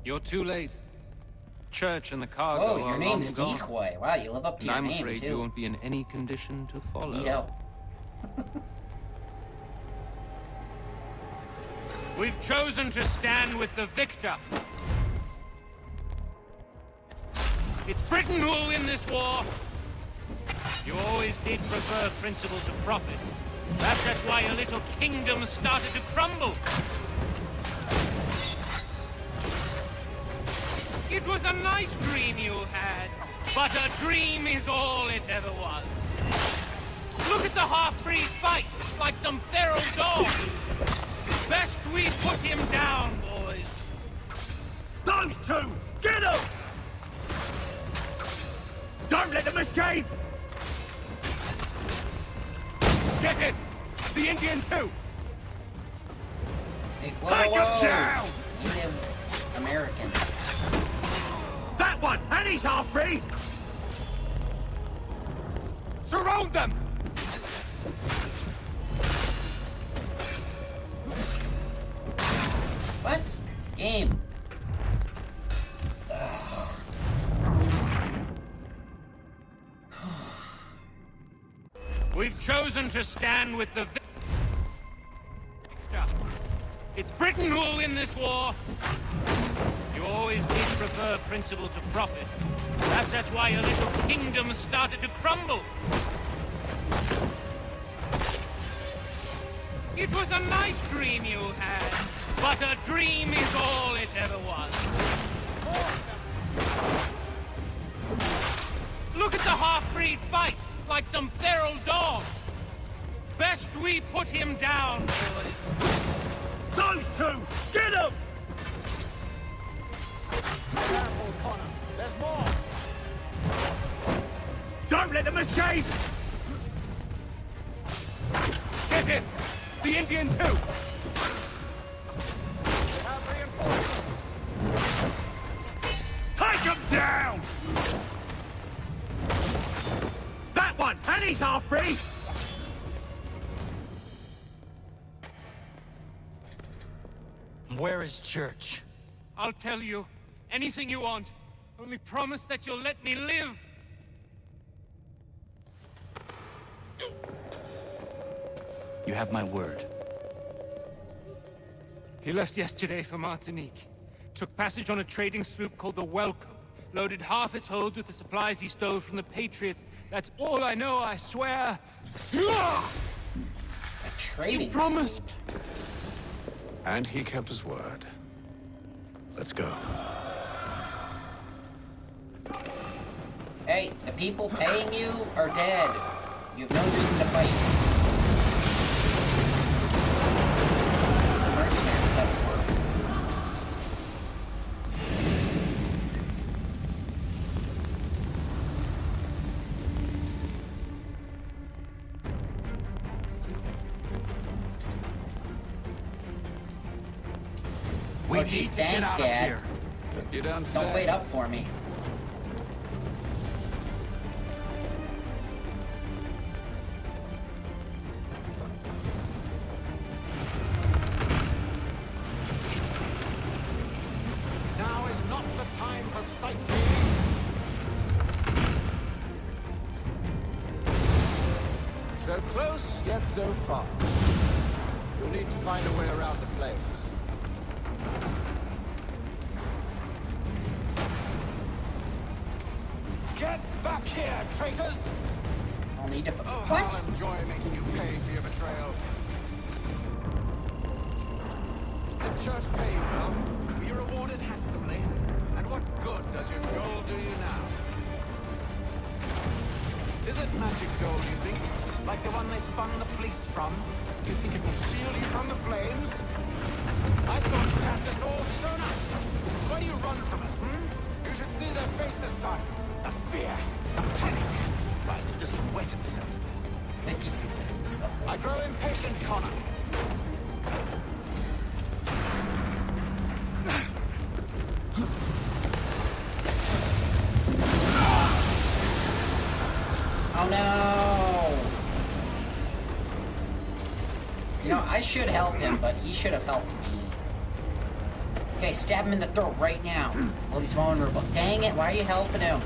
You're too late. Church and the cargo Oh, your are name's long gone. Decoy. Wow, you live up to And your I'm name, afraid too. you won't be in any condition to follow. Neato. We've chosen to stand with the victor. It's Britain who will win this war. You always did prefer principles of profit. Perhaps that's why your little kingdom started to crumble. It was a nice dream you had, but a dream is all it ever was. Look at the half-breed fight, like some feral dog. Best we put him down, boys. Those two! Get them! Don't let them escape! Get it! The Indian too! Hey, Take him down! Native American. That one! And he's half-breed! Surround them! What? Game. Ugh. We've chosen to stand with the victor. It's Britain who will win this war. You always did prefer principle to profit. Perhaps that's why your little kingdom started to crumble. It was a nice dream you had, but a dream is all it ever was. Look at the half-breed fight, like some feral dog. Best we put him down, boys. Those two! Get them! Careful, Connor. There's more. Don't let them escape! Get him! The Indian too! We have reinforcements. Take them down! That one! And he's half-breed! Where is Church? I'll tell you. Anything you want. Only promise that you'll let me live. You have my word. He left yesterday for Martinique. Took passage on a trading sloop called the Welcome. Loaded half its hold with the supplies he stole from the Patriots. That's all I know, I swear. A trading You promised. sloop. And he kept his word. Let's go. Hey, the people paying you are dead. You have no reason to fight. Mercenaries have work. We Oh, gee, need to thanks, get out Dad. of here. You don't say. Don't wait up for me. Now is not the time for sightseeing. So close, yet so far. You'll need to find a way around the flames. Get back here, traitors! I'll need to. Oh, What? I'll enjoy making you pay for your betrayal. Did Church pay you well? Were you rewarded handsomely? And what good does your gold do you now? Is it magic gold, you think? Like the one they spun the fleece from? You think it will shield you from the flames? I thought you had this all sewn up. So why do you run from us, You should see their faces, son. The fear, the panic. Why, this will wet himself. I grow impatient, Connor. Oh no! You know, I should help him, but he should have helped me. Okay, stab him in the throat right now. Well, he's vulnerable. Dang it, why are you helping him?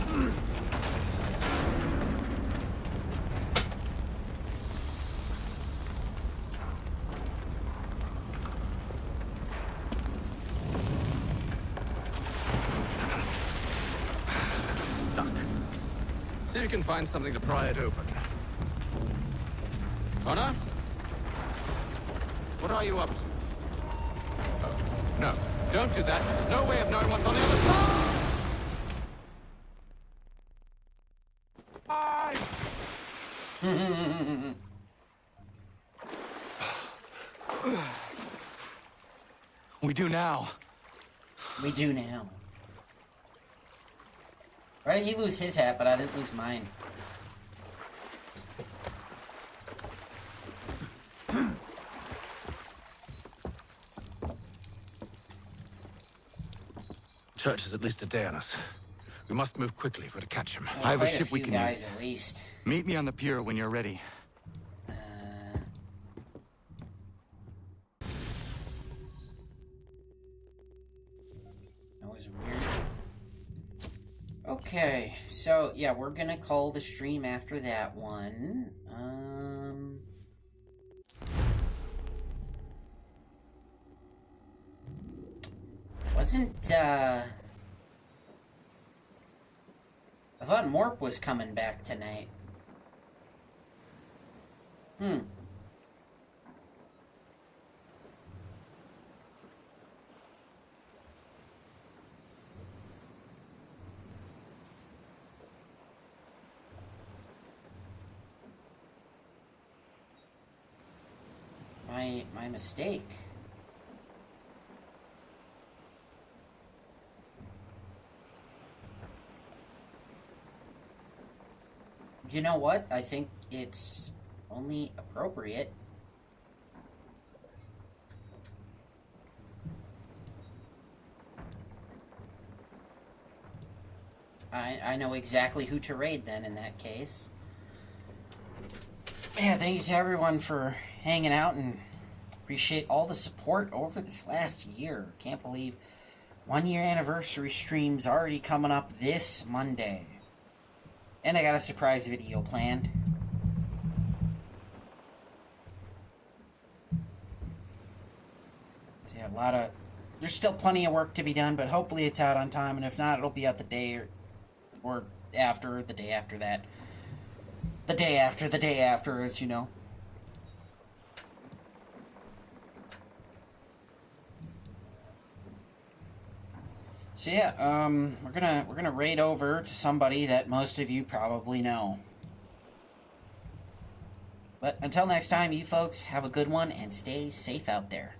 Stuck. See if you can find something to pry it open. Connor? What are you up to? Oh, no. Don't do that. There's no way of knowing what's on the other side! We do now. We do now. Why did he lose his hat, but I didn't lose mine? Church is at least a day on us. We must move quickly if we're to catch him. I have a Quite ship we few can guys use. at least. Meet me on the pier when you're ready. That was weird. Okay, so yeah, we're gonna call the stream after that one. Wasn't, I thought Morp was coming back tonight. My mistake. You know what? I think it's only appropriate. I know exactly who to raid then in that case. Yeah, thank you to everyone for hanging out and appreciate all the support over this last year. Can't believe 1 year anniversary stream's already coming up this Monday. And I got a surprise video planned. So yeah, there's still plenty of work to be done, but hopefully it's out on time, and if not, it'll be out the day or after, the day after that. The day after, as you know. So yeah, we're gonna raid over to somebody that most of you probably know. But until next time, you folks have a good one and stay safe out there.